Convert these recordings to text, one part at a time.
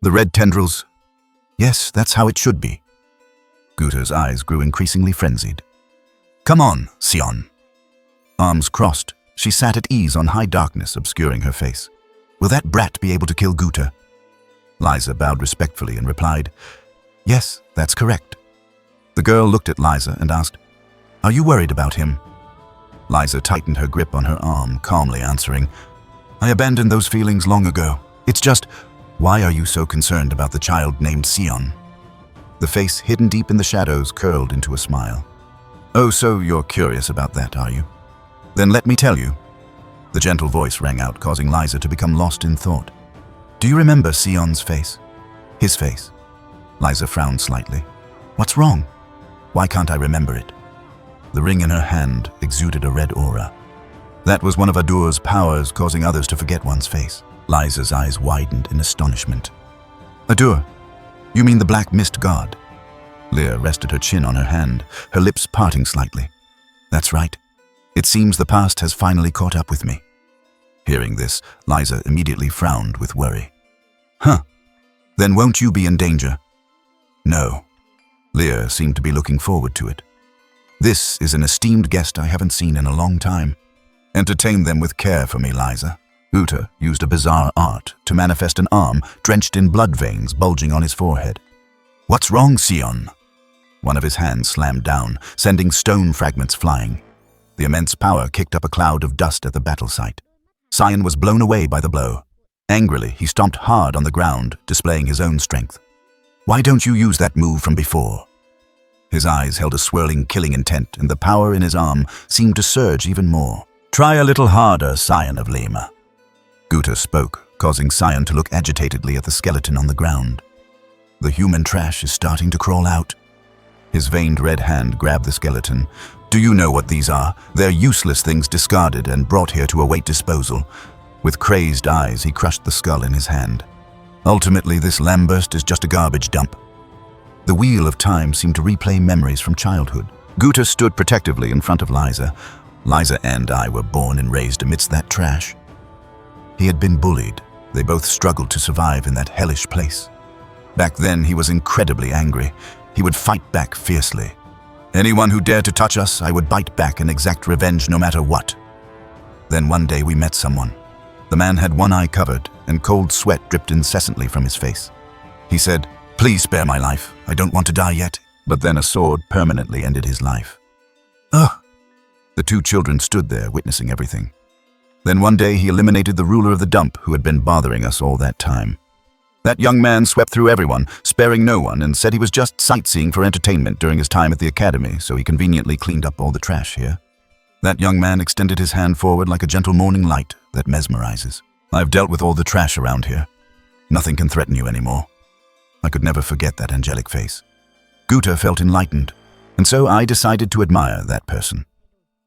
The red tendrils. Yes, that's how it should be. Guta's eyes grew increasingly frenzied. Come on, Sion. Arms crossed, she sat at ease on high darkness obscuring her face. Will that brat be able to kill Guta? Liza bowed respectfully and replied, Yes, that's correct. The girl looked at Liza and asked, Are you worried about him? Liza tightened her grip on her arm, calmly answering, I abandoned those feelings long ago. It's just, why are you so concerned about the child named Sion? The face hidden deep in the shadows curled into a smile. Oh, so you're curious about that, are you? Then let me tell you. The gentle voice rang out, causing Liza to become lost in thought. Do you remember Sion's face? His face? Liza frowned slightly. What's wrong? Why can't I remember it? The ring in her hand exuded a red aura. That was one of Adur's powers, causing others to forget one's face. Liza's eyes widened in astonishment. Adur, you mean the black mist god? Leah rested her chin on her hand, her lips parting slightly. That's right. It seems the past has finally caught up with me. Hearing this, Liza immediately frowned with worry. Huh. Then won't you be in danger? No. Leah seemed to be looking forward to it. This is an esteemed guest I haven't seen in a long time. Entertain them with care for me, Liza. Guta used a bizarre art to manifest an arm drenched in blood veins bulging on his forehead. What's wrong, Sion? One of his hands slammed down, sending stone fragments flying. The immense power kicked up a cloud of dust at the battle site. Sion was blown away by the blow. Angrily, he stomped hard on the ground, displaying his own strength. Why don't you use that move from before? His eyes held a swirling, killing intent, and the power in his arm seemed to surge even more. Try a little harder, Sion of Lima. Guta spoke, causing Sion to look agitatedly at the skeleton on the ground. The human trash is starting to crawl out. His veined red hand grabbed the skeleton. Do you know what these are? They're useless things discarded and brought here to await disposal. With crazed eyes, he crushed the skull in his hand. Ultimately, this lamburst is just a garbage dump. The wheel of time seemed to replay memories from childhood. Guta stood protectively in front of Liza. Liza and I were born and raised amidst that trash. He had been bullied. They both struggled to survive in that hellish place. Back then, he was incredibly angry. He would fight back fiercely. Anyone who dared to touch us, I would bite back and exact revenge no matter what. Then one day we met someone. The man had one eye covered, and cold sweat dripped incessantly from his face. He said, Please spare my life. I don't want to die yet. But then a sword permanently ended his life. Ugh! The two children stood there, witnessing everything. Then one day he eliminated the ruler of the dump who had been bothering us all that time. That young man swept through everyone, sparing no one, and said he was just sightseeing for entertainment during his time at the academy, so he conveniently cleaned up all the trash here. That young man extended his hand forward like a gentle morning light that mesmerizes. I've dealt with all the trash around here. Nothing can threaten you anymore. I could never forget that angelic face. Guta felt enlightened, and so I decided to admire that person.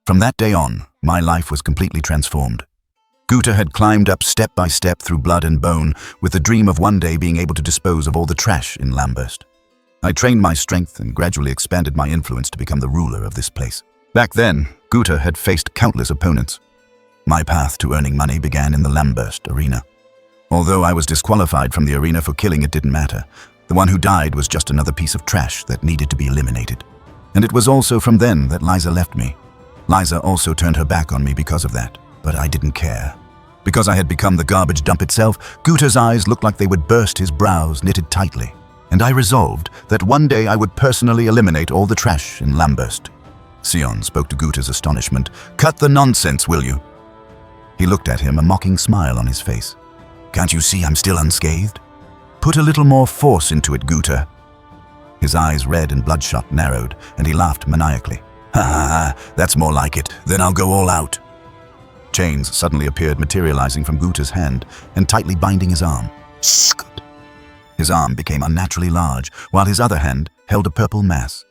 From that day on, my life was completely transformed. Guta had climbed up step by step through blood and bone, with the dream of one day being able to dispose of all the trash in Lamburst. I trained my strength and gradually expanded my influence to become the ruler of this place. Back then, Guta had faced countless opponents. My path to earning money began in the Lamburst arena. Although I was disqualified from the arena for killing, it didn't matter. The one who died was just another piece of trash that needed to be eliminated. And it was also from then that Liza left me. Liza also turned her back on me because of that, but I didn't care. Because I had become the garbage dump itself, Guta's eyes looked like they would burst, his brows knitted tightly. And I resolved that one day I would personally eliminate all the trash in Lamburst. Sion spoke to Guta's astonishment. Cut the nonsense, will you? He looked at him, a mocking smile on his face. Can't you see I'm still unscathed? Put a little more force into it, Guta. His eyes, red and bloodshot, narrowed, and he laughed maniacally. Ha ha ha, that's more like it. Then I'll go all out. Chains suddenly appeared, materializing from Guta's hand and tightly binding his arm. His arm became unnaturally large, while his other hand held a purple mass.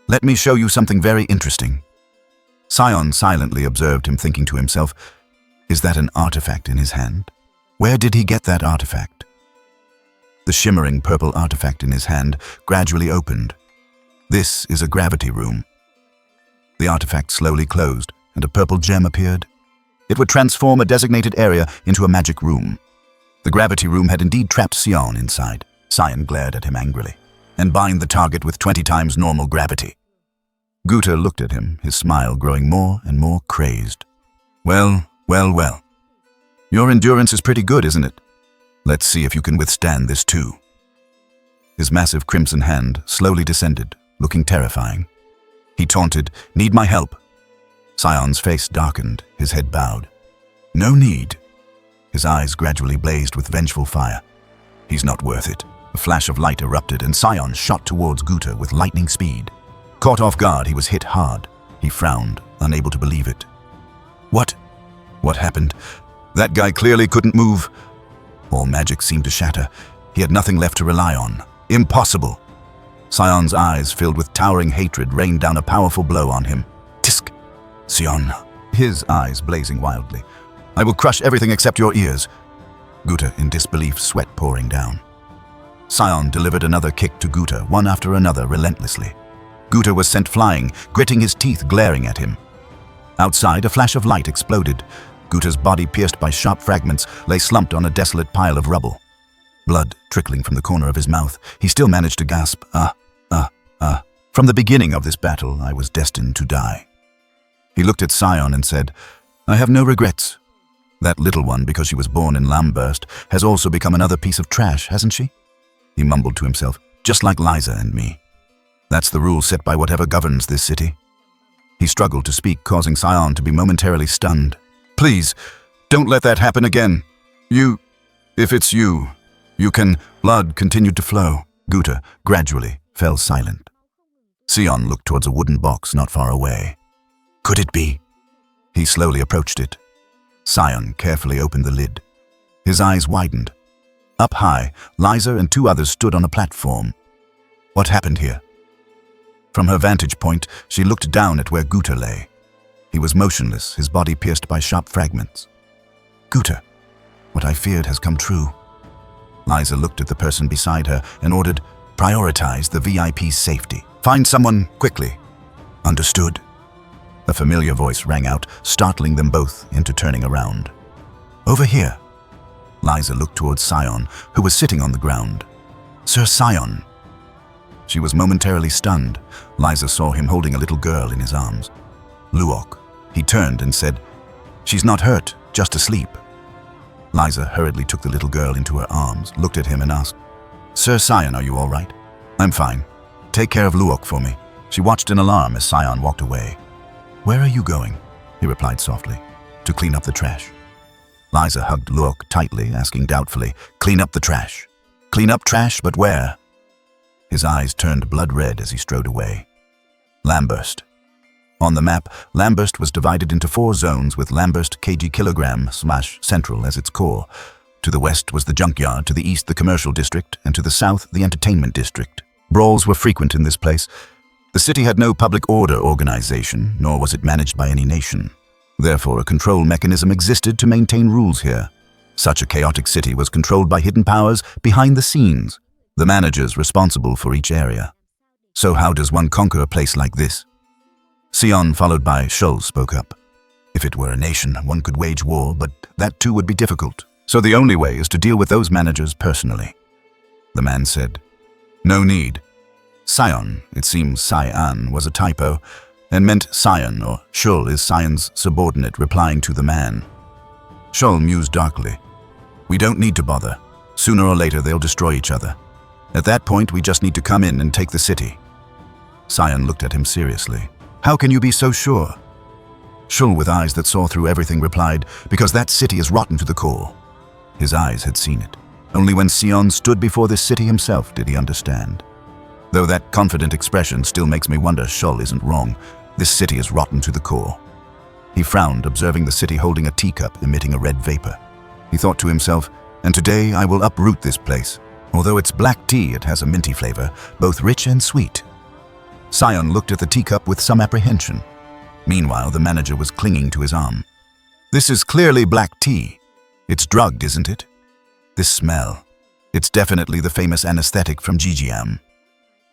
Let me show you something very interesting. Sion silently observed him, thinking to himself, is that an artifact in his hand? Where did he get that artifact? The shimmering purple artifact in his hand gradually opened. This is a gravity room. The artifact slowly closed, and a purple gem appeared. It would transform a designated area into a magic room. The gravity room had indeed trapped Sion inside. Sion glared at him angrily. And bind the target with 20 times normal gravity. Guta looked at him, his smile growing more and more crazed. Well. Your endurance is pretty good, isn't it? Let's see if you can withstand this too. His massive crimson hand slowly descended, looking terrifying. He taunted, "Need my help?" Sion's face darkened, his head bowed. "No need." His eyes gradually blazed with vengeful fire. "He's not worth it." A flash of light erupted and Sion shot towards Guta with lightning speed. Caught off guard, he was hit hard. He frowned, unable to believe it. What? What happened? That guy clearly couldn't move. All magic seemed to shatter. He had nothing left to rely on. Impossible! Sion's eyes, filled with towering hatred, rained down a powerful blow on him. Tisk! Sion, his eyes blazing wildly. "I will crush everything except your ears." Guta, in disbelief, sweat pouring down. Sion delivered another kick to Guta, one after another, relentlessly. Guta was sent flying, gritting his teeth, glaring at him. Outside, a flash of light exploded. Guta's body, pierced by sharp fragments, lay slumped on a desolate pile of rubble. Blood trickling from the corner of his mouth, he still managed to gasp, From the beginning of this battle, I was destined to die." He looked at Sion and said, "I have no regrets. That little one, because she was born in Lambhurst, has also become another piece of trash, hasn't she?" He mumbled to himself, "Just like Liza and me. That's the rule set by whatever governs this city." He struggled to speak, causing Sion to be momentarily stunned. "Please, don't let that happen again. If it's you can..." Blood continued to flow. Guta gradually fell silent. Sion looked towards a wooden box not far away. Could it be? He slowly approached it. Sion carefully opened the lid. His eyes widened. Up high, Liza and two others stood on a platform. What happened here? From her vantage point, she looked down at where Guta lay. He was motionless, his body pierced by sharp fragments. "Guta, what I feared has come true." Liza looked at the person beside her and ordered, "Prioritize the VIP's safety. Find someone quickly." "Understood." A familiar voice rang out, startling them both into turning around. "Over here." Liza looked towards Sion, who was sitting on the ground. "Sir Sion." She was momentarily stunned. Liza saw him holding a little girl in his arms. "Luok." He turned and said, "She's not hurt, just asleep." Liza hurriedly took the little girl into her arms, looked at him and asked, "Sir Sion, are you all right?" "I'm fine. Take care of Luok for me." She watched in alarm as Sion walked away. "Where are you going?" he replied softly. "To clean up the trash." Liza hugged Luok tightly, asking doubtfully, "Clean up the trash?" "Clean up trash, but where?" His eyes turned blood red as he strode away. Lambhurst. On the map, Lambhurst was divided into 4 zones with Lambhurst kg/Central as its core. To the west was the junkyard, to the east the commercial district, and to the south the entertainment district. Brawls were frequent in this place. The city had no public order organization, nor was it managed by any nation. Therefore, a control mechanism existed to maintain rules here. Such a chaotic city was controlled by hidden powers behind the scenes, the managers responsible for each area. So how does one conquer a place like this? Sion, followed by Shull, spoke up. If it were a nation, one could wage war, but that too would be difficult. So the only way is to deal with those managers personally. The man said, "No need." Sion, it seems Cyan was a typo, and meant Sion, or Shull is Sion's subordinate, replying to the man. Shull mused darkly. "We don't need to bother. Sooner or later they'll destroy each other. At that point, we just need to come in and take the city." Sion looked at him seriously. "How can you be so sure?" Shull, with eyes that saw through everything, replied, "Because that city is rotten to the core." His eyes had seen it. Only when Sion stood before this city himself did he understand. Though that confident expression still makes me wonder Shull isn't wrong. This city is rotten to the core. He frowned, observing the city holding a teacup emitting a red vapor. He thought to himself, "And today I will uproot this place. Although it's black tea, it has a minty flavor, both rich and sweet." Sion looked at the teacup with some apprehension. Meanwhile, the manager was clinging to his arm. "This is clearly black tea. It's drugged, isn't it? This smell. It's definitely the famous anesthetic from Jijiam."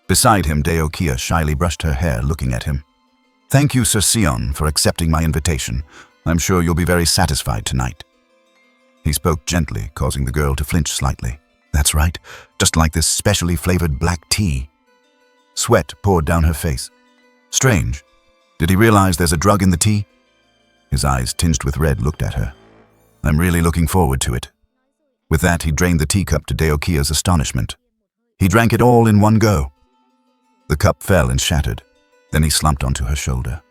Beside him, Deokia shyly brushed her hair, looking at him. "Thank you, Sir Sion, for accepting my invitation. I'm sure you'll be very satisfied tonight." He spoke gently, causing the girl to flinch slightly. That's right, just like this specially flavored black tea. Sweat poured down her face. Strange. Did he realize there's a drug in the tea? His eyes, tinged with red, looked at her. I'm really looking forward to it. With that, he drained the teacup to Deokia's astonishment. He drank it all in one go. The cup fell and shattered. Then he slumped onto her shoulder.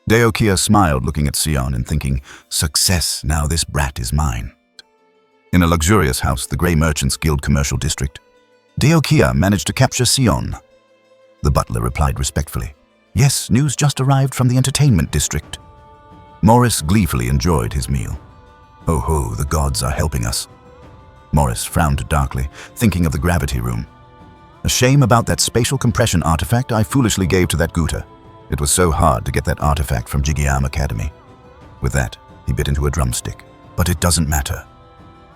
Deokia smiled, looking at Sion and thinking, success, now this brat is mine. In a luxurious house, the Grey Merchants Guild commercial district, Deokia managed to capture Sion. The butler replied respectfully, yes, news just arrived from the entertainment district. Morris gleefully enjoyed his meal. Oh ho, the gods are helping us. Morris frowned darkly, thinking of the gravity room. A shame about that spatial compression artifact I foolishly gave to that Guta. It was so hard to get that artifact from Jigyam Academy. With that, he bit into a drumstick. But it doesn't matter.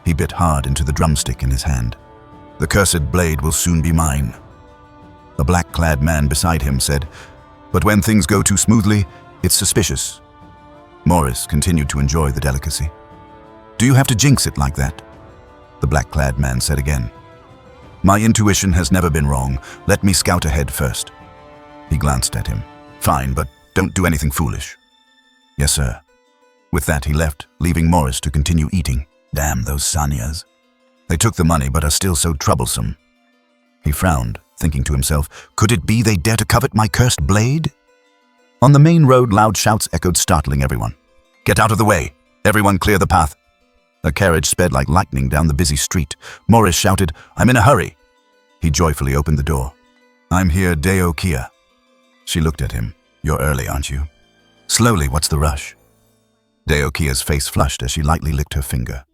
He bit hard into the drumstick in his hand. The cursed blade will soon be mine. A black-clad man beside him said, but when things go too smoothly, it's suspicious. Morris continued to enjoy the delicacy. Do you have to jinx it like that? The black-clad man said again. My intuition has never been wrong. Let me scout ahead first. He glanced at him. Fine, but don't do anything foolish. Yes, sir. With that, he left, leaving Morris to continue eating. Damn those Sanyas. They took the money but are still so troublesome. He frowned, thinking to himself, could it be they dare to covet my cursed blade? On the main road, loud shouts echoed, startling everyone. Get out of the way! Everyone clear the path! A carriage sped like lightning down the busy street. Morris shouted, I'm in a hurry! He joyfully opened the door. I'm here, Deokia. She looked at him. You're early, aren't you? Slowly, what's the rush? Deokia's face flushed as she lightly licked her finger.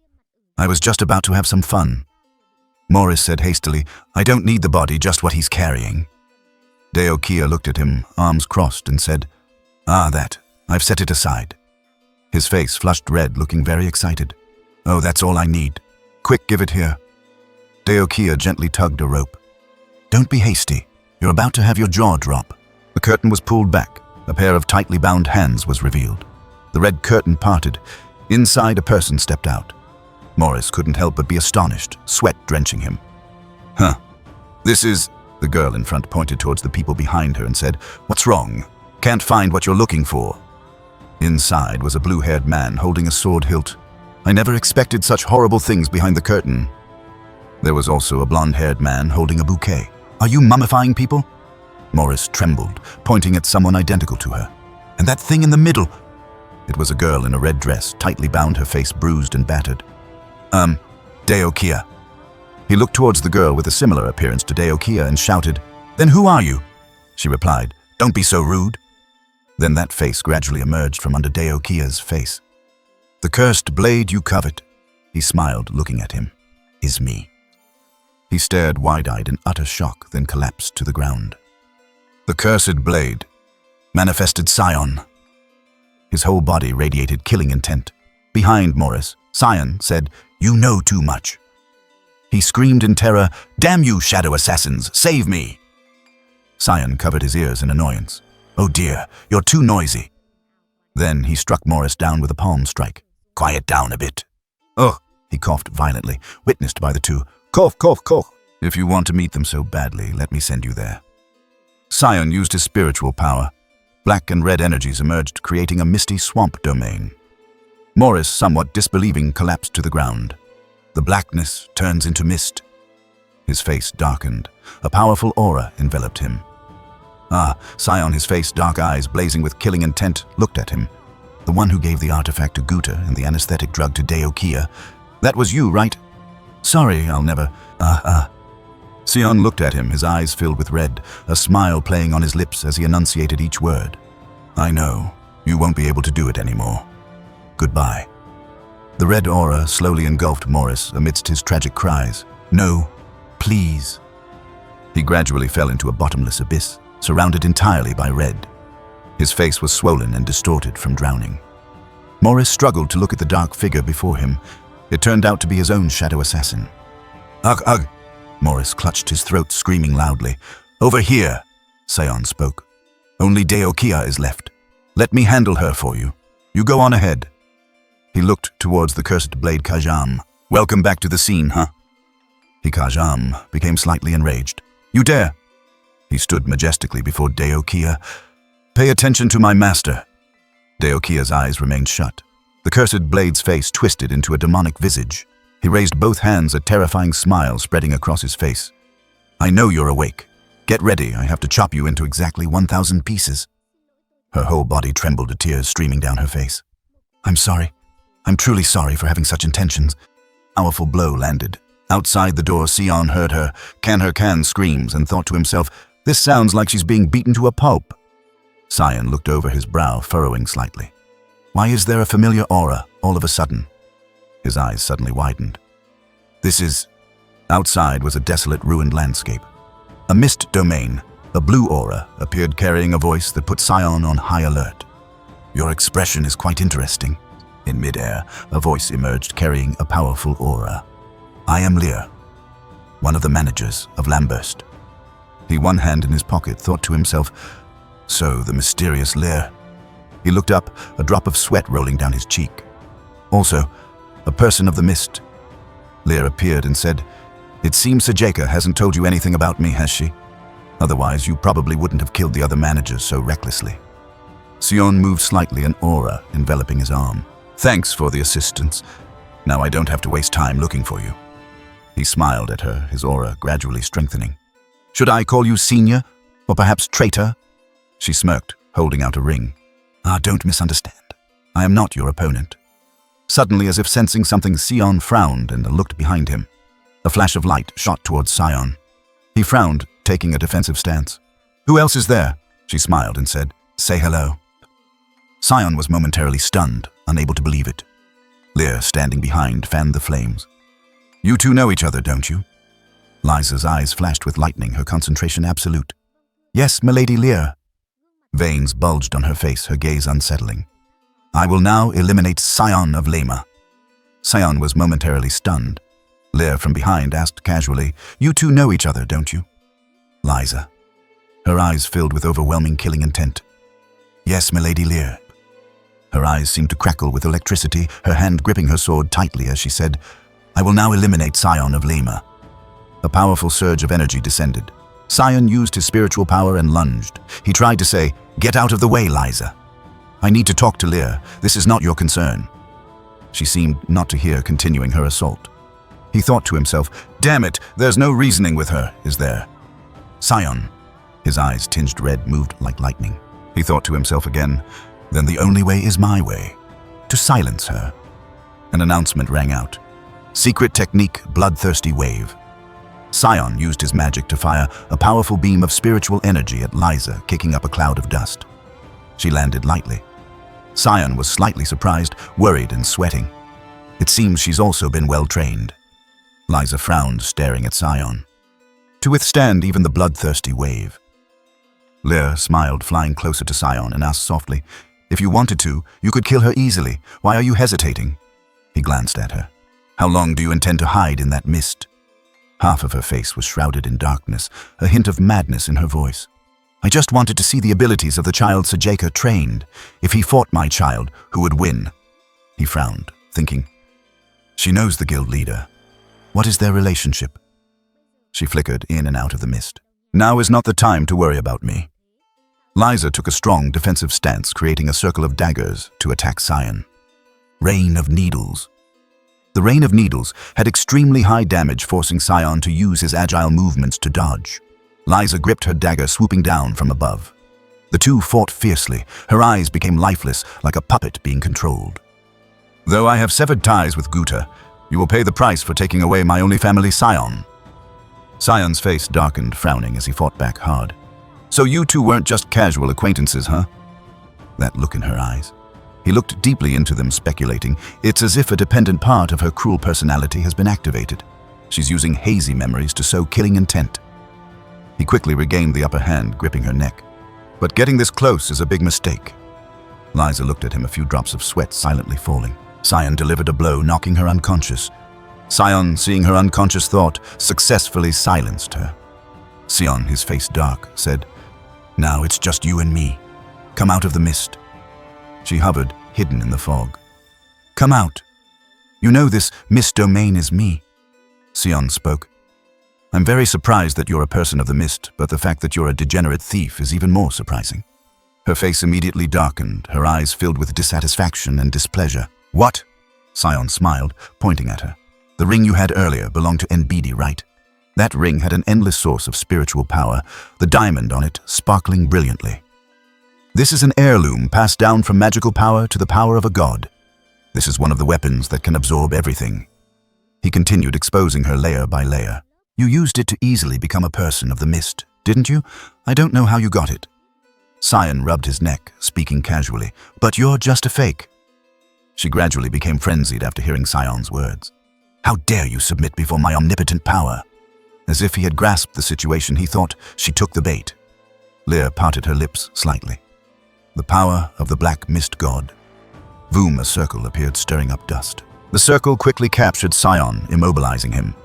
I was just about to have some fun. Morris said hastily, I don't need the body, just what he's carrying. Deokia looked at him, arms crossed, and said, that. I've set it aside. His face flushed red, looking very excited. Oh, that's all I need. Quick, give it here. Deokia gently tugged a rope. Don't be hasty. You're about to have your jaw drop. The curtain was pulled back. A pair of tightly bound hands was revealed. The red curtain parted. Inside, a person stepped out. Morris couldn't help but be astonished, sweat drenching him. This is... The girl in front pointed towards the people behind her and said, What's wrong? Can't find what you're looking for. Inside was a blue-haired man holding a sword hilt. I never expected such horrible things behind the curtain. There was also a blonde-haired man holding a bouquet. Are you mummifying people? Morris trembled, pointing at someone identical to her. And that thing in the middle... It was a girl in a red dress, tightly bound, her face bruised and battered. Deokia. He looked towards the girl with a similar appearance to Deokia and shouted, Then who are you? She replied, Don't be so rude. Then that face gradually emerged from under Deokia's face. The cursed blade you covet, he smiled, looking at him, is me. He stared wide-eyed in utter shock, then collapsed to the ground. The cursed blade manifested Sion. His whole body radiated killing intent. Behind Morris, Sion said, You know too much. He screamed in terror, Damn you, shadow assassins, save me! Sion covered his ears in annoyance. Oh dear, you're too noisy. Then he struck Morris down with a palm strike. Quiet down a bit. Ugh, he coughed violently, witnessed by the two. Cough, cough, cough. If you want to meet them so badly, let me send you there. Sion used his spiritual power. Black and red energies emerged, creating a misty swamp domain. Morris, somewhat disbelieving, collapsed to the ground. The blackness turns into mist. His face darkened. A powerful aura enveloped him. Sion, his face, dark eyes blazing with killing intent, looked at him. The one who gave the artifact to Guta and the anesthetic drug to Deokia. That was you, right? Sorry, I'll never... Sion looked at him, his eyes filled with red, a smile playing on his lips as he enunciated each word. I know. You won't be able to do it anymore. Goodbye. The red aura slowly engulfed Morris amidst his tragic cries. No, please. He gradually fell into a bottomless abyss, surrounded entirely by red. His face was swollen and distorted from drowning. Morris struggled to look at the dark figure before him. It turned out to be his own shadow assassin. Ugh! Morris clutched his throat, screaming loudly. Over here, Sion spoke. Only Deokia is left. Let me handle her for you. You go on ahead. He looked towards the cursed blade Kajam. Welcome back to the scene, huh? Hikajam became slightly enraged. You dare! He stood majestically before Deokia. Pay attention to my master. Deokia's eyes remained shut. The cursed blade's face twisted into a demonic visage. He raised both hands, a terrifying smile spreading across his face. I know you're awake. Get ready, I have to chop you into exactly 1,000 pieces. Her whole body trembled, tears streaming down her face. I'm sorry. I'm truly sorry for having such intentions. A powerful blow landed. Outside the door, Sion heard her can screams and thought to himself, this sounds like she's being beaten to a pulp. Sion looked over his brow, furrowing slightly. Why is there a familiar aura all of a sudden? His eyes suddenly widened. Outside was a desolate, ruined landscape. A mist domain, a blue aura, appeared carrying a voice that put Sion on high alert. Your expression is quite interesting. In midair, a voice emerged carrying a powerful aura. I am Lear, one of the managers of Lamburst. He, one hand in his pocket, thought to himself, so the mysterious Lear. He looked up, a drop of sweat rolling down his cheek. Also, a person of the mist. Lear appeared and said, It seems Sajeka hasn't told you anything about me, has she? Otherwise, you probably wouldn't have killed the other managers so recklessly. Sion moved slightly, an aura enveloping his arm. Thanks for the assistance. Now I don't have to waste time looking for you. He smiled at her, his aura gradually strengthening. Should I call you senior, or perhaps traitor? She smirked, holding out a ring. Don't misunderstand. I am not your opponent. Suddenly, as if sensing something, Sion frowned and looked behind him. A flash of light shot towards Sion. He frowned, taking a defensive stance. Who else is there? She smiled and said, Say hello. Sion was momentarily stunned, unable to believe it. Lear, standing behind, fanned the flames. You two know each other, don't you? Liza's eyes flashed with lightning, her concentration absolute. Yes, Milady Lear. Veins bulged on her face, her gaze unsettling. I will now eliminate Sion of Lema. Sion was momentarily stunned. Lear from behind asked casually, You two know each other, don't you? Liza. Her eyes filled with overwhelming killing intent. Yes, Milady Lear. Her eyes seemed to crackle with electricity, her hand gripping her sword tightly as she said, I will now eliminate Sion of Lema. A powerful surge of energy descended. Sion used his spiritual power and lunged. He tried to say, Get out of the way, Liza. I need to talk to Lear. This is not your concern. She seemed not to hear, continuing her assault. He thought to himself, Damn it, there's no reasoning with her, is there? Sion. His eyes, tinged red, moved like lightning. He thought to himself again, Then the only way is my way. To silence her. An announcement rang out. Secret technique, bloodthirsty wave. Sion used his magic to fire a powerful beam of spiritual energy at Liza, kicking up a cloud of dust. She landed lightly. Sion was slightly surprised, worried and sweating. It seems she's also been well trained. Liza frowned, staring at Sion. To withstand even the bloodthirsty wave. Lear smiled, flying closer to Sion, and asked softly, If you wanted to, you could kill her easily. Why are you hesitating? He glanced at her. How long do you intend to hide in that mist? Half of her face was shrouded in darkness, a hint of madness in her voice. I just wanted to see the abilities of the child Sajeka trained. If he fought my child, who would win? He frowned, thinking, She knows the guild leader. What is their relationship? She flickered in and out of the mist. Now is not the time to worry about me. Liza took a strong defensive stance, creating a circle of daggers to attack Sion. Rain of Needles. The Rain of Needles had extremely high damage, forcing Sion to use his agile movements to dodge. Liza gripped her dagger, swooping down from above. The two fought fiercely. Her eyes became lifeless, like a puppet being controlled. Though I have severed ties with Guta, you will pay the price for taking away my only family, Sion. Sion's face darkened, frowning as he fought back hard. So you two weren't just casual acquaintances, huh? That look in her eyes. He looked deeply into them, speculating. It's as if a dependent part of her cruel personality has been activated. She's using hazy memories to sow killing intent. He quickly regained the upper hand, gripping her neck. But getting this close is a big mistake. Liza looked at him, a few drops of sweat silently falling. Sion delivered a blow, knocking her unconscious. Sion, seeing her unconscious thought, successfully silenced her. Sion, his face dark, said, Now it's just you and me. Come out of the mist. She hovered, hidden in the fog. Come out. You know this mist domain is me. Sion spoke. I'm very surprised that you're a person of the mist, but the fact that you're a degenerate thief is even more surprising. Her face immediately darkened, her eyes filled with dissatisfaction and displeasure. What? Sion smiled, pointing at her. The ring you had earlier belonged to NBD, right? That ring had an endless source of spiritual power, the diamond on it sparkling brilliantly. This is an heirloom passed down from magical power to the power of a god. This is one of the weapons that can absorb everything. He continued, exposing her layer by layer. You used it to easily become a person of the mist, didn't you? I don't know how you got it. Sion rubbed his neck, speaking casually. But you're just a fake. She gradually became frenzied after hearing Sion's words. How dare you submit before my omnipotent power? As if he had grasped the situation, he thought she took the bait. Lear parted her lips slightly. The power of the black mist god. Voom, a circle appeared, stirring up dust. The circle quickly captured Sion, immobilizing him.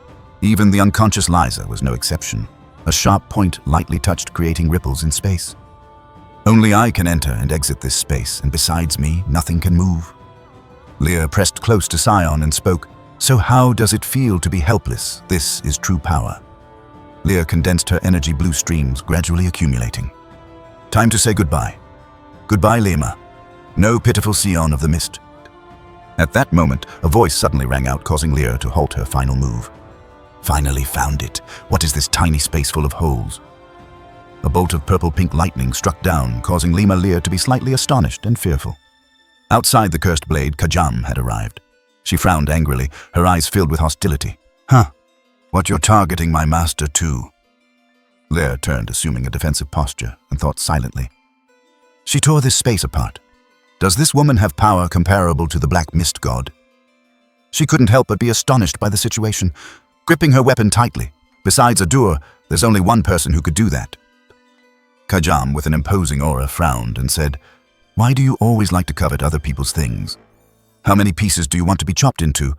Even the unconscious Liza was no exception. A sharp point lightly touched, creating ripples in space. Only I can enter and exit this space, and besides me, nothing can move. Lear pressed close to Sion and spoke. So how does it feel to be helpless? This is true power. Lear condensed her energy, blue streams gradually accumulating. Time to say goodbye. Goodbye, Lima. No pitiful Sion of the mist. At that moment, a voice suddenly rang out, causing Lear to halt her final move. Finally found it. What is this tiny space full of holes? A bolt of purple-pink lightning struck down, causing Lima Lear to be slightly astonished and fearful. Outside the cursed blade, Kajam had arrived. She frowned angrily, her eyes filled with hostility. Huh. What, you're targeting my master too? Lear turned, assuming a defensive posture, and thought silently. She tore this space apart. Does this woman have power comparable to the black mist god? She couldn't help but be astonished by the situation, gripping her weapon tightly. Besides Adur, there's only one person who could do that. Kajam, with an imposing aura, frowned and said, Why do you always like to covet other people's things? How many pieces do you want to be chopped into?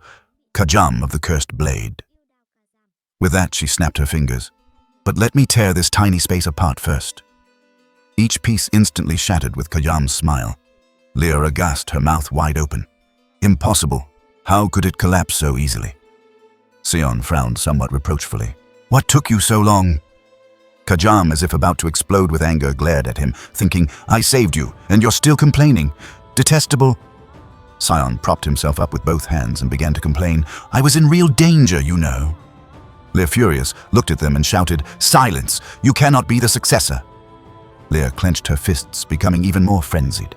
Kajam of the cursed blade. With that, she snapped her fingers. But let me tear this tiny space apart first. Each piece instantly shattered with Kajam's smile. Lear aghast, her mouth wide open. Impossible. How could it collapse so easily? Sion frowned somewhat reproachfully. What took you so long? Kajam, as if about to explode with anger, glared at him, thinking, I saved you, and you're still complaining. Detestable. Sion propped himself up with both hands and began to complain. I was in real danger, you know. Lear, furious, looked at them and shouted, Silence! You cannot be the successor! Lear clenched her fists, becoming even more frenzied.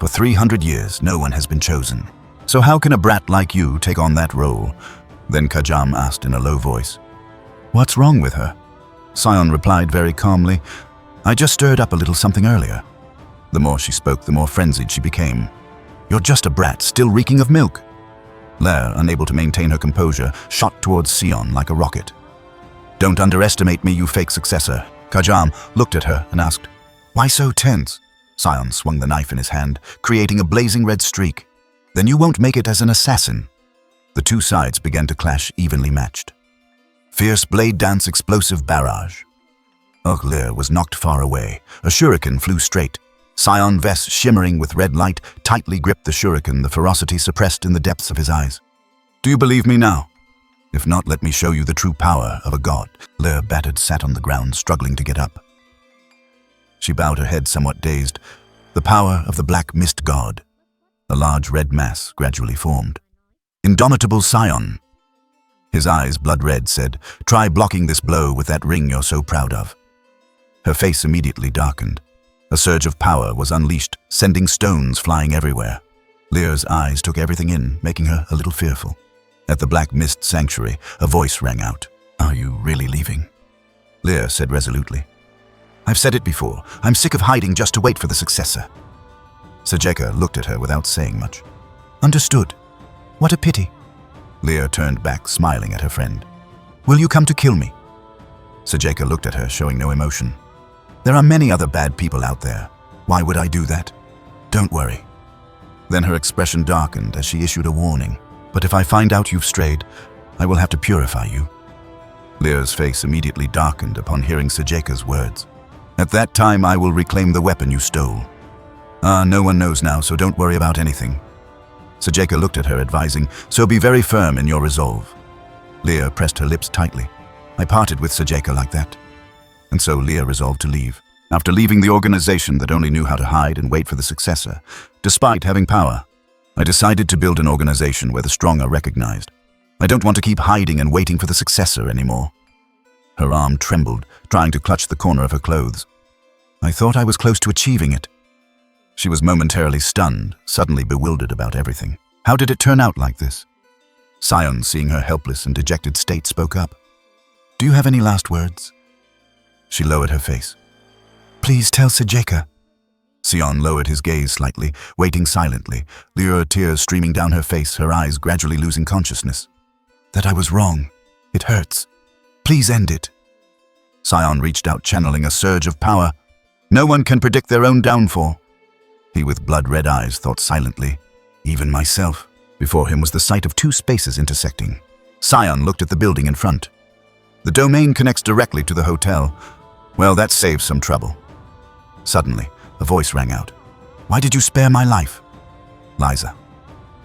For 300 years, no one has been chosen. So how can a brat like you take on that role? Then Kajam asked in a low voice. What's wrong with her? Sion replied very calmly, I just stirred up a little something earlier. The more she spoke, the more frenzied she became. You're just a brat, still reeking of milk. Lear, unable to maintain her composure, shot towards Sion like a rocket. Don't underestimate me, you fake successor. Kajam looked at her and asked, Why so tense? Sion swung the knife in his hand, creating a blazing red streak. Then you won't make it as an assassin. The two sides began to clash, evenly matched. Fierce blade dance, explosive barrage. Lear was knocked far away. A shuriken flew straight. Sion Vess, shimmering with red light, tightly gripped the shuriken, the ferocity suppressed in the depths of his eyes. Do you believe me now? If not, let me show you the true power of a god. Lear, battered, sat on the ground, struggling to get up. She bowed her head, somewhat dazed. The power of the black mist god. A large red mass gradually formed. Indomitable Sion. His eyes, blood red, said, Try blocking this blow with that ring you're so proud of. Her face immediately darkened. A surge of power was unleashed, sending stones flying everywhere. Lear's eyes took everything in, making her a little fearful. At the Black Mist Sanctuary, a voice rang out. Are you really leaving? Lear said resolutely. I've said it before. I'm sick of hiding just to wait for the successor. Sajeka looked at her without saying much. Understood. What a pity. Lear turned back, smiling at her friend. Will you come to kill me? Sajeka looked at her, showing no emotion. There are many other bad people out there. Why would I do that? Don't worry. Then her expression darkened as she issued a warning. But if I find out you've strayed, I will have to purify you. Lear's face immediately darkened upon hearing Sajeka's words. At that time, I will reclaim the weapon you stole. No one knows now, so don't worry about anything. Sajeka looked at her, advising, so be very firm in your resolve. Lear pressed her lips tightly. I parted with Sajeka like that. And so Leah resolved to leave. After leaving the organization that only knew how to hide and wait for the successor, despite having power, I decided to build an organization where the strong are recognized. I don't want to keep hiding and waiting for the successor anymore. Her arm trembled, trying to clutch the corner of her clothes. I thought I was close to achieving it. She was momentarily stunned, suddenly bewildered about everything. How did it turn out like this? Sion, seeing her helpless and dejected state, spoke up. Do you have any last words? She lowered her face. Please tell Sajeka. Sion lowered his gaze slightly, waiting silently, lurid tears streaming down her face, her eyes gradually losing consciousness. That I was wrong. It hurts. Please end it. Sion reached out, channeling a surge of power. No one can predict their own downfall. He, with blood-red eyes, thought silently. Even myself. Before him was the sight of two spaces intersecting. Sion looked at the building in front. The domain connects directly to the hotel. Well, that saves some trouble. Suddenly, a voice rang out. Why did you spare my life? Liza.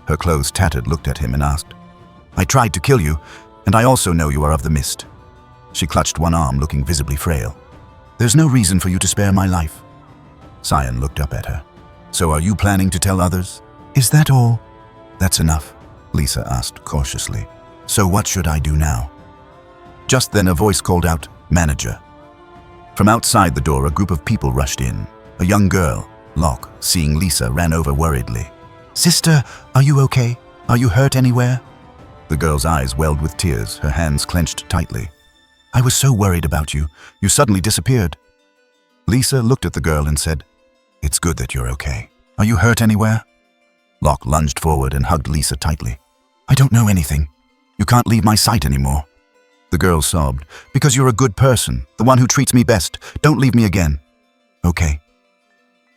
Her clothes tattered, looked at him and asked. I tried to kill you, and I also know you are of the mist. She clutched one arm, looking visibly frail. There's no reason for you to spare my life. Sion looked up at her. So are you planning to tell others? Is that all? That's enough, Lisa asked cautiously. So what should I do now? Just then a voice called out, Manager. From outside the door, a group of people rushed in. A young girl, Locke, seeing Lisa, ran over worriedly. Sister, are you okay? Are you hurt anywhere? The girl's eyes welled with tears, her hands clenched tightly. I was so worried about you. You suddenly disappeared. Lisa looked at the girl and said, It's good that you're okay. Are you hurt anywhere? Locke lunged forward and hugged Lisa tightly. I don't know anything. You can't leave my sight anymore. The girl sobbed. Because you're a good person, the one who treats me best. Don't leave me again. Okay.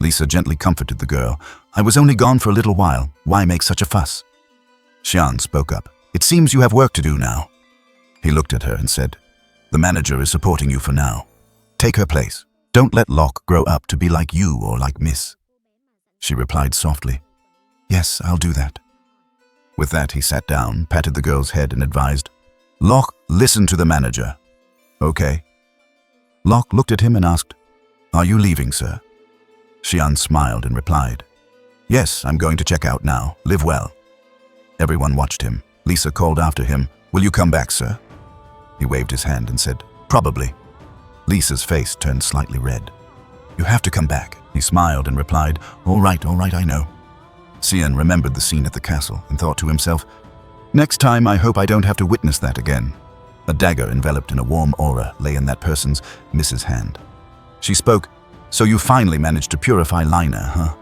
Lisa gently comforted the girl. I was only gone for a little while. Why make such a fuss? Xian spoke up. It seems you have work to do now. He looked at her and said, The manager is supporting you for now. Take her place. Don't let Locke grow up to be like you or like Miss. She replied softly. Yes, I'll do that. With that, he sat down, patted the girl's head and advised, Locke, listen to the manager. Okay. Locke looked at him and asked, Are you leaving, sir? Xian smiled and replied, Yes, I'm going to check out now. Live well. Everyone watched him. Lisa called after him, Will you come back, sir? He waved his hand and said, Probably. Lisa's face turned slightly red. You have to come back. He smiled and replied, All right, I know. Xian remembered the scene at the castle and thought to himself, Next time I hope I don't have to witness that again. A dagger enveloped in a warm aura lay in that person's, Mrs. hand. She spoke, So you finally managed to purify Lina, huh?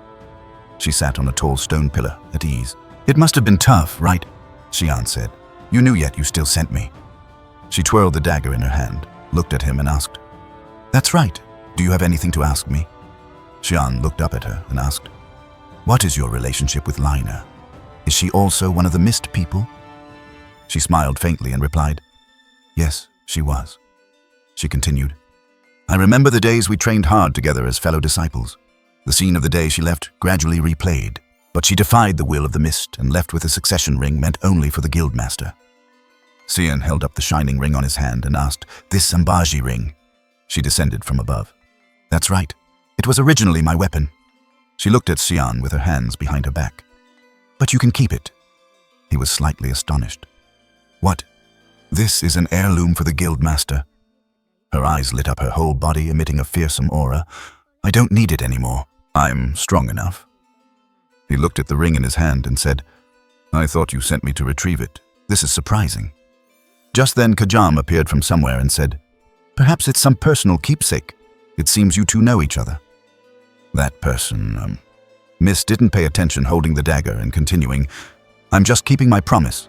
She sat on a tall stone pillar, at ease. It must have been tough, right? Xian said. You knew yet you still sent me. She twirled the dagger in her hand, looked at him and asked, That's right. Do you have anything to ask me? Xian looked up at her and asked, What is your relationship with Lina? Is she also one of the mist people? She smiled faintly and replied, Yes, she was. She continued, I remember the days we trained hard together as fellow disciples. The scene of the day she left gradually replayed, but she defied the will of the mist and left with a succession ring meant only for the guildmaster. Xian held up the shining ring on his hand and asked, This Sambaji ring? She descended from above. That's right. It was originally my weapon. She looked at Xian with her hands behind her back. But you can keep it. He was slightly astonished. What? This is an heirloom for the guildmaster. Her eyes lit up, her whole body emitting a fearsome aura. I don't need it anymore. I'm strong enough. He looked at the ring in his hand and said, I thought you sent me to retrieve it. This is surprising. Just then Kajam appeared from somewhere and said, Perhaps it's some personal keepsake. It seems you two know each other. That person, Miss didn't pay attention, holding the dagger and continuing, I'm just keeping my promise.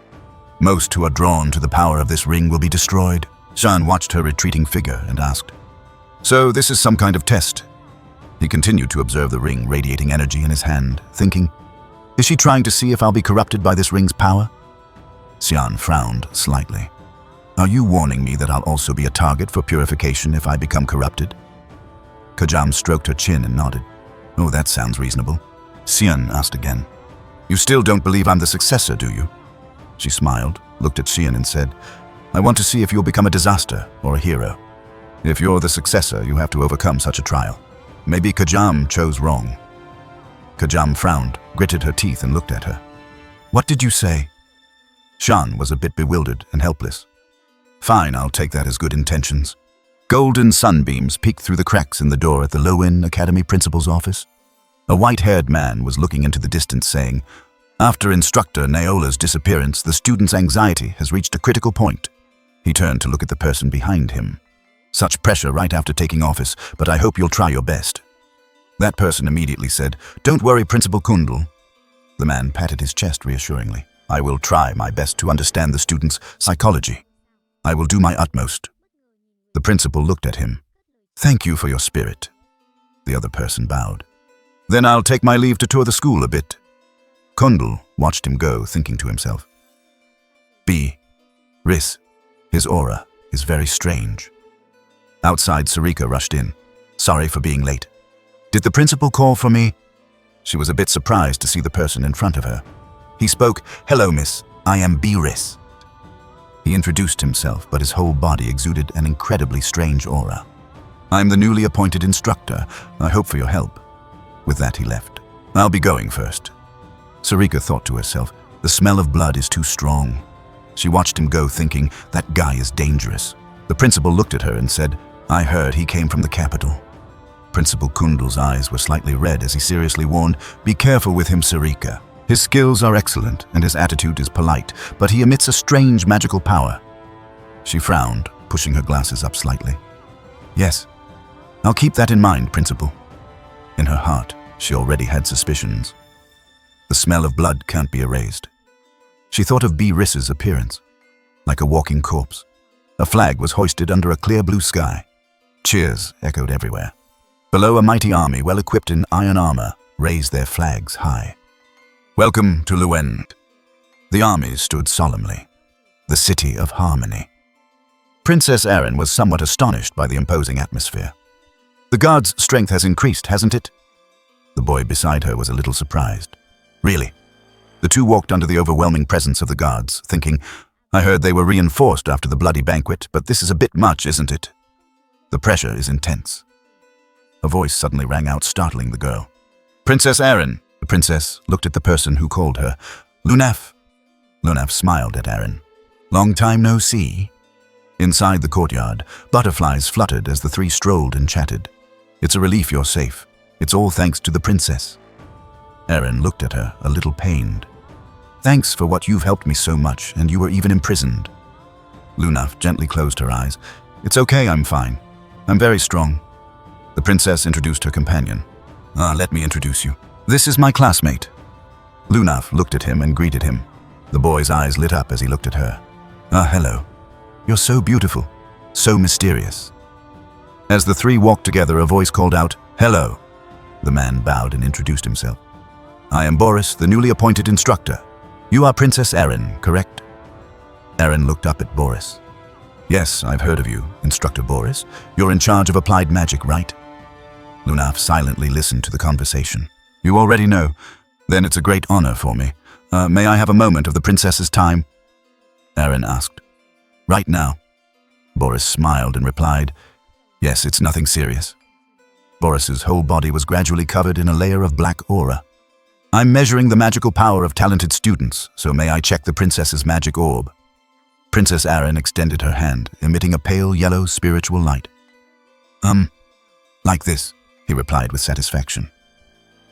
Most who are drawn to the power of this ring will be destroyed. Xian watched her retreating figure and asked, So this is some kind of test? He continued to observe the ring radiating energy in his hand, thinking, Is she trying to see if I'll be corrupted by this ring's power? Xian frowned slightly. Are you warning me that I'll also be a target for purification if I become corrupted? Kajam stroked her chin and nodded. Oh, that sounds reasonable. Xian asked again, You still don't believe I'm the successor, do you? She smiled, looked at Xian and said, I want to see if you'll become a disaster or a hero. If you're the successor, you have to overcome such a trial. Maybe Kajam chose wrong." Kajam frowned, gritted her teeth and looked at her. "What did you say?" Shan was a bit bewildered and helpless. "Fine, I'll take that as good intentions." Golden sunbeams peeked through the cracks in the door at the Lowen Academy principal's office. A white-haired man was looking into the distance saying, "After instructor Naola's disappearance, the student's anxiety has reached a critical point." He turned to look at the person behind him. "Such pressure right after taking office, but I hope you'll try your best." That person immediately said, "Don't worry, Principal Kundal." The man patted his chest reassuringly. "I will try my best to understand the student's psychology. I will do my utmost." The principal looked at him. "Thank you for your spirit." The other person bowed. "Then I'll take my leave to tour the school a bit." Kundal watched him go, thinking to himself, Riss, his aura is very strange." Outside, Sarika rushed in. "Sorry for being late." "Did the principal call for me?" She was a bit surprised to see the person in front of her. He spoke, "Hello, miss. I am Riss." He introduced himself, but his whole body exuded an incredibly strange aura. "I'm the newly appointed instructor. I hope for your help." With that, he left. "I'll be going first." Sarika thought to herself, the smell of blood is too strong. She watched him go, thinking, that guy is dangerous. The principal looked at her and said, "I heard he came from the capital." Principal Kundal's eyes were slightly red as he seriously warned, "Be careful with him, Sarika. His skills are excellent and his attitude is polite, but he emits a strange magical power." She frowned, pushing her glasses up slightly. "Yes, I'll keep that in mind, Principal." In her heart, she already had suspicions. The smell of blood can't be erased. She thought of Riss's appearance, like a walking corpse. A flag was hoisted under a clear blue sky. Cheers echoed everywhere. Below, a mighty army, well-equipped in iron armor, raised their flags high. "Welcome to Lowen." The army stood solemnly. The city of harmony. Princess Erin was somewhat astonished by the imposing atmosphere. "The guard's strength has increased, hasn't it?" The boy beside her was a little surprised. "Really?" The two walked under the overwhelming presence of the guards, thinking, "I heard they were reinforced after the bloody banquet, but this is a bit much, isn't it?" The pressure is intense. A voice suddenly rang out, startling the girl. "Princess Erin!" The princess looked at the person who called her. "Lunaf." Lunaf smiled at Erin. "Long time no see." Inside the courtyard, butterflies fluttered as the three strolled and chatted. "It's a relief you're safe. It's all thanks to the princess." Erin looked at her, a little pained. "Thanks for what you've helped me so much, and you were even imprisoned." Lunaf gently closed her eyes. "It's okay, I'm fine. I'm very strong." The princess introduced her companion. Let me introduce you. This is my classmate." Lunaf looked at him and greeted him. The boy's eyes lit up as he looked at her. Hello. You're so beautiful, so mysterious." As the three walked together, a voice called out, "Hello." The man bowed and introduced himself. "I am Boris, the newly appointed instructor. You are Princess Erin, correct?" Erin looked up at Boris. "Yes, I've heard of you, Instructor Boris. You're in charge of applied magic, right?" Lunaf silently listened to the conversation. "You already know. Then it's a great honor for me. May I have a moment of the princess's time?" Erin asked. "Right now." Boris smiled and replied, "Yes, it's nothing serious." Boris's whole body was gradually covered in a layer of black aura. "I'm measuring the magical power of talented students, so may I check the princess's magic orb?" Princess Erin extended her hand, emitting a pale yellow spiritual light. Like this," he replied with satisfaction.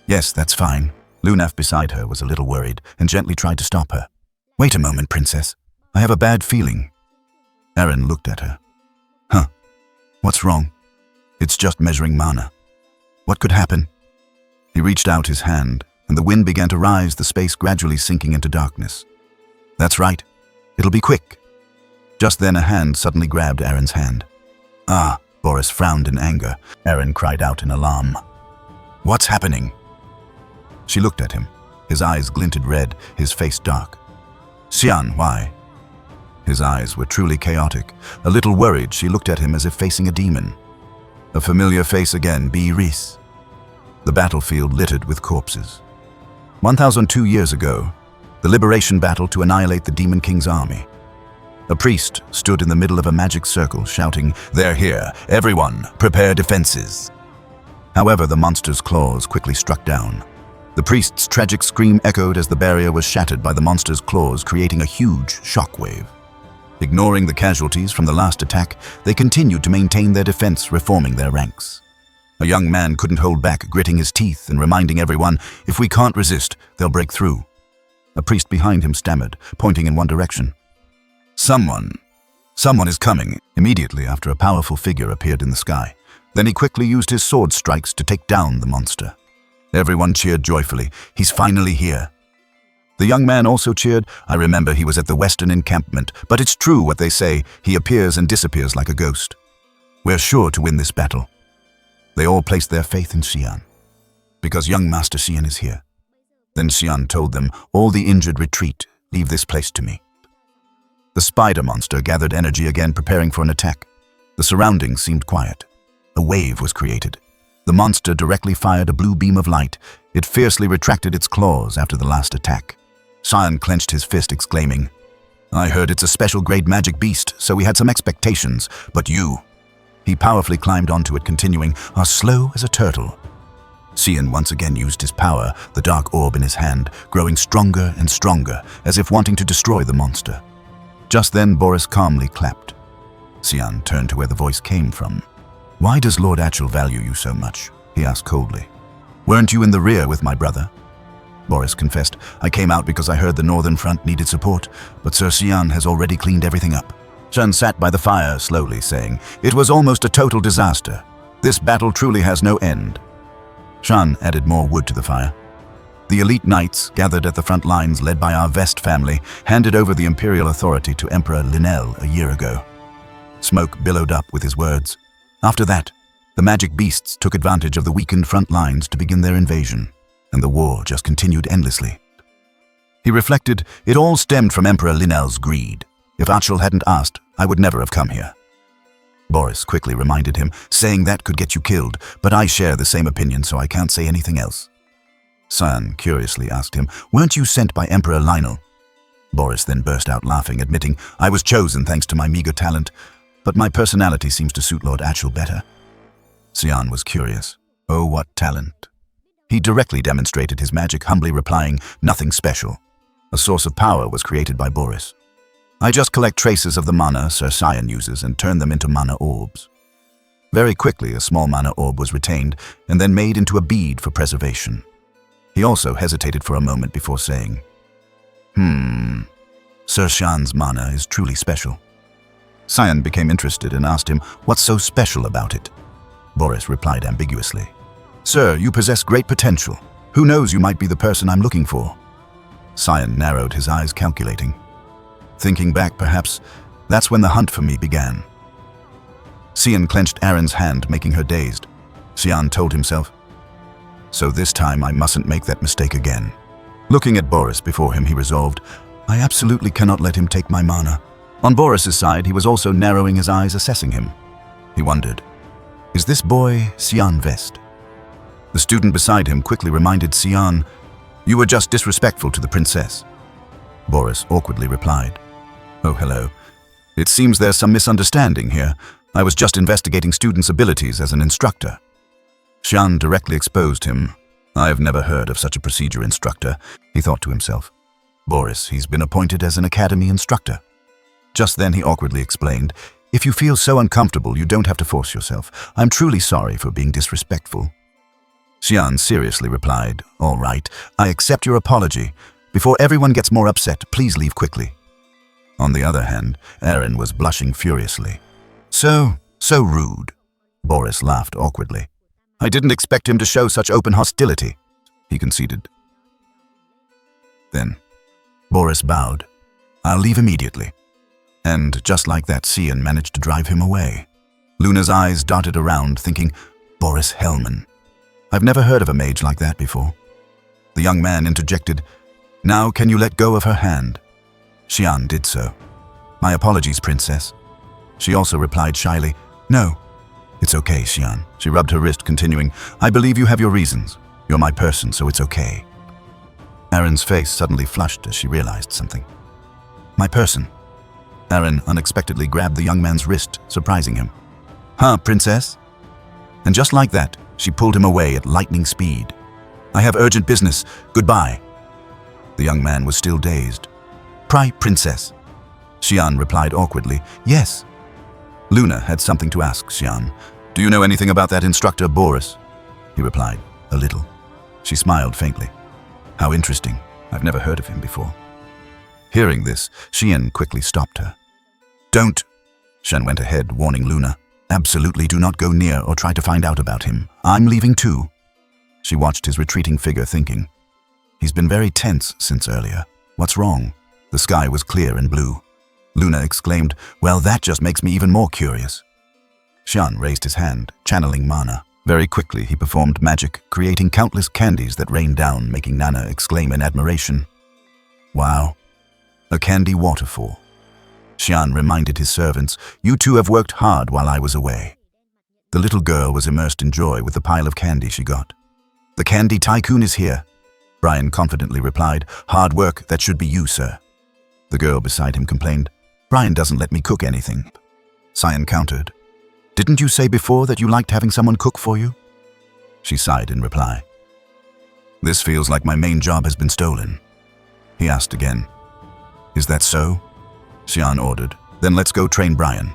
"Yes, that's fine." Lunaf beside her was a little worried and gently tried to stop her. "Wait a moment, princess. I have a bad feeling." Erin looked at her. What's wrong?" "It's just measuring mana." "What could happen?" He reached out his hand, and the wind began to rise, the space gradually sinking into darkness. "That's right. It'll be quick." Just then a hand suddenly grabbed Erin's hand. Boris frowned in anger. Erin cried out in alarm. "What's happening?" She looked at him. His eyes glinted red, his face dark. "Xian, why?" His eyes were truly chaotic. A little worried, she looked at him as if facing a demon. A familiar face again, Riss. The battlefield littered with corpses. 1,002 years ago, the liberation battle to annihilate the Demon King's army. A priest stood in the middle of a magic circle, shouting, "They're here! Everyone, prepare defenses!" However, the monster's claws quickly struck down. The priest's tragic scream echoed as the barrier was shattered by the monster's claws, creating a huge shockwave. Ignoring the casualties from the last attack, they continued to maintain their defense, reforming their ranks. A young man couldn't hold back, gritting his teeth and reminding everyone, "If we can't resist, they'll break through." A priest behind him stammered, pointing in one direction. Someone is coming." Immediately after, a powerful figure appeared in the sky. Then he quickly used his sword strikes to take down the monster. Everyone cheered joyfully. "He's finally here." The young man also cheered. "I remember he was at the Western encampment, but it's true what they say, he appears and disappears like a ghost. We're sure to win this battle." They all placed their faith in Xian, because young Master Xian is here. Then Xian told them, "All the injured retreat, leave this place to me." The spider monster gathered energy again, preparing for an attack. The surroundings seemed quiet. A wave was created. The monster directly fired a blue beam of light. It fiercely retracted its claws after the last attack. Xian clenched his fist, exclaiming, "I heard it's a special grade magic beast, so we had some expectations, but you..." He powerfully climbed onto it, continuing, "Are slow as a turtle." Xian once again used his power, the dark orb in his hand, growing stronger and stronger, as if wanting to destroy the monster. Just then, Boris calmly clapped. Xian turned to where the voice came from. "Why does Lord Achel value you so much?" he asked coldly. "Weren't you in the rear with my brother?" Boris confessed, "I came out because I heard the northern front needed support, but Sir Xian has already cleaned everything up." Xian sat by the fire, slowly saying, "It was almost a total disaster. This battle truly has no end." Xian added more wood to the fire. The elite knights, gathered at the front lines led by our Vest family, handed over the imperial authority to Emperor Linnell a year ago. Smoke billowed up with his words. After that, the magic beasts took advantage of the weakened front lines to begin their invasion, and the war just continued endlessly. He reflected, "It all stemmed from Emperor Linnell's greed. If Achel hadn't asked, I would never have come here." Boris quickly reminded him, "Saying that could get you killed, but I share the same opinion, so I can't say anything else." Xian curiously asked him, "Weren't you sent by Emperor Lionel?" Boris then burst out laughing, admitting, "I was chosen thanks to my meager talent, but my personality seems to suit Lord Achel better." Xian was curious. Oh, what talent! He directly demonstrated his magic, humbly replying, "Nothing special." A source of power was created by Boris. "I just collect traces of the mana Sir Xian uses and turn them into mana orbs." Very quickly, a small mana orb was retained and then made into a bead for preservation. He also hesitated for a moment before saying, Sir Xian's mana is truly special." Xian became interested and asked him, "What's so special about it?" Boris replied ambiguously, "Sir, you possess great potential. Who knows, you might be the person I'm looking for." Xian narrowed his eyes, calculating. Thinking back, perhaps, that's when the hunt for me began. Xian clenched Aaron's hand, making her dazed. Xian told himself, "So this time I mustn't make that mistake again." Looking at Boris before him, he resolved, "I absolutely cannot let him take my mana." On Boris's side, he was also narrowing his eyes, assessing him. He wondered, is this boy Xian Vest? The student beside him quickly reminded Xian, "You were just disrespectful to the princess." Boris awkwardly replied, "Oh, hello. It seems there's some misunderstanding here. I was just investigating students' abilities as an instructor." Xian directly exposed him. "I've never heard of such a procedure, instructor," he thought to himself. "Boris, he's been appointed as an academy instructor." Just then he awkwardly explained, "If you feel so uncomfortable, you don't have to force yourself. I'm truly sorry for being disrespectful." Xian seriously replied, "All right, I accept your apology. Before everyone gets more upset, please leave quickly." On the other hand, Aaron was blushing furiously. So rude." Boris laughed awkwardly. "I didn't expect him to show such open hostility," he conceded. Then, Boris bowed. "I'll leave immediately." And just like that, Xian managed to drive him away. Luna's eyes darted around, thinking, Boris Hellman. I've never heard of a mage like that before. The young man interjected, "Now can you let go of her hand?" Xian did so. "My apologies, princess." She also replied shyly, "No, it's okay, Xian." She rubbed her wrist, continuing, "I believe you have your reasons. You're my person, so it's okay." Aaron's face suddenly flushed as she realized something. "My person?" Aaron unexpectedly grabbed the young man's wrist, surprising him. "Huh, princess?" And just like that, she pulled him away at lightning speed. "I have urgent business. Goodbye." The young man was still dazed. Princess." Xian replied awkwardly, "Yes." Luna had something to ask Xian. "Do you know anything about that instructor, Boris?" He replied, "A little." She smiled faintly. "How interesting. I've never heard of him before." Hearing this, Xian quickly stopped her. "Don't," Xian went ahead, warning Luna. "Absolutely do not go near or try to find out about him. I'm leaving too." She watched his retreating figure, thinking, "He's been very tense since earlier. What's wrong?" The sky was clear and blue. Luna exclaimed, "Well, that just makes me even more curious." Xian raised his hand, channeling mana. Very quickly, he performed magic, creating countless candies that rained down, making Nana exclaim in admiration. "Wow, a candy waterfall." Xian reminded his servants, "You two have worked hard while I was away." The little girl was immersed in joy with the pile of candy she got. "The candy tycoon is here," Brian confidently replied. "Hard work, that should be you, sir." The girl beside him complained, "Brian doesn't let me cook anything." Xian countered, "Didn't you say before that you liked having someone cook for you?" She sighed in reply. "This feels like my main job has been stolen." He asked again, "Is that so?" Xian ordered, "Then let's go train Brian."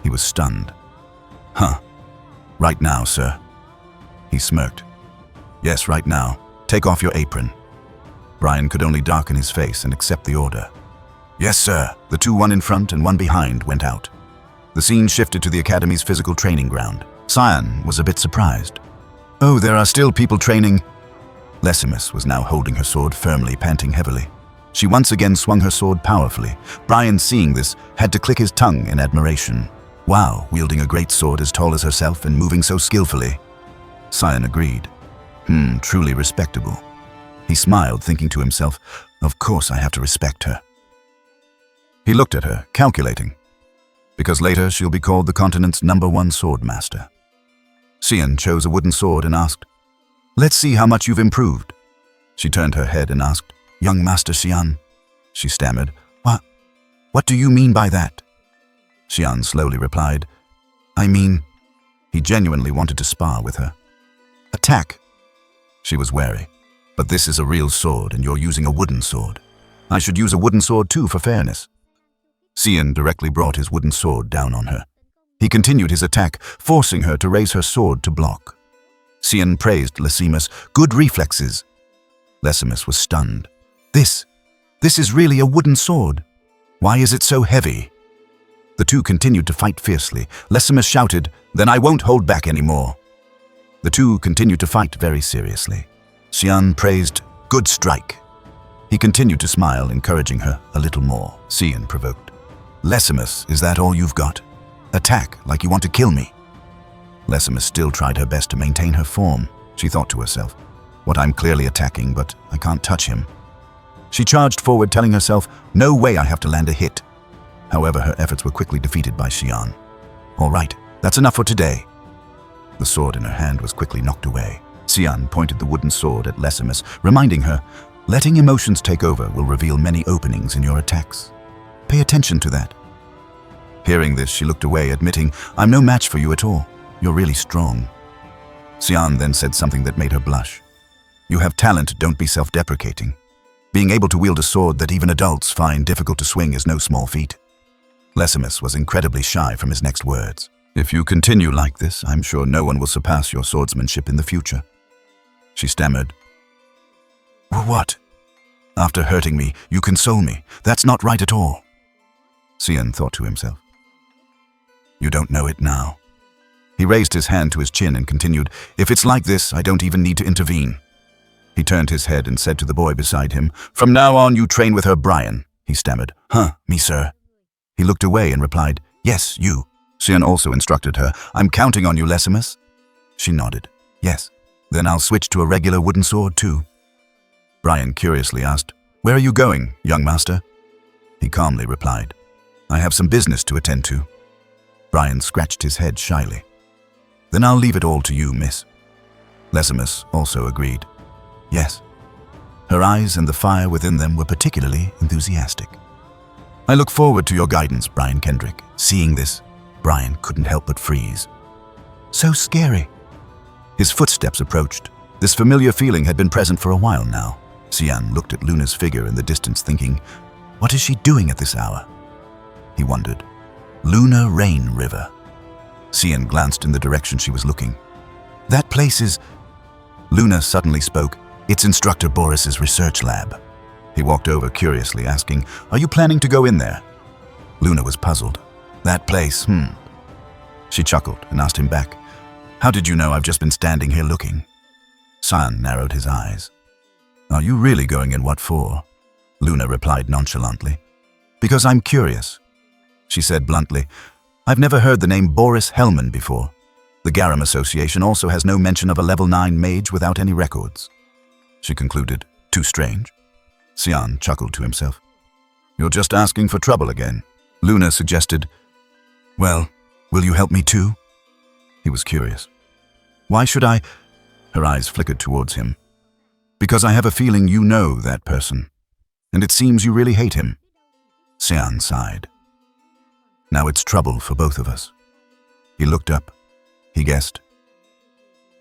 He was stunned. "Huh. Right now, sir." He smirked. "Yes, right now. Take off your apron." Brian could only darken his face and accept the order. "Yes, sir." The two, one in front and one behind, went out. The scene shifted to the academy's physical training ground. Xian was a bit surprised. "Oh, there are still people training." Lesimus was now holding her sword firmly, panting heavily. She once again swung her sword powerfully. Brian, seeing this, had to click his tongue in admiration. Wow, wielding a great sword as tall as herself and moving so skillfully. Xian agreed. Truly respectable. He smiled, thinking to himself, "Of course I have to respect her." He looked at her, calculating, because later she'll be called the continent's #1 sword master. Xian chose a wooden sword and asked, "Let's see how much you've improved." She turned her head and asked, "Young Master Xian?" She stammered, What do you mean by that?" Xian slowly replied, "I mean..." He genuinely wanted to spar with her. "Attack." She was wary. "But this is a real sword and you're using a wooden sword. I should use a wooden sword too for fairness." Xian directly brought his wooden sword down on her. He continued his attack, forcing her to raise her sword to block. Xian praised Lesimus. "Good reflexes." Lesimus was stunned. This is really a wooden sword. Why is it so heavy?" The two continued to fight fiercely. Lesimus shouted, "Then I won't hold back anymore." The two continued to fight very seriously. Xian praised, "Good strike." He continued to smile, encouraging her a little more. Xian provoked, "Lesimus, is that all you've got? Attack like you want to kill me." Lesimus still tried her best to maintain her form. She thought to herself, "What, I'm clearly attacking, but I can't touch him." She charged forward, telling herself, "No way I have to land a hit." However, her efforts were quickly defeated by Xian. "All right, that's enough for today." The sword in her hand was quickly knocked away. Xian pointed the wooden sword at Lesimus, reminding her, "Letting emotions take over will reveal many openings in your attacks. Pay attention to that." Hearing this, she looked away, admitting, "I'm no match for you at all. You're really strong." Xian then said something that made her blush. "You have talent, don't be self-deprecating. Being able to wield a sword that even adults find difficult to swing is no small feat." Lesimus was incredibly shy from his next words. "If you continue like this, I'm sure no one will surpass your swordsmanship in the future." She stammered. "What? After hurting me, you console me. That's not right at all." Xian thought to himself. "You don't know it now." He raised his hand to his chin and continued, "If it's like this, I don't even need to intervene." He turned his head and said to the boy beside him, "From now on, you train with her, Brian." He stammered, "Huh, me, sir." He looked away and replied, "Yes, you." Xian also instructed her, "I'm counting on you, Lesimus." She nodded, "Yes. Then I'll switch to a regular wooden sword, too." Brian curiously asked, "Where are you going, young master?" He calmly replied, "I have some business to attend to." Brian scratched his head shyly. "Then I'll leave it all to you, miss." Lesimus also agreed. Yes. Her eyes and the fire within them were particularly enthusiastic. I look forward to your guidance, Brian Kendrick. Seeing this, Brian couldn't help but freeze. So scary. His footsteps approached. This familiar feeling had been present for a while now. Xian looked at Luna's figure in the distance, thinking, what is she doing at this hour? He wondered. Luna Rain River. Xian glanced in the direction she was looking. That place is... Luna suddenly spoke. It's Instructor Boris's research lab. He walked over curiously, asking, are you planning to go in there? Luna was puzzled. That place, She chuckled and asked him back, how did you know I've just been standing here looking? Xian narrowed his eyes. Are you really going in? What for? Luna replied nonchalantly. Because I'm curious. She said bluntly, I've never heard the name Boris Hellman before. The Harem Association also has no mention of a level 9 mage without any records. She concluded, too strange. Xian chuckled to himself. You're just asking for trouble again. Luna suggested, well, will you help me too? He was curious. Why should I? Her eyes flickered towards him. Because I have a feeling you know that person, and it seems you really hate him. Xian sighed. Now it's trouble for both of us. He looked up. He guessed.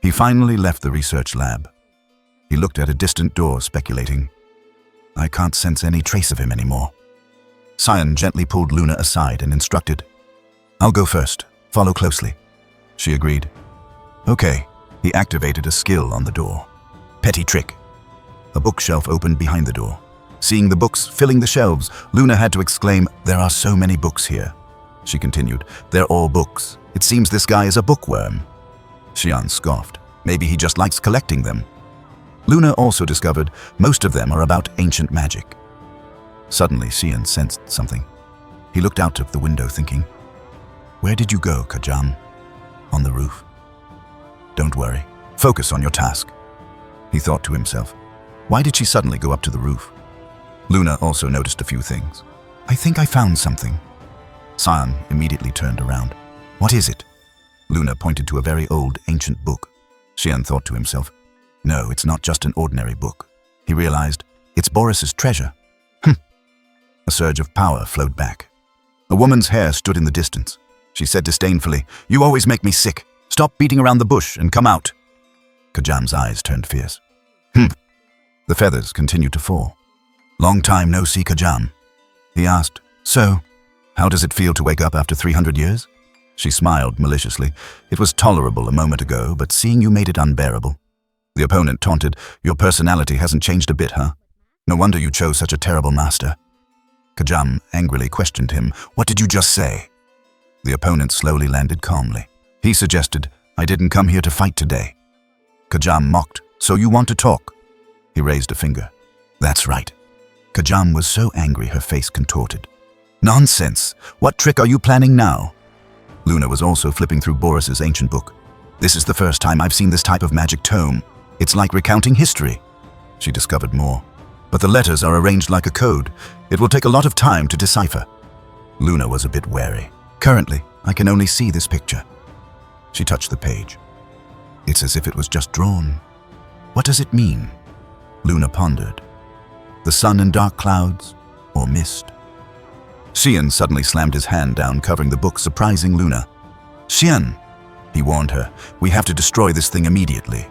He finally left the research lab. He looked at a distant door, speculating. I can't sense any trace of him anymore. Xian gently pulled Luna aside and instructed. I'll go first. Follow closely. She agreed. Okay. He activated a skill on the door. Petty trick. A bookshelf opened behind the door. Seeing the books filling the shelves, Luna had to exclaim, there are so many books here. She continued, they're all books. It seems this guy is a bookworm. Xian scoffed. Maybe he just likes collecting them. Luna also discovered most of them are about ancient magic. Suddenly, Xian sensed something. He looked out of the window, thinking, where did you go, Kajam? On the roof. Don't worry. Focus on your task. He thought to himself. Why did she suddenly go up to the roof? Luna also noticed a few things. I think I found something. Xian immediately turned around. What is it? Luna pointed to a very old, ancient book. Xian thought to himself. No, it's not just an ordinary book. He realized, it's Boris's treasure. A surge of power flowed back. A woman's hair stood in the distance. She said disdainfully, you always make me sick. Stop beating around the bush and come out. Kajam's eyes turned fierce. The feathers continued to fall. Long time no see, Kajam. He asked, so, how does it feel to wake up after 300 years? She smiled maliciously. It was tolerable a moment ago, but seeing you made it unbearable. The opponent taunted, your personality hasn't changed a bit, huh? No wonder you chose such a terrible master. Kajam angrily questioned him, what did you just say? The opponent slowly landed calmly. He suggested, I didn't come here to fight today. Kajam mocked, so you want to talk? He raised a finger. That's right. Kajam was so angry her face contorted. Nonsense! What trick are you planning now? Luna was also flipping through Boris's ancient book. This is the first time I've seen this type of magic tome. It's like recounting history. She discovered more. But the letters are arranged like a code. It will take a lot of time to decipher. Luna was a bit wary. Currently, I can only see this picture. She touched the page. It's as if it was just drawn. What does it mean? Luna pondered. The sun and dark clouds, or mist? Xian suddenly slammed his hand down, covering the book, surprising Luna. Xian, he warned her, we have to destroy this thing immediately.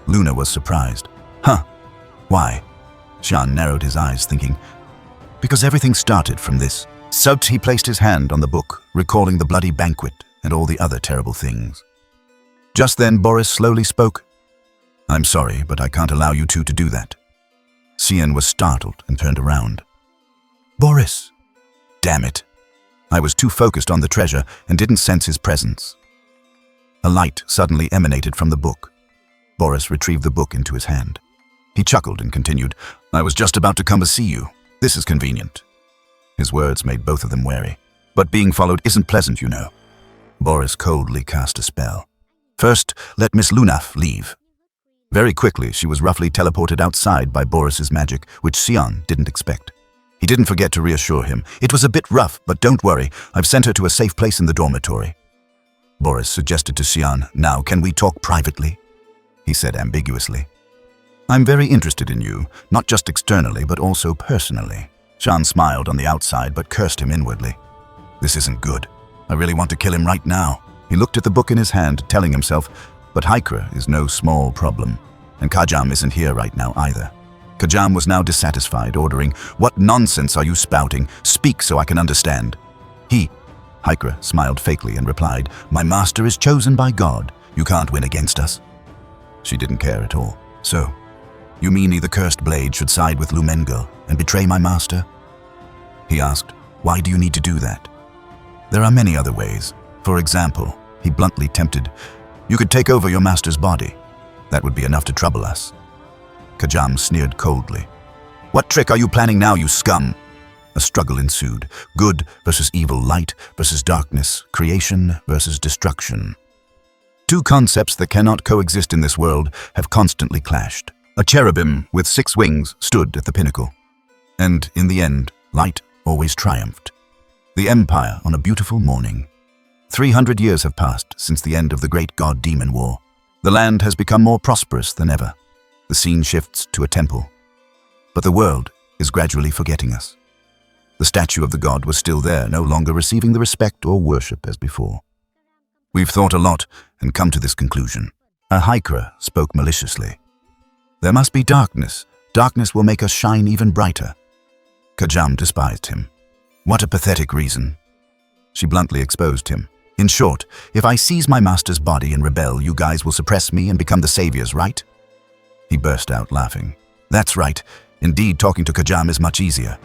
Luna was surprised. Huh, why? Xian narrowed his eyes, thinking, because everything started from this. Subbed, he placed his hand on the book, recalling the bloody banquet and all the other terrible things. Just then, Boris slowly spoke. I'm sorry, but I can't allow you two to do that. Xian was startled and turned around. Boris! Damn it. I was too focused on the treasure and didn't sense his presence. A light suddenly emanated from the book. Boris retrieved the book into his hand. He chuckled and continued, I was just about to come to see you. This is convenient. His words made both of them wary. But being followed isn't pleasant, you know. Boris coldly cast a spell. First, let Miss Lunaf leave. Very quickly, she was roughly teleported outside by Boris's magic, which Xian didn't expect. He didn't forget to reassure him. It was a bit rough, but don't worry. I've sent her to a safe place in the dormitory. Boris suggested to Xian, now can we talk privately? He said ambiguously. I'm very interested in you, not just externally, but also personally. Shan smiled on the outside but cursed him inwardly. This isn't good. I really want to kill him right now. He looked at the book in his hand, telling himself, but Haikra is no small problem, and Kajam isn't here right now either. Kajam was now dissatisfied, ordering, "What nonsense are you spouting? Speak so I can understand." Haikra smiled fakely and replied, "My master is chosen by God. You can't win against us." She didn't care at all. "So, you mean the cursed blade should side with Lumengo and betray my master?" He asked, "Why do you need to do that?" "There are many other ways. For example," he bluntly tempted, "you could take over your master's body. That would be enough to trouble us." Kajam sneered coldly. "What trick are you planning now, you scum?" A struggle ensued. Good versus evil, light versus darkness, creation versus destruction. Two concepts that cannot coexist in this world have constantly clashed. A cherubim with 6 wings stood at the pinnacle. And in the end, light always triumphed. The Empire on a beautiful morning. 300 years have passed since the end of the Great God-Demon War. The land has become more prosperous than ever. The scene shifts to a temple. But the world is gradually forgetting us. The statue of the god was still there, no longer receiving the respect or worship as before. "We've thought a lot and come to this conclusion." A Haikra spoke maliciously. "There must be darkness. Darkness will make us shine even brighter." Kajam despised him. "What a pathetic reason." She bluntly exposed him. "In short, if I seize my master's body and rebel, you guys will suppress me and become the saviors, right?" He burst out laughing. "That's right. Indeed, talking to Kajam is much easier."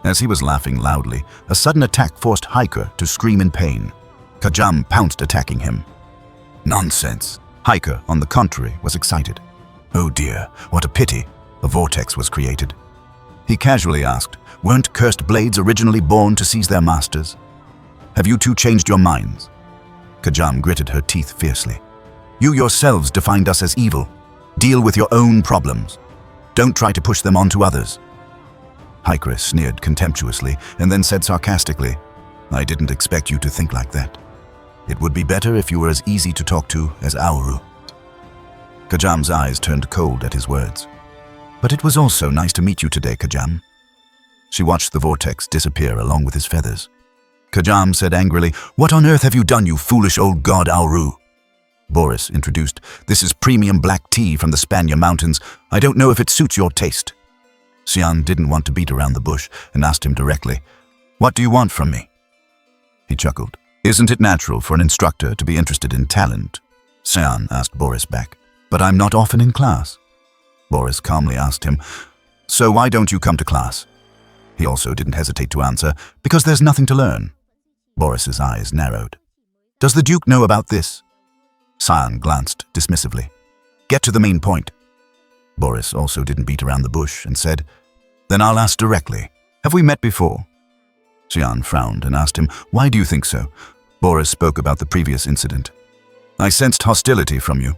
As he was laughing loudly, a sudden attack forced Haikra to scream in pain. Kajam pounced, attacking him. "Nonsense." Haikra, on the contrary, was excited. "Oh dear, what a pity. A vortex was created." He casually asked, "Weren't cursed blades originally born to seize their masters? Have you two changed your minds?" Kajam gritted her teeth fiercely. "You yourselves defined us as evil. Deal with your own problems. Don't try to push them onto others." Haikra sneered contemptuously and then said sarcastically, "I didn't expect you to think like that. It would be better if you were as easy to talk to as Auru." Kajam's eyes turned cold at his words. "But it was also nice to meet you today, Kajam." She watched the vortex disappear along with his feathers. Kajam said angrily, "What on earth have you done, you foolish old god Auru?" Boris introduced, "This is premium black tea from the Spania Mountains. I don't know if it suits your taste." Xian didn't want to beat around the bush and asked him directly, "What do you want from me?" He chuckled. "Isn't it natural for an instructor to be interested in talent?" Xian asked Boris back. "But I'm not often in class." Boris calmly asked him, "So why don't you come to class?" He also didn't hesitate to answer, "Because there's nothing to learn." Boris's eyes narrowed. "Does the Duke know about this?" Xian glanced dismissively. "Get to the main point." Boris also didn't beat around the bush and said, "Then I'll ask directly. Have we met before?" Xian frowned and asked him, "Why do you think so?" Boris spoke about the previous incident. "I sensed hostility from you."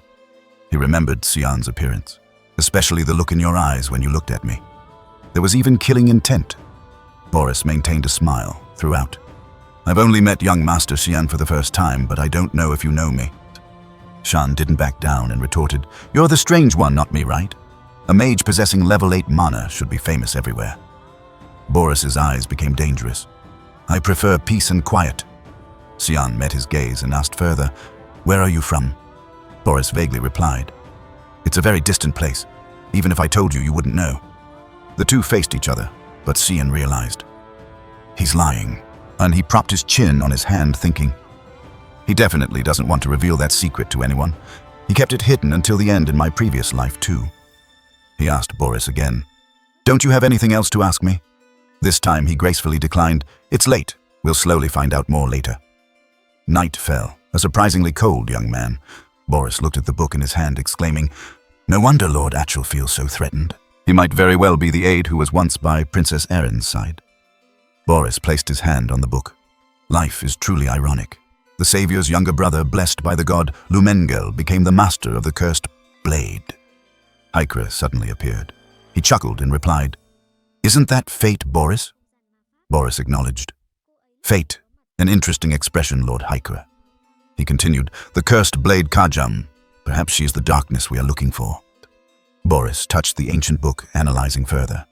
He remembered Xian's appearance, especially the look in your eyes when you looked at me. There was even killing intent. Boris maintained a smile throughout. "I've only met young Master Xian for the first time, but I don't know if you know me." Xian didn't back down and retorted, "You're the strange one, not me, right? A mage possessing level 8 mana should be famous everywhere." Boris's eyes became dangerous. "I prefer peace and quiet." Xian met his gaze and asked further, "Where are you from?" Boris vaguely replied, "It's a very distant place. Even if I told you, you wouldn't know." The two faced each other, but Xian realized. He's lying, and he propped his chin on his hand, thinking. He definitely doesn't want to reveal that secret to anyone. He kept it hidden until the end in my previous life, too. He asked Boris again, "Don't you have anything else to ask me?" This time he gracefully declined, "It's late. We'll slowly find out more later." Night fell, a surprisingly cold young man. Boris looked at the book in his hand, exclaiming, "No wonder Lord Atchel feels so threatened. He might very well be the aide who was once by Princess Erin's side." Boris placed his hand on the book. Life is truly ironic. The Savior's younger brother, blessed by the god Lumengel, became the master of the cursed blade. Haikra suddenly appeared. He chuckled and replied, "Isn't that fate, Boris?" Boris acknowledged. "Fate, an interesting expression, Lord Haikra." He continued, "The cursed blade Kajam. Perhaps she is the darkness we are looking for." Boris touched the ancient book, analyzing further.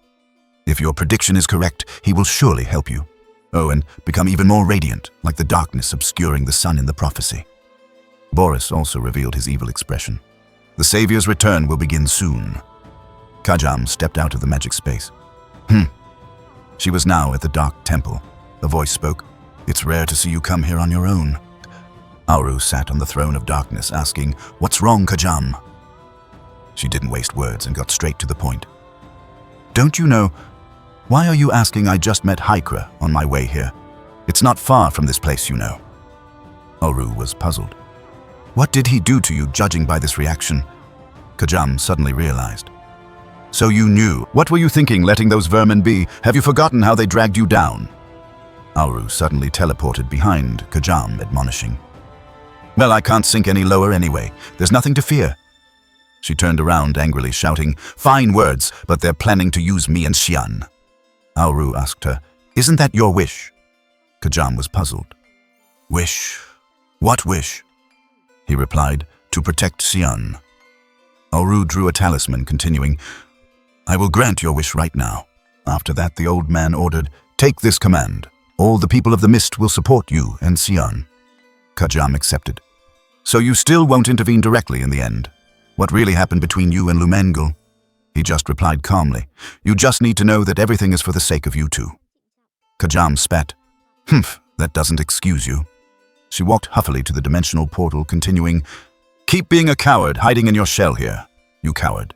If your prediction is correct, he will surely help you. Oh, and become even more radiant, like the darkness obscuring the sun in the prophecy. Boris also revealed his evil expression. The Savior's return will begin soon. Kajam stepped out of the magic space. She was now at the dark temple. A voice spoke. It's rare to see you come here on your own. Auru sat on the throne of darkness, asking, What's wrong, Kajam? She didn't waste words and got straight to the point. Don't you know, why are you asking? I just met Hykra on my way here. It's not far from this place, you know. Auru was puzzled. What did he do to you, judging by this reaction? Kajam suddenly realized. So you knew. What were you thinking, letting those vermin be? Have you forgotten how they dragged you down? Auru suddenly teleported behind Kajam, admonishing. Well, I can't sink any lower anyway. There's nothing to fear. She turned around angrily, shouting, Fine words, but they're planning to use me and Xian. Auru asked her, Isn't that your wish? Kajam was puzzled. Wish? What wish? He replied, To protect Xian. Auru drew a talisman, continuing, I will grant your wish right now. After that, the old man ordered, Take this command. All the people of the mist will support you and Xian. Kajam accepted. So you still won't intervene directly in the end? What really happened between you and Lumengul? He just replied calmly, You just need to know that everything is for the sake of you two. Kajam spat. Humph, that doesn't excuse you. She walked huffily to the dimensional portal, continuing, Keep being a coward, hiding in your shell here, you coward.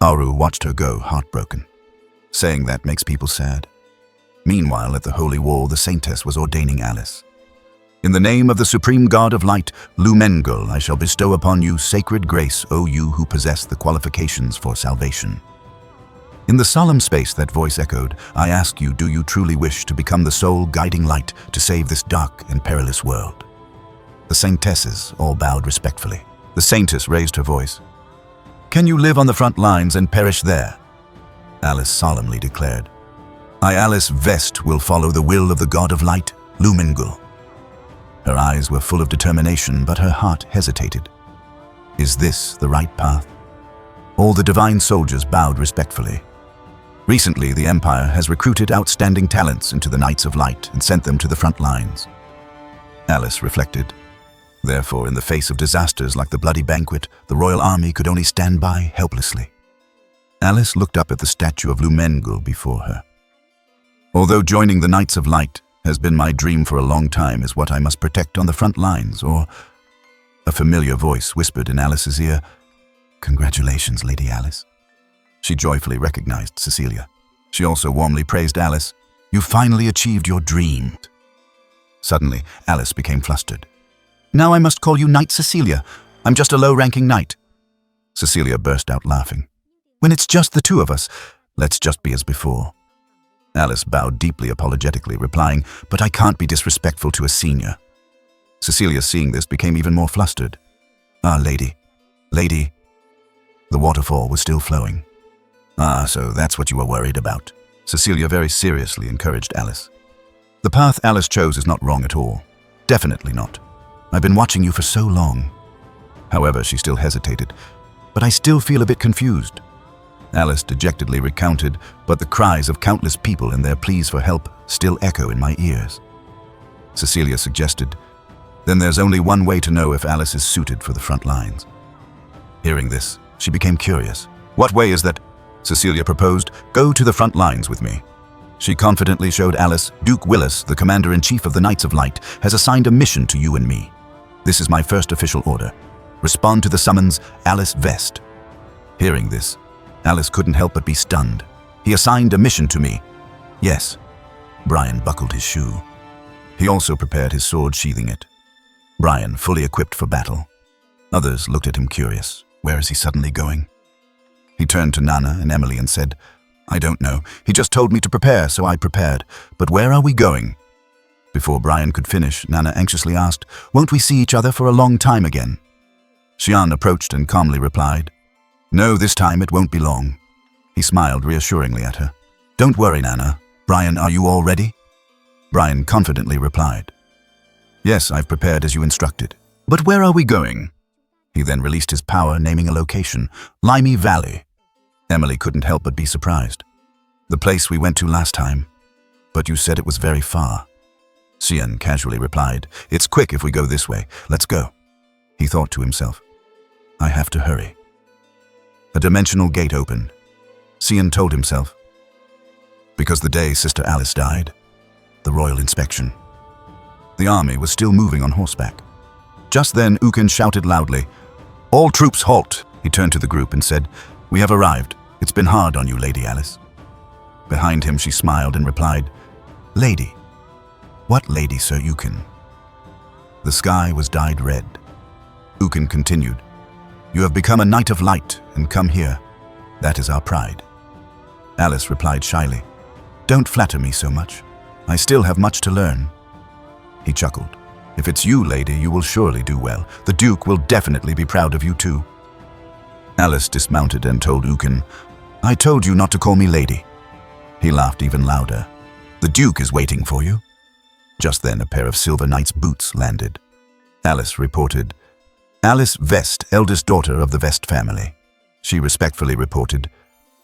Auru watched her go, heartbroken. Saying that makes people sad. Meanwhile, at the Holy Wall, the Saintess was ordaining Alice. In the name of the Supreme God of Light, Lumengul, I shall bestow upon you sacred grace, O you who possess the qualifications for salvation. In the solemn space that voice echoed, I ask you, do you truly wish to become the sole guiding light to save this dark and perilous world? The Saintesses all bowed respectfully. The Saintess raised her voice. Can you live on the front lines and perish there? Alice solemnly declared. I, Alice Vest, will follow the will of the God of Light, Lumengul. Her eyes were full of determination, but her heart hesitated. Is this the right path? All the divine soldiers bowed respectfully. Recently, the Empire has recruited outstanding talents into the Knights of Light and sent them to the front lines. Alice reflected. Therefore, in the face of disasters like the Bloody Banquet, the royal army could only stand by helplessly. Alice looked up at the statue of Lumengul before her. Although joining the Knights of Light has been my dream for a long time, is what I must protect on the front lines, or... A familiar voice whispered in Alice's ear, Congratulations, Lady Alice. She joyfully recognized Cecilia. She also warmly praised Alice. You finally achieved your dream. Suddenly, Alice became flustered. Now I must call you Knight Cecilia. I'm just a low-ranking knight. Cecilia burst out laughing. When it's just the two of us, let's just be as before. Alice bowed deeply apologetically, replying, But I can't be disrespectful to a senior. Cecilia, seeing this, became even more flustered. Ah, lady. The waterfall was still flowing. Ah, so that's what you were worried about. Cecilia very seriously encouraged Alice. The path Alice chose is not wrong at all. Definitely not. I've been watching you for so long. However, she still hesitated. But I still feel a bit confused. Alice dejectedly recounted, but the cries of countless people and their pleas for help still echo in my ears. Cecilia suggested, Then there's only one way to know if Alice is suited for the front lines. Hearing this, she became curious. What way is that? Cecilia proposed, Go to the front lines with me. She confidently showed Alice, Duke Willis, the Commander-in-Chief of the Knights of Light, has assigned a mission to you and me. This is my first official order. Respond to the summons, Alice Vest. Hearing this, Alice couldn't help but be stunned. He assigned a mission to me. Yes. Brian buckled his shoe. He also prepared his sword, sheathing it. Brian, fully equipped for battle. Others looked at him curious. Where is he suddenly going? He turned to Nana and Emily and said, I don't know. He just told me to prepare, so I prepared. But where are we going? Before Brian could finish, Nana anxiously asked, Won't we see each other for a long time again? Xian approached and calmly replied, No, this time it won't be long. He smiled reassuringly at her. Don't worry, Nana. Brian, are you all ready? Brian confidently replied, Yes, I've prepared as you instructed. But where are we going? He then released his power, naming a location, Limey Valley. Emily couldn't help but be surprised. The place we went to last time. But you said it was very far. Sion casually replied, "It's quick if we go this way. Let's go." He thought to himself, "I have to hurry." A dimensional gate opened. Sion told himself, because the day Sister Alice died, the royal inspection. The army was still moving on horseback. Just then, Ukin shouted loudly, "All troops halt!" He turned to the group and said, "We have arrived. It's been hard on you, Lady Alice." Behind him, she smiled and replied, "Lady? What lady, Sir Ukin?" The sky was dyed red. Ukin continued, "You have become a knight of light and come here. That is our pride." Alice replied shyly, "Don't flatter me so much. I still have much to learn." He chuckled. "If it's you, lady, you will surely do well. The Duke will definitely be proud of you too." Alice dismounted and told Ukin, "I told you not to call me lady." He laughed even louder. "The Duke is waiting for you." Just then, a pair of Silver Knight's boots landed. Alice reported, "Alice Vest, eldest daughter of the Vest family." She respectfully reported,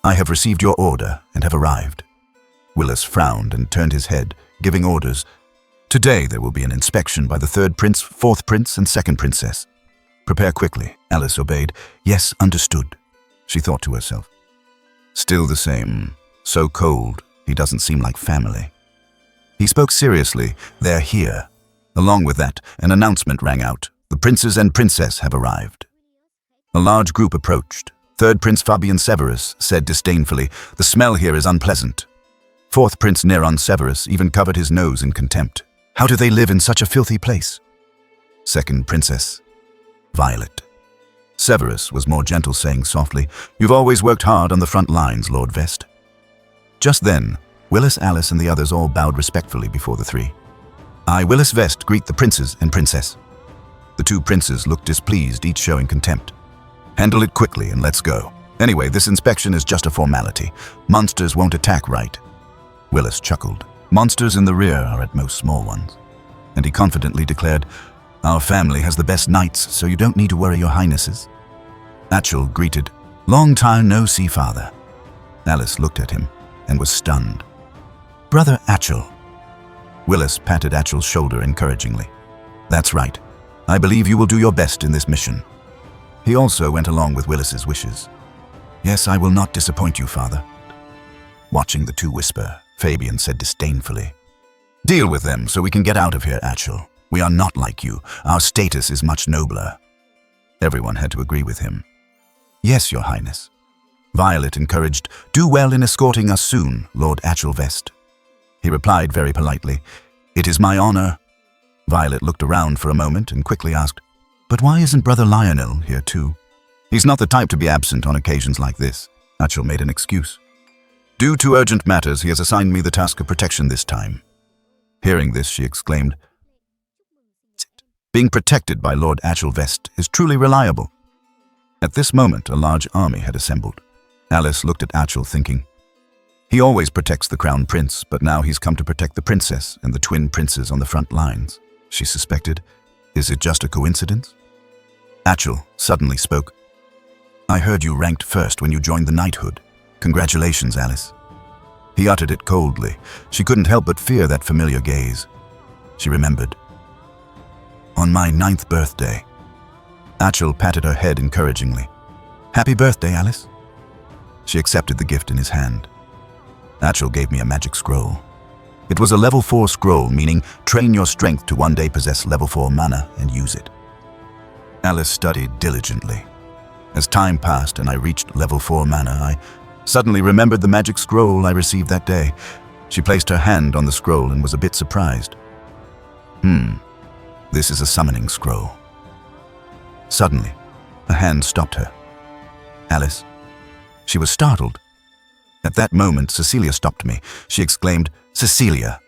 "I have received your order and have arrived." Willis frowned and turned his head, giving orders. "Today there will be an inspection by the third prince, fourth prince, and second princess. Prepare quickly." Alice obeyed. "Yes, understood," she thought to herself. Still the same. So cold, he doesn't seem like family. He spoke seriously. "They're here." Along with that, an announcement rang out. "The princes and princess have arrived." A large group approached. Third Prince Fabian Severus said disdainfully, "The smell here is unpleasant." Fourth Prince Neron Severus even covered his nose in contempt. "How do they live in such a filthy place?" Second Princess, Violet. Severus was more gentle, saying softly, "You've always worked hard on the front lines, Lord Vest." Just then, Willis, Alice, and the others all bowed respectfully before the three. "I, Willis Vest, greet the princes and princess." The two princes looked displeased, each showing contempt. "Handle it quickly and let's go. Anyway, this inspection is just a formality. Monsters won't attack, right?" Willis chuckled. "Monsters in the rear are at most small ones." And he confidently declared, "Our family has the best knights, so you don't need to worry, your highnesses." Achel greeted, "Long time no see, father." Alice looked at him and was stunned. "Brother Achel." Willis patted Achel's shoulder encouragingly. "That's right. I believe you will do your best in this mission." He also went along with Willis's wishes. "Yes, I will not disappoint you, father." Watching the two whisper, Fabian said disdainfully, "Deal with them so we can get out of here, Achel. We are not like you. Our status is much nobler." Everyone had to agree with him. "Yes, your highness." Violet encouraged, "Do well in escorting us soon, Lord Achel Vest." He replied very politely, "It is my honor." Violet looked around for a moment and quickly asked, "But why isn't Brother Lionel here too?" "He's not the type to be absent on occasions like this." Achel made an excuse. "Due to urgent matters, he has assigned me the task of protection this time." Hearing this, she exclaimed, "Being protected by Lord Achel Vest is truly reliable." At this moment, a large army had assembled. Alice looked at Achel thinking, he always protects the crown prince, but now he's come to protect the princess and the twin princes on the front lines. She suspected, is it just a coincidence? Achel suddenly spoke. "I heard you ranked first when you joined the knighthood. Congratulations, Alice." He uttered it coldly. She couldn't help but fear that familiar gaze. She remembered. "On my 9th birthday." Achel patted her head encouragingly. "Happy birthday, Alice." She accepted the gift in his hand. Achel gave me a magic scroll. It was a level 4 scroll, meaning train your strength to one day possess level 4 mana and use it. Alice studied diligently. As time passed and I reached level 4 mana, I suddenly remembered the magic scroll I received that day. She placed her hand on the scroll and was a bit surprised. This is a summoning scroll." Suddenly, a hand stopped her. "Alice." She was startled. At that moment, Cecilia stopped me. She exclaimed, "Cecilia."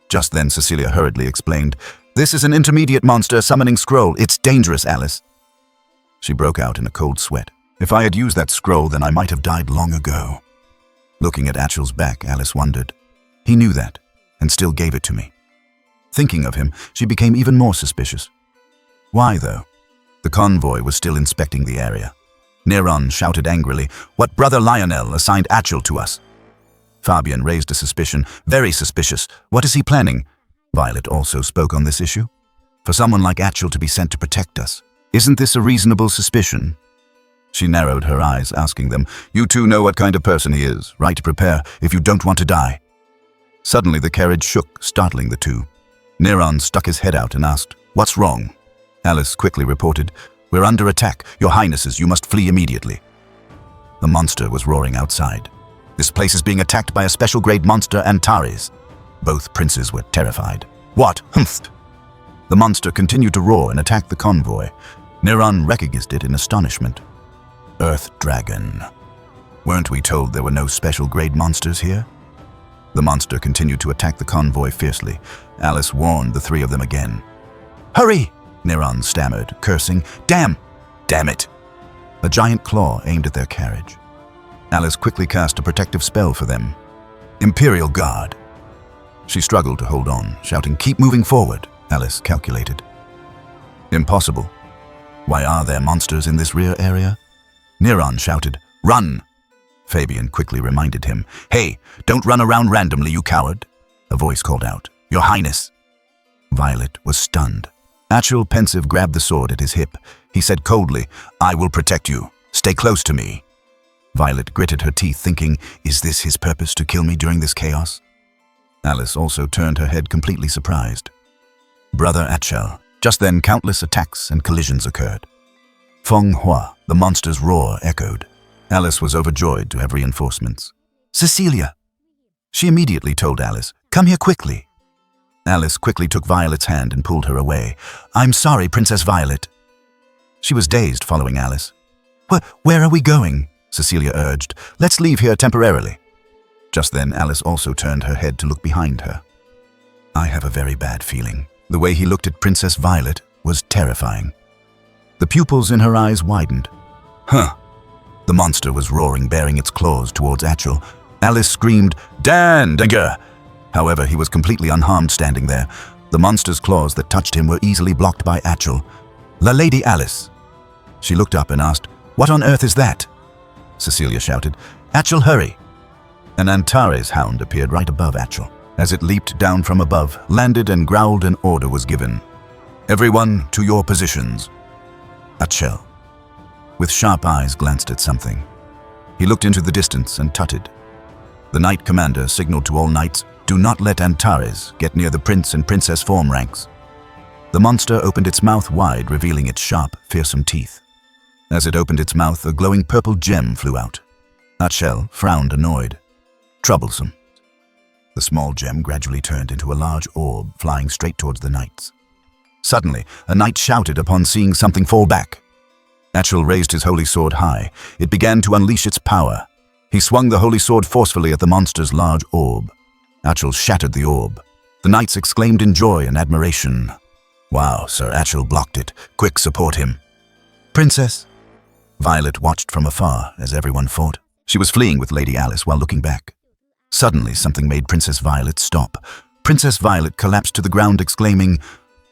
Just then, Cecilia hurriedly explained, "This is an intermediate monster summoning scroll. It's dangerous, Alice." She broke out in a cold sweat. If I had used that scroll, then I might have died long ago. Looking at Achel's back, Alice wondered. He knew that, and still gave it to me. Thinking of him, she became even more suspicious. Why, though? The convoy was still inspecting the area. Neron shouted angrily, "What Brother Lionel assigned Achel to us?" Fabian raised a suspicion. Very suspicious. What is he planning? Violet also spoke on this issue. For someone like Achel to be sent to protect us, isn't this a reasonable suspicion? She narrowed her eyes, asking them, You two know what kind of person he is, right? Prepare if you don't want to die. Suddenly the carriage shook, startling the two. Neron stuck his head out and asked, What's wrong? Alice quickly reported, We're under attack. Your Highnesses, you must flee immediately. The monster was roaring outside. This place is being attacked by a special grade monster, Antares. Both princes were terrified. What? Humph! The monster continued to roar and attack the convoy. Neron recognized it in astonishment. Earth Dragon. Weren't we told there were no special grade monsters here? The monster continued to attack the convoy fiercely. Alice warned the three of them again. Hurry! Neron stammered, cursing. Damn it! A giant claw aimed at their carriage. Alice quickly cast a protective spell for them. Imperial Guard. She struggled to hold on, shouting, Keep moving forward, Alice calculated. Impossible. Why are there monsters in this rear area? Neron shouted, Run! Fabian quickly reminded him, Hey, don't run around randomly, you coward. A voice called out, Your Highness. Violet was stunned. Achel, pensive, grabbed the sword at his hip. He said coldly, I will protect you. Stay close to me. Violet gritted her teeth, thinking, Is this his purpose to kill me during this chaos? Alice also turned her head, completely surprised. Brother Achel. Just then, countless attacks and collisions occurred. Feng Hua, the monster's roar, echoed. Alice was overjoyed to have reinforcements. Cecilia! She immediately told Alice, Come here quickly. Alice quickly took Violet's hand and pulled her away. I'm sorry, Princess Violet. She was dazed following Alice. Where are we going? Cecilia urged. Let's leave here temporarily. Just then, Alice also turned her head to look behind her. I have a very bad feeling. The way he looked at Princess Violet was terrifying. The pupils in her eyes widened. Huh. The monster was roaring, baring its claws towards Achel. Alice screamed, Danger! However, he was completely unharmed standing there. The monster's claws that touched him were easily blocked by Achel. La Lady Alice. She looked up and asked, What on earth is that? Cecilia shouted, Achel, hurry! An Antares hound appeared right above Achel. As it leaped down from above, landed and growled, an order was given. Everyone to your positions. Achel, with sharp eyes, glanced at something. He looked into the distance and tutted. The Knight Commander signaled to all knights, Do not let Antares get near the Prince and Princess form ranks. The monster opened its mouth wide, revealing its sharp, fearsome teeth. As it opened its mouth, a glowing purple gem flew out. Achel frowned, annoyed. Troublesome. The small gem gradually turned into a large orb, flying straight towards the knights. Suddenly, a knight shouted upon seeing something fall back. Achel raised his holy sword high. It began to unleash its power. He swung the holy sword forcefully at the monster's large orb. Achel shattered the orb. The knights exclaimed in joy and admiration. Wow, Sir Achel blocked it. Quick, support him. Princess. Violet watched from afar as everyone fought. She was fleeing with Lady Alice while looking back. Suddenly, something made Princess Violet stop. Princess Violet collapsed to the ground, exclaiming,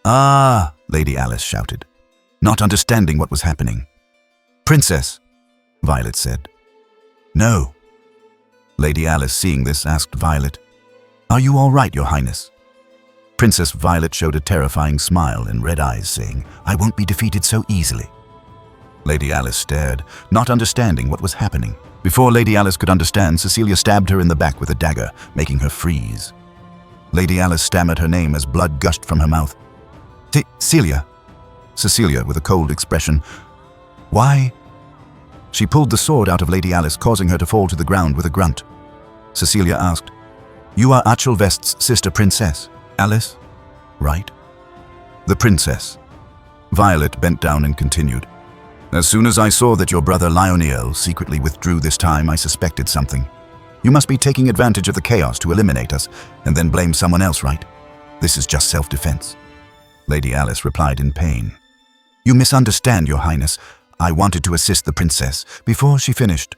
Ah! Lady Alice shouted, not understanding what was happening. Princess, Violet said. No. Lady Alice, seeing this, asked Violet, Are you all right, Your Highness? Princess Violet showed a terrifying smile and red eyes, saying, I won't be defeated so easily. Lady Alice stared, not understanding what was happening. Before Lady Alice could understand, Cecilia stabbed her in the back with a dagger, making her freeze. Lady Alice stammered her name as blood gushed from her mouth. Celia. Cecilia, with a cold expression. Why? She pulled the sword out of Lady Alice, causing her to fall to the ground with a grunt. Cecilia asked, You are Achel Vest's sister princess, Alice, right? The princess. Violet bent down and continued. As soon as I saw that your brother Lionel secretly withdrew this time, I suspected something. You must be taking advantage of the chaos to eliminate us, and then blame someone else, right? This is just self-defense. Lady Alice replied in pain. You misunderstand, Your Highness. I wanted to assist the princess. Before she finished.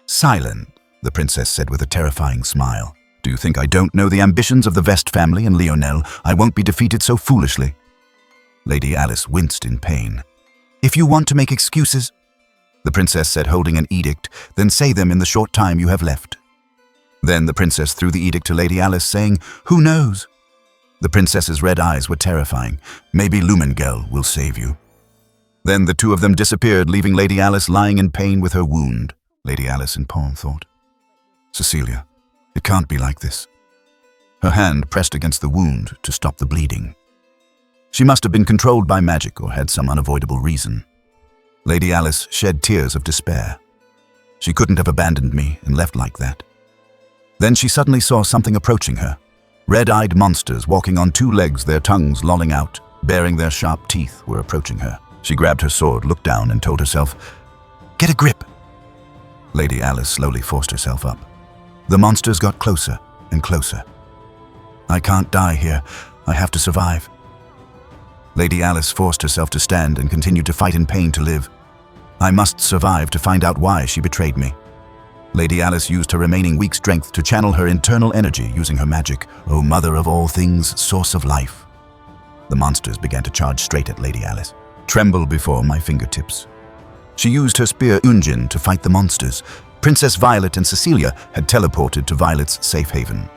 Silent, the princess said with a terrifying smile. Do you think I don't know the ambitions of the Vest family and Lionel? I won't be defeated so foolishly. Lady Alice winced in pain. If you want to make excuses, the princess said, holding an edict, then say them in the short time you have left. Then the princess threw the edict to Lady Alice, saying, "Who knows?" The princess's red eyes were terrifying. "Maybe Lumengel will save you." Then the two of them disappeared, leaving Lady Alice lying in pain with her wound. Lady Alice in pain thought, "Cecilia, it can't be like this." Her hand pressed against the wound to stop the bleeding. She must have been controlled by magic or had some unavoidable reason. Lady Alice shed tears of despair. She couldn't have abandoned me and left like that. Then she suddenly saw something approaching her. Red-eyed monsters walking on two legs, their tongues lolling out, baring their sharp teeth, were approaching her. She grabbed her sword, looked down, and told herself, "Get a grip." Lady Alice slowly forced herself up. The monsters got closer and closer. "I can't die here. I have to survive." Lady Alice forced herself to stand and continued to fight in pain to live. I must survive to find out why she betrayed me. Lady Alice used her remaining weak strength to channel her internal energy using her magic. "O mother of all things, source of life." The monsters began to charge straight at Lady Alice, tremble before my fingertips. She used her spear Unjin to fight the monsters. Princess Violet and Cecilia had teleported to Violet's safe haven.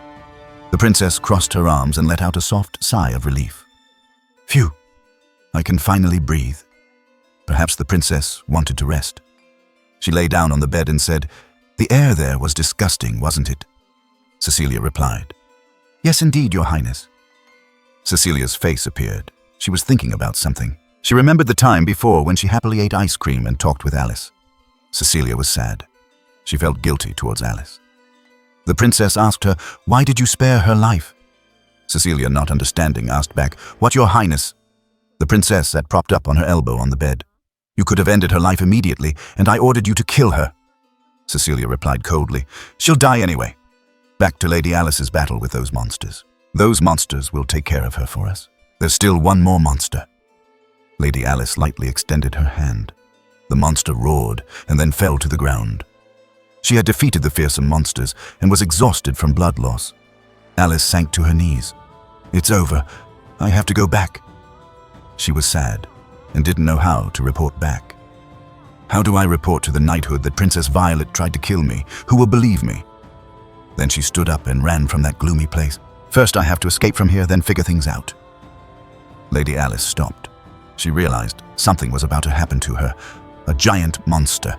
The princess crossed her arms and let out a soft sigh of relief. "Phew, I can finally breathe." Perhaps the princess wanted to rest. She lay down on the bed and said, "The air there was disgusting, wasn't it?" Cecilia replied, "Yes, indeed, Your Highness." Cecilia's face appeared. She was thinking about something. She remembered the time before when she happily ate ice cream and talked with Alice. Cecilia was sad. She felt guilty towards Alice. The princess asked her, "Why did you spare her life?" Cecilia, not understanding, asked back, "What, Your Highness?" The princess sat propped up on her elbow on the bed. "You could have ended her life immediately, and I ordered you to kill her." Cecilia replied coldly, "She'll die anyway." Back to Lady Alice's battle with those monsters. "Those monsters will take care of her for us. There's still one more monster." Lady Alice lightly extended her hand. The monster roared and then fell to the ground. She had defeated the fearsome monsters and was exhausted from blood loss. Alice sank to her knees. "It's over. I have to go back." She was sad and didn't know how to report back. "How do I report to the knighthood that Princess Violet tried to kill me? Who will believe me?" Then she stood up and ran from that gloomy place. "First I have to escape from here, then figure things out." Lady Alice stopped. She realized something was about to happen to her. A giant monster.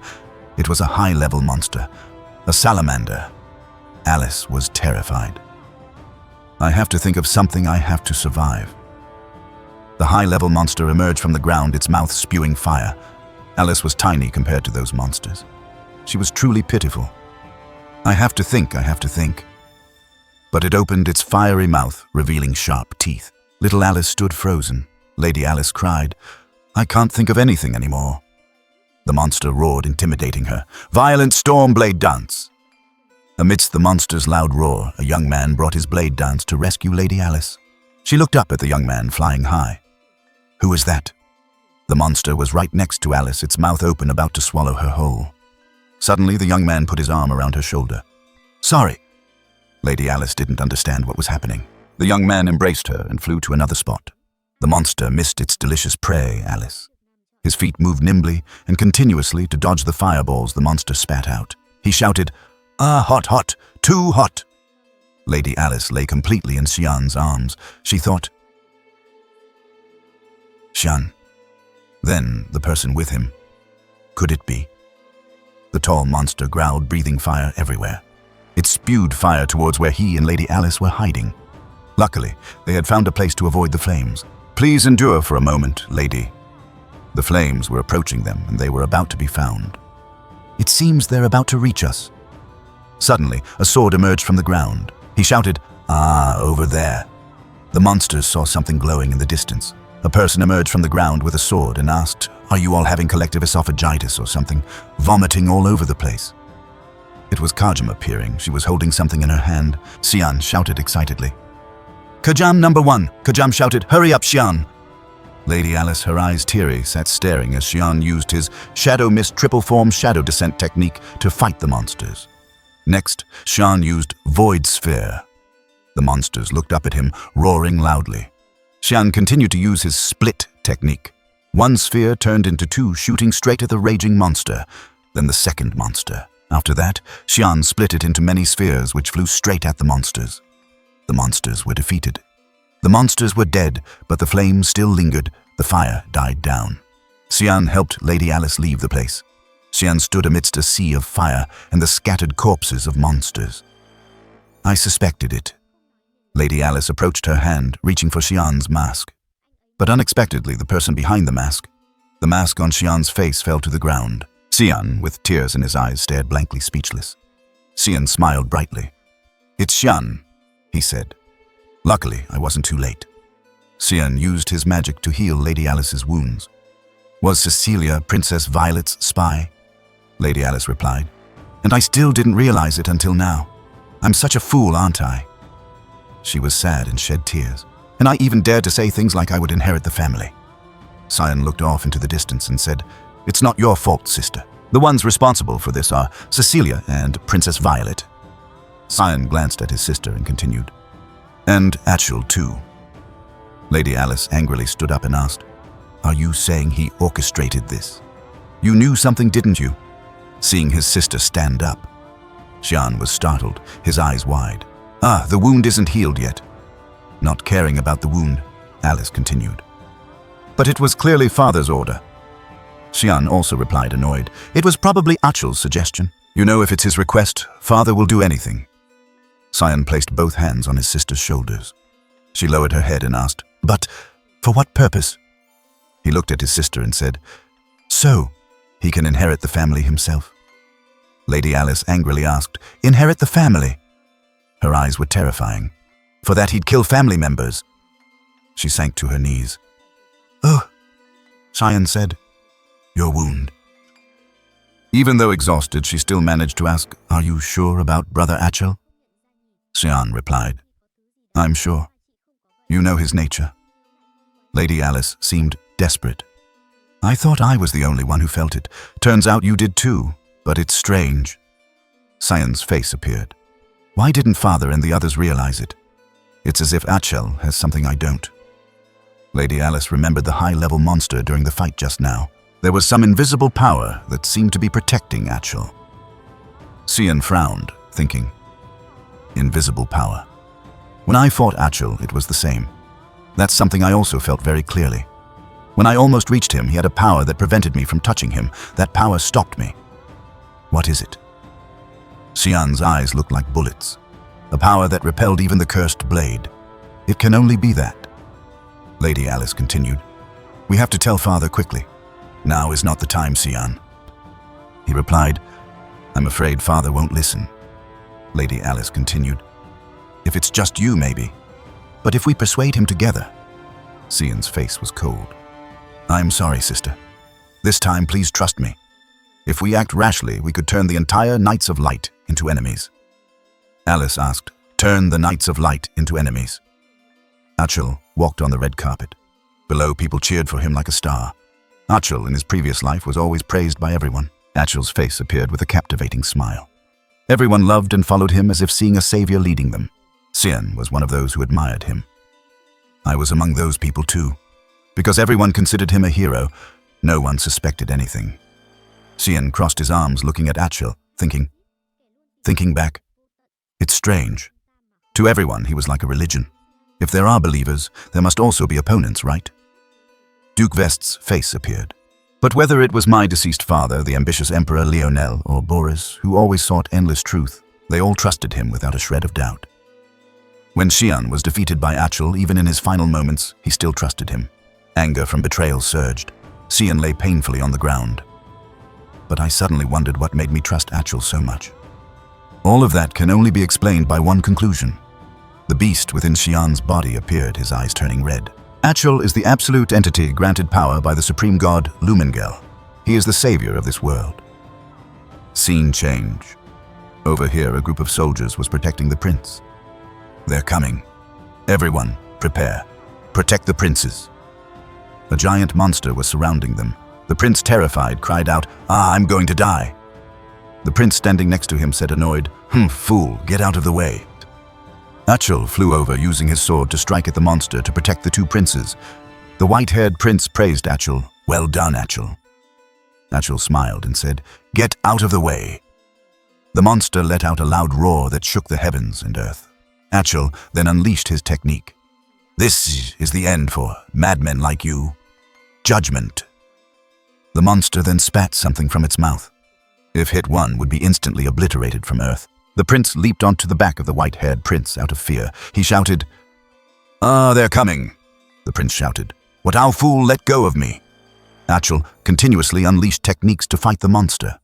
It was a high-level monster. A salamander. Alice was terrified. "I have to think of something. I have to survive." The high-level monster emerged from the ground, its mouth spewing fire. Alice was tiny compared to those monsters. She was truly pitiful. I have to think. But it opened its fiery mouth, revealing sharp teeth. Little Alice stood frozen. Lady Alice cried, "I can't think of anything anymore." The monster roared, intimidating her. "Violent storm blade dance!" Amidst the monster's loud roar, a young man brought his blade dance to rescue Lady Alice. She looked up at the young man flying high. "Who is that?" The monster was right next to Alice, its mouth open, about to swallow her whole. Suddenly, the young man put his arm around her shoulder. "Sorry." Lady Alice didn't understand what was happening. The young man embraced her and flew to another spot. The monster missed its delicious prey, Alice. His feet moved nimbly and continuously to dodge the fireballs the monster spat out. He shouted, "Ah, hot, hot, too hot!" Lady Alice lay completely in Xian's arms. She thought, Xian. Then the person with him. Could it be? The tall monster growled, breathing fire everywhere. It spewed fire towards where he and Lady Alice were hiding. Luckily, they had found a place to avoid the flames. "Please endure for a moment, lady." The flames were approaching them, and they were about to be found. "It seems they're about to reach us." Suddenly, a sword emerged from the ground. He shouted, "Ah, over there." The monsters saw something glowing in the distance. A person emerged from the ground with a sword and asked, "Are you all having collective esophagitis or something? Vomiting all over the place?" It was Kajam appearing. She was holding something in her hand. Xian shouted excitedly. "Kajam number 1!" Kajam shouted, "Hurry up, Xian!" Lady Alice, her eyes teary, sat staring as Xian used his Shadow Mist triple form shadow descent technique to fight the monsters. Next, Xian used Void Sphere. The monsters looked up at him, roaring loudly. Xian continued to use his Split technique. One sphere turned into two, shooting straight at the raging monster. Then the second monster. After that, Xian split it into many spheres which flew straight at the monsters. The monsters were defeated. The monsters were dead, but the flames still lingered. The fire died down. Xian helped Lady Alice leave the place. Xian stood amidst a sea of fire and the scattered corpses of monsters. I suspected it. Lady Alice approached her hand, reaching for Xian's mask. But unexpectedly, the person behind the mask on Xian's face fell to the ground. Xian, with tears in his eyes, stared blankly speechless. Xian smiled brightly. "It's Xian," he said. "Luckily, I wasn't too late." Xian used his magic to heal Lady Alice's wounds. "Was Cecilia Princess Violet's spy?" Lady Alice replied. "And I still didn't realize it until now. I'm such a fool, aren't I?" She was sad and shed tears. "And I even dared to say things like I would inherit the family." Xian looked off into the distance and said, "It's not your fault, sister. The ones responsible for this are Cecilia and Princess Violet." Xian glanced at his sister and continued, "And Achel, too." Lady Alice angrily stood up and asked, "Are you saying he orchestrated this? You knew something, didn't you?" Seeing his sister stand up, Xian was startled, his eyes wide. "Ah, the wound isn't healed yet." Not caring about the wound, Alice continued, "But it was clearly Father's order." Xian also replied, annoyed. "It was probably Achel's suggestion. You know, if it's his request, Father will do anything." Xian placed both hands on his sister's shoulders. She lowered her head and asked, "But for what purpose?" He looked at his sister and said, "So, he can inherit the family himself." Lady Alice angrily asked, "Inherit the family?" Her eyes were terrifying. "For that he'd kill family members." She sank to her knees. "Oh," Xian said, "your wound." Even though exhausted, she still managed to ask, "Are you sure about Brother Achel?" Xian replied, "I'm sure. You know his nature." Lady Alice seemed desperate. "I thought I was the only one who felt it. Turns out you did too, but it's strange." Xian's face appeared. "Why didn't Father and the others realize it? It's as if Achel has something I don't." Lady Alice remembered the high-level monster during the fight just now. There was some invisible power that seemed to be protecting Achel. Xian frowned, thinking, invisible power. When I fought Achel, it was the same. That's something I also felt very clearly. When I almost reached him, he had a power that prevented me from touching him. That power stopped me. What is it? Xian's eyes looked like bullets. A power that repelled even the cursed blade. It can only be that. Lady Alice continued, "We have to tell Father quickly. Now is not the time, Xian." He replied, "I'm afraid Father won't listen." Lady Alice continued, "If it's just you, maybe. But if we persuade him together." Xian's face was cold. "I'm sorry, sister. This time, please trust me. If we act rashly, we could turn the entire Knights of Light into enemies." Alice asked, "Turn the Knights of Light into enemies?" Achel walked on the red carpet. Below, people cheered for him like a star. Achel, in his previous life, was always praised by everyone. Achel's face appeared with a captivating smile. Everyone loved and followed him as if seeing a savior leading them. Xian was one of those who admired him. I was among those people too. Because everyone considered him a hero, no one suspected anything. Xian crossed his arms looking at Achel, thinking back. It's strange. To everyone, he was like a religion. If there are believers, there must also be opponents, right? Duke Vest's face appeared. But whether it was my deceased father, the ambitious Emperor Lionel, or Boris, who always sought endless truth, they all trusted him without a shred of doubt. When Xian was defeated by Achel, even in his final moments, he still trusted him. Anger from betrayal surged. Xian lay painfully on the ground. But I suddenly wondered what made me trust Achel so much. All of that can only be explained by one conclusion. The beast within Xian's body appeared, his eyes turning red. Achel is the absolute entity granted power by the supreme god Lumengel. He is the savior of this world. Scene change. Over here, a group of soldiers was protecting the prince. They're coming. Everyone, prepare. Protect the princes. A giant monster was surrounding them. The prince, terrified, cried out, I'm going to die." The prince standing next to him said, annoyed, Fool, get out of the way." Achel flew over, using his sword to strike at the monster to protect the two princes. The white-haired prince praised Achel. "Well done, Achel." Achel smiled and said, "Get out of the way." The monster let out a loud roar that shook the heavens and earth. Achel then unleashed his technique. This is the end for madmen like you. Judgment. The monster then spat something from its mouth. If hit one, would be instantly obliterated from Earth. The prince leaped onto the back of the white-haired prince out of fear. He shouted, "Ah, they're coming!" The prince shouted, "What thou fool, let go of me!" Achel continuously unleashed techniques to fight the monster.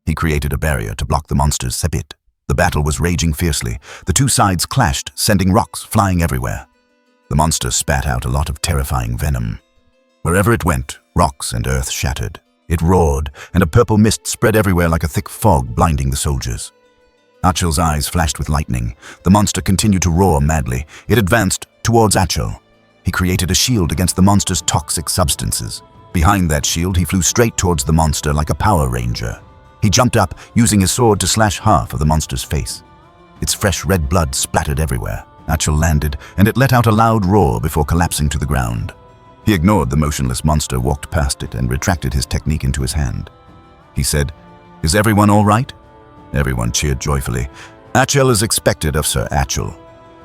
He created a barrier to block the monster's sebit. The battle was raging fiercely. The two sides clashed, sending rocks flying everywhere. The monster spat out a lot of terrifying venom. Wherever it went, rocks and earth shattered. It roared, and a purple mist spread everywhere like a thick fog, blinding the soldiers. Achel's eyes flashed with lightning. The monster continued to roar madly. It advanced towards Achel. He created a shield against the monster's toxic substances. Behind that shield, he flew straight towards the monster like a Power Ranger. He jumped up, using his sword to slash half of the monster's face. Its fresh red blood splattered everywhere. Achel landed, and it let out a loud roar before collapsing to the ground. He ignored the motionless monster, walked past it, and retracted his technique into his hand. He said, "Is everyone all right?" Everyone cheered joyfully. "Achel is expected of Sir Achel."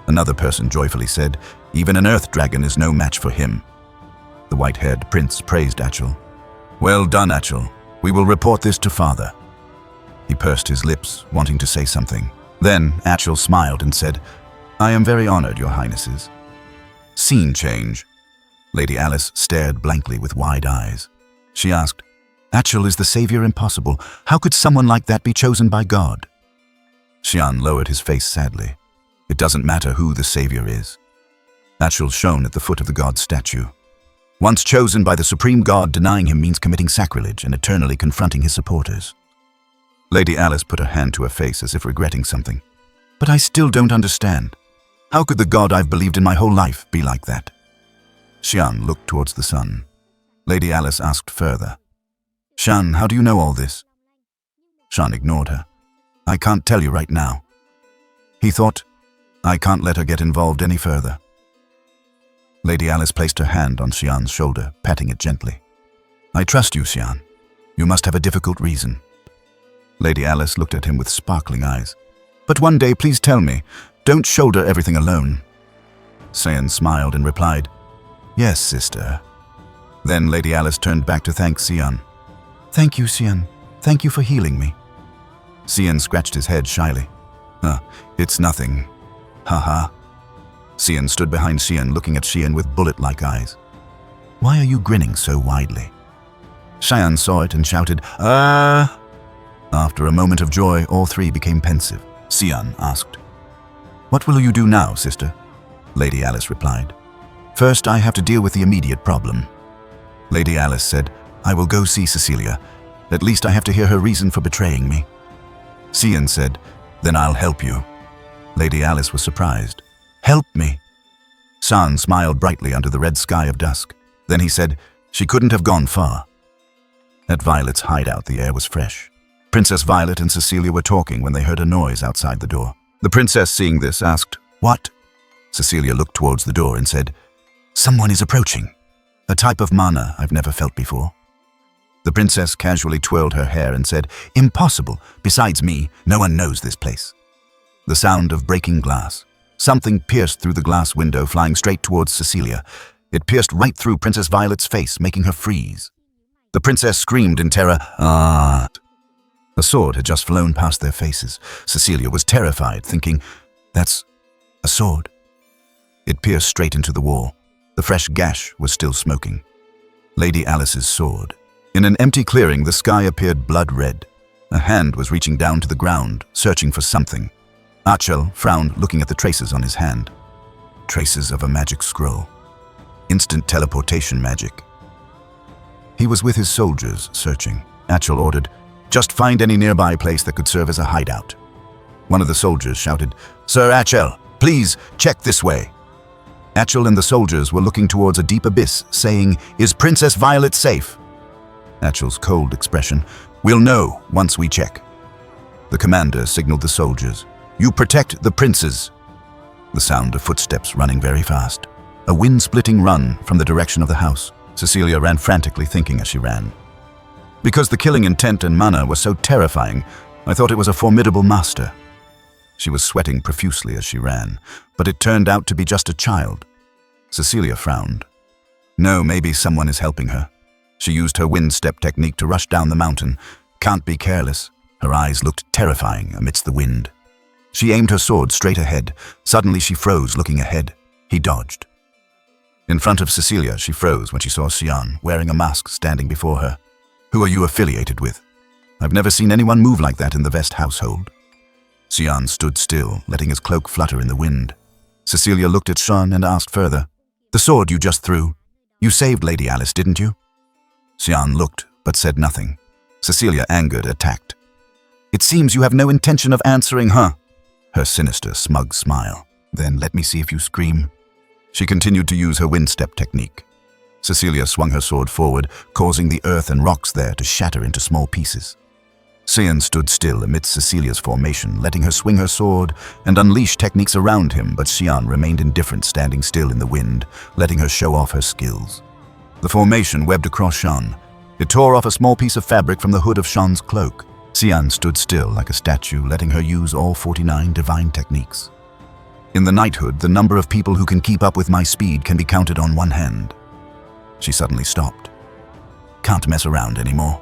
Another person joyfully said, "Even an earth dragon is no match for him." The white-haired prince praised Achel. "Well done, Achel. We will report this to father." He pursed his lips, wanting to say something. Then Achel smiled and said, "I am very honored, your highnesses." Scene change. Lady Alice stared blankly with wide eyes. She asked, "Achel is the savior impossible. How could someone like that be chosen by God?" Xian lowered his face sadly. "It doesn't matter who the savior is." Achel shone at the foot of the god's statue. Once chosen by the supreme god, denying him means committing sacrilege and eternally confronting his supporters. Lady Alice put her hand to her face as if regretting something. "But I still don't understand. How could the god I've believed in my whole life be like that?" Xian looked towards the sun. Lady Alice asked further, "Shan, how do you know all this?" Shan ignored her. "I can't tell you right now." He thought, "I can't let her get involved any further." Lady Alice placed her hand on Xian's shoulder, patting it gently. "I trust you, Xian. You must have a difficult reason." Lady Alice looked at him with sparkling eyes. "But one day, please tell me. Don't shoulder everything alone." Xian smiled and replied, "Yes, sister." Then Lady Alice turned back to thank Xian. "Thank you, Xian. Thank you for healing me." Xian scratched his head shyly. It's nothing. Ha." Xian stood behind Xian, looking at Xian with bullet-like eyes. "Why are you grinning so widely?" Xian saw it and shouted, "Ah!" After a moment of joy, all three became pensive. Xian asked, "What will you do now, sister?" Lady Alice replied, "First, I have to deal with the immediate problem." Lady Alice said, "I will go see Cecilia. At least I have to hear her reason for betraying me." Xian said, "Then I'll help you." Lady Alice was surprised. "Help me?" San smiled brightly under the red sky of dusk. Then he said, "She couldn't have gone far." At Violet's hideout, the air was fresh. Princess Violet and Cecilia were talking when they heard a noise outside the door. The princess, seeing this, asked, "What?" Cecilia looked towards the door and said, "Someone is approaching. A type of mana I've never felt before." The princess casually twirled her hair and said, "Impossible. Besides me, no one knows this place." The sound of breaking glass. Something pierced through the glass window, flying straight towards Cecilia. It pierced right through Princess Violet's face, making her freeze. The princess screamed in terror, "Ah!" A sword had just flown past their faces. Cecilia was terrified, thinking, "That's a sword." It pierced straight into the wall. The fresh gash was still smoking. Lady Alice's sword. In an empty clearing, the sky appeared blood red. A hand was reaching down to the ground, searching for something. Achel frowned, looking at the traces on his hand. Traces of a magic scroll. Instant teleportation magic. He was with his soldiers, searching. Achel ordered, "Just find any nearby place that could serve as a hideout." One of the soldiers shouted, "Sir Achel, please check this way." Achel and the soldiers were looking towards a deep abyss, saying, "Is Princess Violet safe?" Achel's cold expression, "We'll know once we check." The commander signaled the soldiers, "You protect the princes." The sound of footsteps running very fast. A wind-splitting run from the direction of the house. Cecilia ran frantically, thinking as she ran. Because the killing intent and mana was so terrifying, I thought it was a formidable master. She was sweating profusely as she ran, but it turned out to be just a child. Cecilia frowned. No, maybe someone is helping her. She used her wind step technique to rush down the mountain. Can't be careless. Her eyes looked terrifying amidst the wind. She aimed her sword straight ahead. Suddenly she froze, looking ahead. He dodged. In front of Cecilia, she froze when she saw Xian, wearing a mask, standing before her. Who are you affiliated with? I've never seen anyone move like that in the Vest household. Xian stood still, letting his cloak flutter in the wind. Cecilia looked at Xian and asked further, "The sword you just threw, you saved Lady Alice, didn't you?" Xian looked, but said nothing. Cecilia, angered, attacked. "It seems you have no intention of answering, huh?" Her sinister, smug smile. "Then let me see if you scream." She continued to use her wind step technique. Cecilia swung her sword forward, causing the earth and rocks there to shatter into small pieces. Xian stood still amidst Cecilia's formation, letting her swing her sword and unleash techniques around him, but Xian remained indifferent, standing still in the wind, letting her show off her skills. The formation webbed across Xian. It tore off a small piece of fabric from the hood of Xian's cloak. Xian stood still like a statue, letting her use all 49 divine techniques. In the knighthood, the number of people who can keep up with my speed can be counted on one hand. She suddenly stopped. Can't mess around anymore.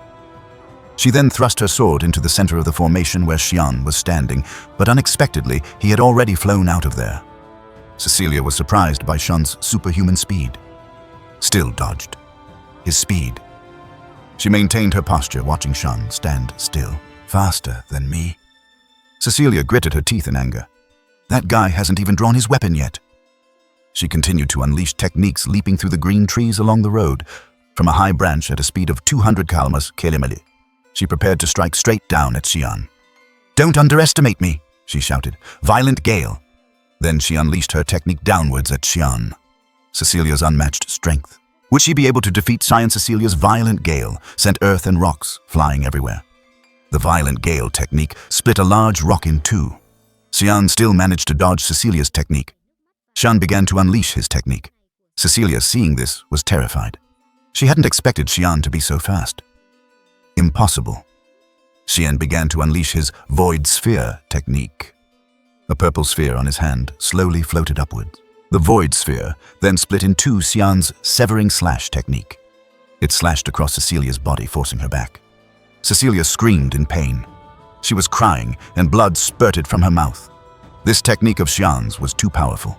She then thrust her sword into the center of the formation where Xian was standing, but unexpectedly, he had already flown out of there. Cecilia was surprised by Xian's superhuman speed. Still dodged. His speed. She maintained her posture, watching Xian stand still. Faster than me. Cecilia gritted her teeth in anger. That guy hasn't even drawn his weapon yet. She continued to unleash techniques, leaping through the green trees along the road. From a high branch at a speed of 200 km/h, she prepared to strike straight down at Xian. "Don't underestimate me," she shouted. "Violent gale." Then she unleashed her technique downwards at Xian. Cecilia's unmatched strength. Would she be able to defeat Cecilia's violent gale, sent earth and rocks flying everywhere? The violent gale technique split a large rock in two. Xian still managed to dodge Cecilia's technique. Xian began to unleash his technique. Cecilia, seeing this, was terrified. She hadn't expected Xian to be so fast. Impossible. Xian began to unleash his void sphere technique. A purple sphere on his hand slowly floated upwards. The void sphere then split in two Xian's severing slash technique. It slashed across Cecilia's body, forcing her back. Cecilia screamed in pain. She was crying, and blood spurted from her mouth. This technique of Xian's was too powerful.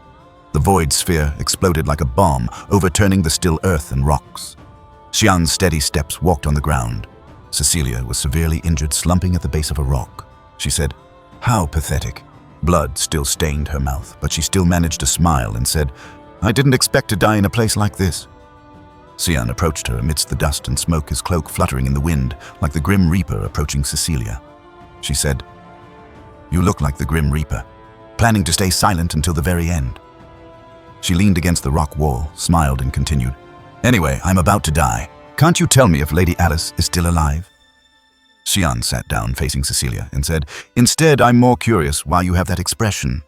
The void sphere exploded like a bomb, overturning the still earth and rocks. Xian's steady steps walked on the ground. Cecilia was severely injured, slumping at the base of a rock. She said, "How pathetic." Blood still stained her mouth, but she still managed to smile and said, "I didn't expect to die in a place like this." Xian approached her amidst the dust and smoke, his cloak fluttering in the wind like the Grim Reaper approaching Cecilia. She said, "You look like the Grim Reaper, planning to stay silent until the very end." She leaned against the rock wall, smiled, and continued, "Anyway, I'm about to die. Can't you tell me if Lady Alice is still alive?" Xian sat down facing Cecilia and said, "Instead, I'm more curious why you have that expression."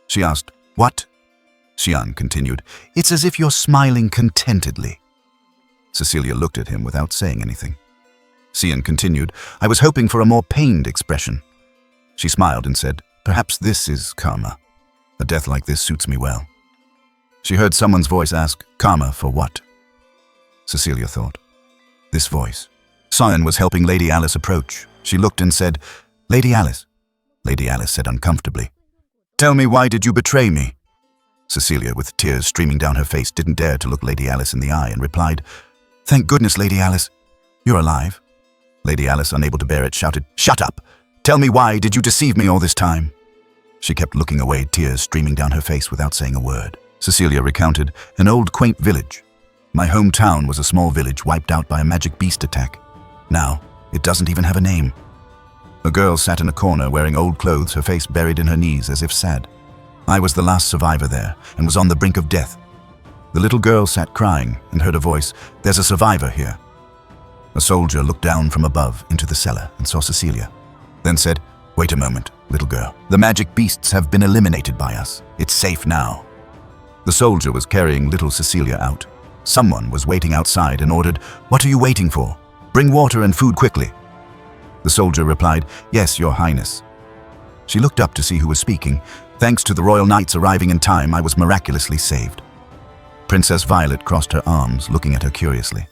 She asked, "What?" Xian continued, "It's as if you're smiling contentedly." Cecilia looked at him without saying anything. Xian continued, "I was hoping for a more pained expression." She smiled and said, "Perhaps this is karma. A death like this suits me well." She heard someone's voice ask, "Karma for what?" Cecilia thought. This voice. Xian was helping Lady Alice approach. She looked and said, "Lady Alice." Lady Alice said uncomfortably, "Tell me, why did you betray me?" Cecilia, with tears streaming down her face, didn't dare to look Lady Alice in the eye and replied, "Thank goodness, Lady Alice, you're alive." Lady Alice, unable to bear it, shouted, "Shut up! Tell me, why did you deceive me all this time?" She kept looking away, tears streaming down her face without saying a word. Cecilia recounted, "An old quaint village. My hometown was a small village wiped out by a magic beast attack. Now, it doesn't even have a name." A girl sat in a corner wearing old clothes, her face buried in her knees as if sad. "I was the last survivor there and was on the brink of death." The little girl sat crying and heard a voice, "There's a survivor here." A soldier looked down from above into the cellar and saw Cecilia, then said, "Wait a moment, little girl. The magic beasts have been eliminated by us. It's safe now." The soldier was carrying little Cecilia out. Someone was waiting outside and ordered, "What are you waiting for? Bring water and food quickly." The soldier replied, "Yes, Your Highness." She looked up to see who was speaking. "Thanks to the royal knights arriving in time, I was miraculously saved." Princess Violet crossed her arms, looking at her curiously.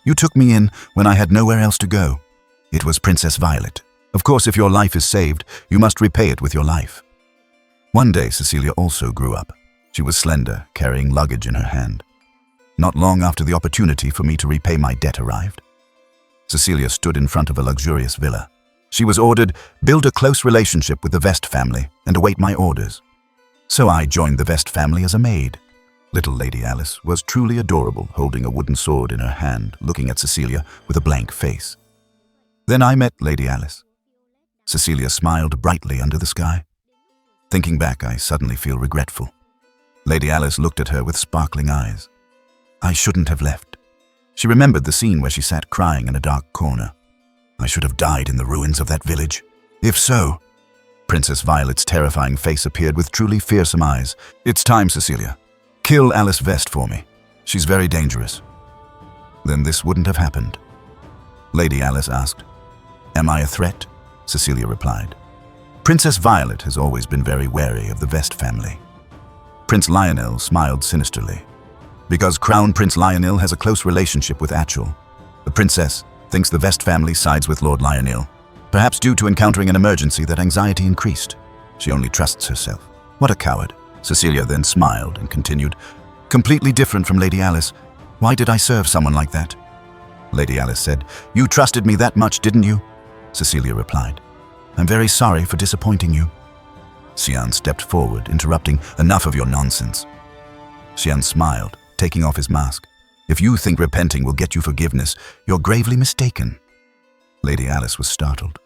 "You took me in when I had nowhere else to go." It was Princess Violet. "Of course, if your life is saved, you must repay it with your life." One day, Cecilia also grew up. She was slender, carrying luggage in her hand. Not long after the opportunity for me to repay my debt arrived. Cecilia stood in front of a luxurious villa. She was ordered, "Build a close relationship with the Vest family and await my orders." So I joined the Vest family as a maid. Little Lady Alice was truly adorable, holding a wooden sword in her hand, looking at Cecilia with a blank face. Then I met Lady Alice. Cecilia smiled brightly under the sky. Thinking back, I suddenly feel regretful. Lady Alice looked at her with sparkling eyes. I shouldn't have left. She remembered the scene where she sat crying in a dark corner. I should have died in the ruins of that village. If so, Princess Violet's terrifying face appeared with truly fearsome eyes. "It's time, Cecilia. Kill Alice Vest for me. She's very dangerous." Then this wouldn't have happened. Lady Alice asked, "Am I a threat?" Cecilia replied, "Princess Violet has always been very wary of the Vest family." Prince Lionel smiled sinisterly. "Because Crown Prince Lionel has a close relationship with Achel. The princess thinks the Vest family sides with Lord Lionel. Perhaps due to encountering an emergency, that anxiety increased. She only trusts herself. What a coward." Cecilia then smiled and continued, "Completely different from Lady Alice. Why did I serve someone like that?" Lady Alice said, "You trusted me that much, didn't you?" Cecilia replied, "I'm very sorry for disappointing you." Xian stepped forward, interrupting, "Enough of your nonsense." Xian smiled, taking off his mask. "If you think repenting will get you forgiveness, you're gravely mistaken." Lady Alice was startled.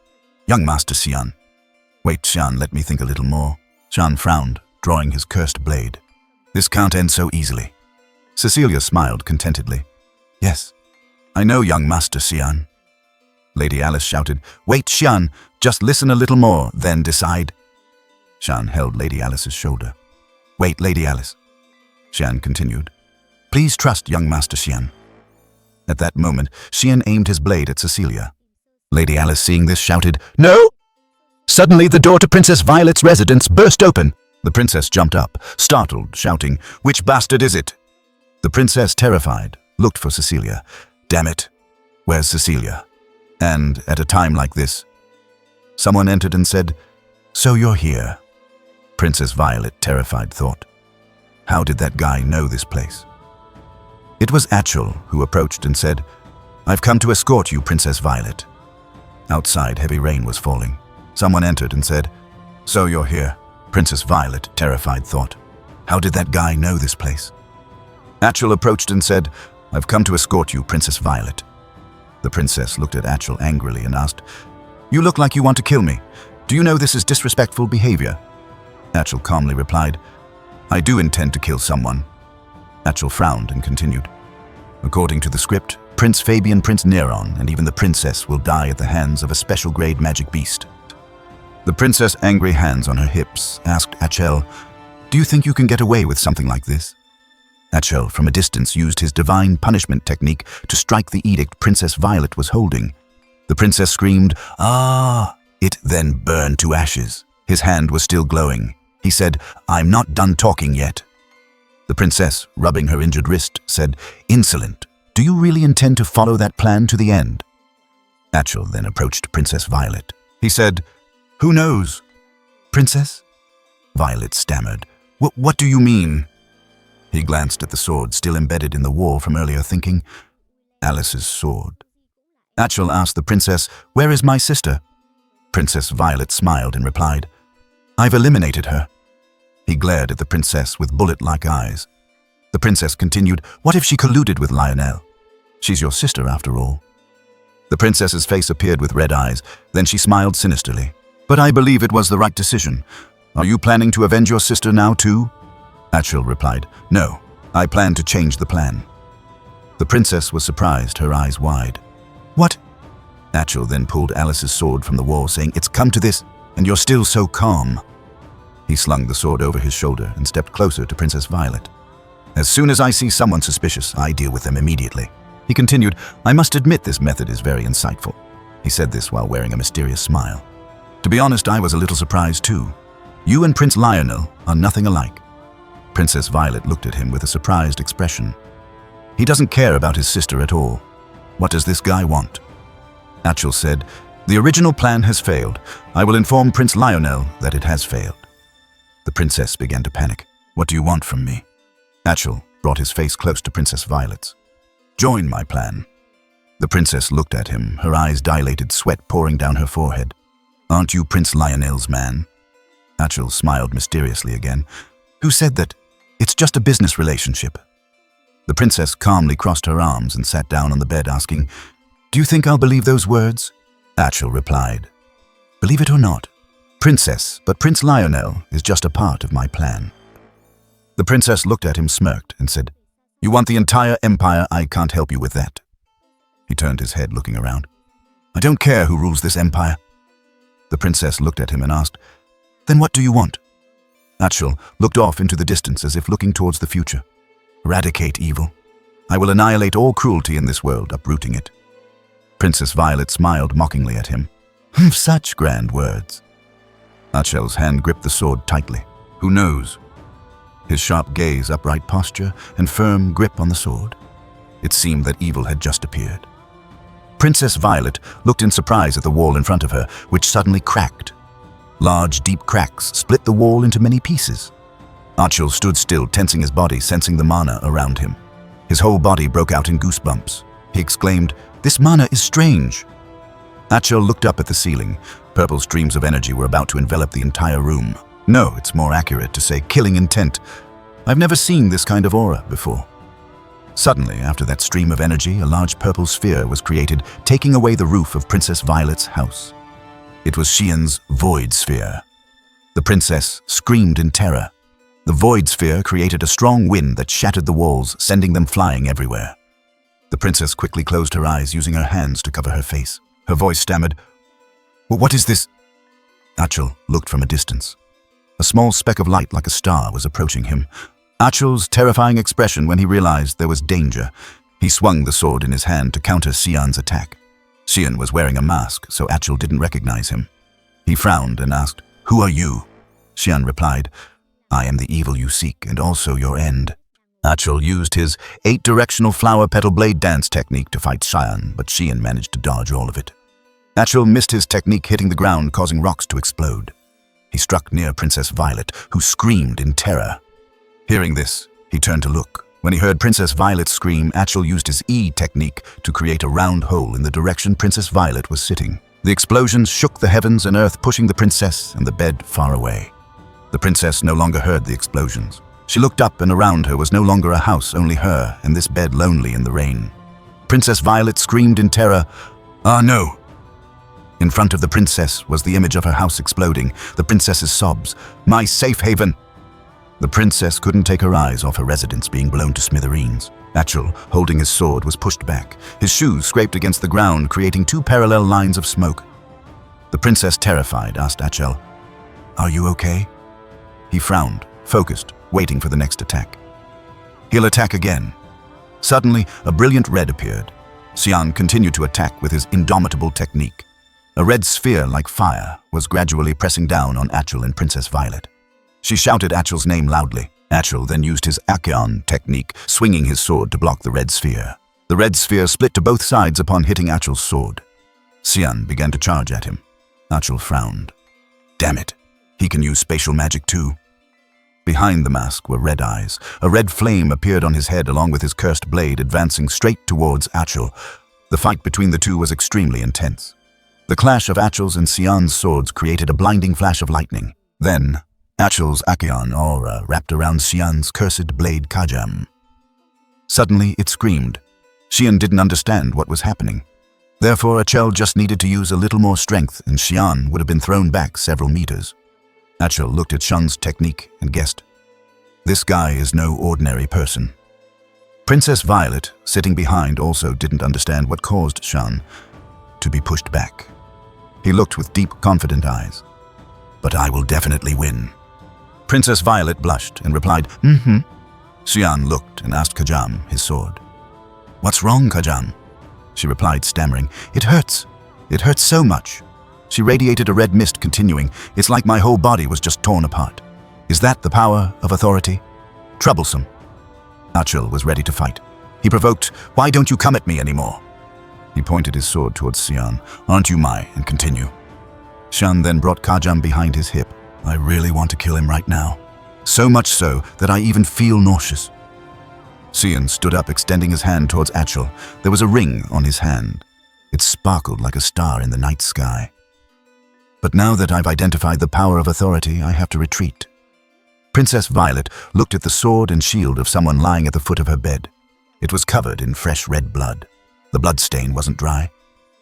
"Young Master Xian." "Wait, Xian, let me think a little more." Xian frowned, drawing his cursed blade. "This can't end so easily." Cecilia smiled contentedly. "Yes, I know, young Master Xian." Lady Alice shouted, "Wait, Xian, just listen a little more, then decide." Xian held Lady Alice's shoulder. "Wait, Lady Alice." Xian continued, "Please trust young Master Xian." At that moment, Xian aimed his blade at Cecilia. Lady Alice, seeing this, shouted, "No!" Suddenly, the door to Princess Violet's residence burst open. The princess jumped up, startled, shouting, "Which bastard is it?" The princess, terrified, looked for Cecilia. "Damn it, where's Cecilia?" And at a time like this, someone entered and said, "So you're here." Princess Violet, terrified, thought, "How did that guy know this place?" It was Achel who approached and said, "I've come to escort you, Princess Violet." Outside, heavy rain was falling. Someone entered and said, "So you're here." Princess Violet, terrified, thought, "How did that guy know this place?" Achel approached and said, "I've come to escort you, Princess Violet." The princess looked at Achel angrily and asked, "You look like you want to kill me. Do you know this is disrespectful behavior?" Achel calmly replied, "I do intend to kill someone." Achel frowned and continued, "According to the script, Prince Fabian, Prince Neron, and even the princess will die at the hands of a special-grade magic beast." The princess, angry hands on her hips, asked Achel, "Do you think you can get away with something like this?" Achel, from a distance, used his divine punishment technique to strike the edict Princess Violet was holding. The princess screamed, "Ah!" It then burned to ashes. His hand was still glowing. He said, "I'm not done talking yet." The princess, rubbing her injured wrist, said, "Insolent, do you really intend to follow that plan to the end?" Achel then approached Princess Violet. He said, "Who knows?" "Princess?" Violet stammered, What do you mean?" He glanced at the sword still embedded in the wall from earlier, thinking, Alice's sword. Achel asked the princess, "Where is my sister?" Princess Violet smiled and replied, "I've eliminated her." He glared at the princess with bullet-like eyes. The princess continued, "What if she colluded with Lionel? She's your sister, after all." The princess's face appeared with red eyes, then she smiled sinisterly. "But I believe it was the right decision. Are you planning to avenge your sister now, too?" Achel replied, "No, I plan to change the plan." The princess was surprised, her eyes wide. "What?" Achel then pulled Alice's sword from the wall, saying, "It's come to this, and you're still so calm." He slung the sword over his shoulder and stepped closer to Princess Violet. "As soon as I see someone suspicious, I deal with them immediately." He continued, "I must admit this method is very insightful. He said this while wearing a mysterious smile. To be honest, I was a little surprised too. You and Prince Lionel are nothing alike. Princess Violet looked at him with a surprised expression. He doesn't care about his sister at all. What does this guy want? Achel said, the original plan has failed. I will inform Prince Lionel that it has failed. The princess began to panic. What do you want from me? Achel brought his face close to Princess Violet's. Join my plan. The princess looked at him, her eyes dilated, sweat pouring down her forehead. Aren't you Prince Lionel's man? Achel smiled mysteriously again. Who said that? It's just a business relationship. The princess calmly crossed her arms and sat down on the bed, asking, Do you think I'll believe those words? Achel replied, Believe it or not, Princess, but Prince Lionel is just a part of my plan. The princess looked at him, smirked, and said, You want the entire empire? I can't help you with that. He turned his head, looking around. I don't care who rules this empire. The princess looked at him and asked, Then what do you want? Achel looked off into the distance as if looking towards the future. Eradicate evil. I will annihilate all cruelty in this world, uprooting it. Princess Violet smiled mockingly at him. Such grand words. Achel's hand gripped the sword tightly. Who knows? His sharp gaze, upright posture, and firm grip on the sword. It seemed that evil had just appeared. Princess Violet looked in surprise at the wall in front of her, which suddenly cracked. Large, deep cracks split the wall into many pieces. Achel stood still, tensing his body, sensing the mana around him. His whole body broke out in goosebumps. He exclaimed, This mana is strange. Achel looked up at the ceiling. Purple streams of energy were about to envelop the entire room. No, it's more accurate to say killing intent. I've never seen this kind of aura before. Suddenly, after that stream of energy, a large purple sphere was created, taking away the roof of Princess Violet's house. It was Xian's void sphere. The princess screamed in terror. The void sphere created a strong wind that shattered the walls, sending them flying everywhere. The princess quickly closed her eyes, using her hands to cover her face. Her voice stammered, What is this? Achel looked from a distance. A small speck of light like a star was approaching him. Achel's terrifying expression when he realized there was danger. He swung the sword in his hand to counter Xian's attack. Xian was wearing a mask, so Achel didn't recognize him. He frowned and asked, Who are you? Xian replied, I am the evil you seek and also your end. Achel used his 8-directional flower petal blade dance technique to fight Xian, but Xian managed to dodge all of it. Achel missed his technique, hitting the ground, causing rocks to explode. He struck near Princess Violet, who screamed in terror. Hearing this, he turned to look. When he heard Princess Violet scream, Achel used his E technique to create a round hole in the direction Princess Violet was sitting. The explosions shook the heavens and earth, pushing the princess and the bed far away. The princess no longer heard the explosions. She looked up, and around her was no longer a house, only her and this bed lonely in the rain. Princess Violet screamed in terror, Ah, no! In front of the princess was the image of her house exploding, the princess's sobs, My safe haven! The princess couldn't take her eyes off her residence being blown to smithereens. Achel, holding his sword, was pushed back. His shoes scraped against the ground, creating 2 parallel lines of smoke. The princess, terrified, asked Achel, Are you okay? He frowned, focused, waiting for the next attack. He'll attack again. Suddenly, a brilliant red appeared. Xian continued to attack with his indomitable technique. A red sphere like fire was gradually pressing down on Achel and Princess Violet. She shouted Achel's name loudly. Achel then used his Akion technique, swinging his sword to block the red sphere. The red sphere split to both sides upon hitting Achel's sword. Xian began to charge at him. Achel frowned. Damn it, he can use spatial magic too. Behind the mask were red eyes. A red flame appeared on his head along with his cursed blade, advancing straight towards Achel. The fight between the two was extremely intense. The clash of Achel's and Xian's swords created a blinding flash of lightning. Then, Achel's Akion aura wrapped around Xian's cursed blade Kajam. Suddenly, it screamed. Xian didn't understand what was happening. Therefore, Achel just needed to use a little more strength, and Xian would have been thrown back several meters. Achel looked at Xian's technique and guessed, This guy is no ordinary person. Princess Violet, sitting behind, also didn't understand what caused Xian to be pushed back. He looked with deep, confident eyes. But I will definitely win. Princess Violet blushed and replied, Xian looked and asked Kajam, his sword. What's wrong, Kajam? She replied, stammering, It hurts. It hurt so much. She radiated a red mist continuing. It's like my whole body was just torn apart. Is that the power of authority? Troublesome. Achil was ready to fight. He provoked, "Why don't you come at me anymore?" He pointed his sword towards Xian. "Aren't you my?" and continue. Xian then brought Kajam behind his hip. "I really want to kill him right now. So much so that I even feel nauseous." Xian stood up, extending his hand towards Achil. There was a ring on his hand. It sparkled like a star in the night sky. But now that I've identified the power of authority, I have to retreat. Princess Violet looked at the sword and shield of someone lying at the foot of her bed. It was covered in fresh red blood. The blood stain wasn't dry.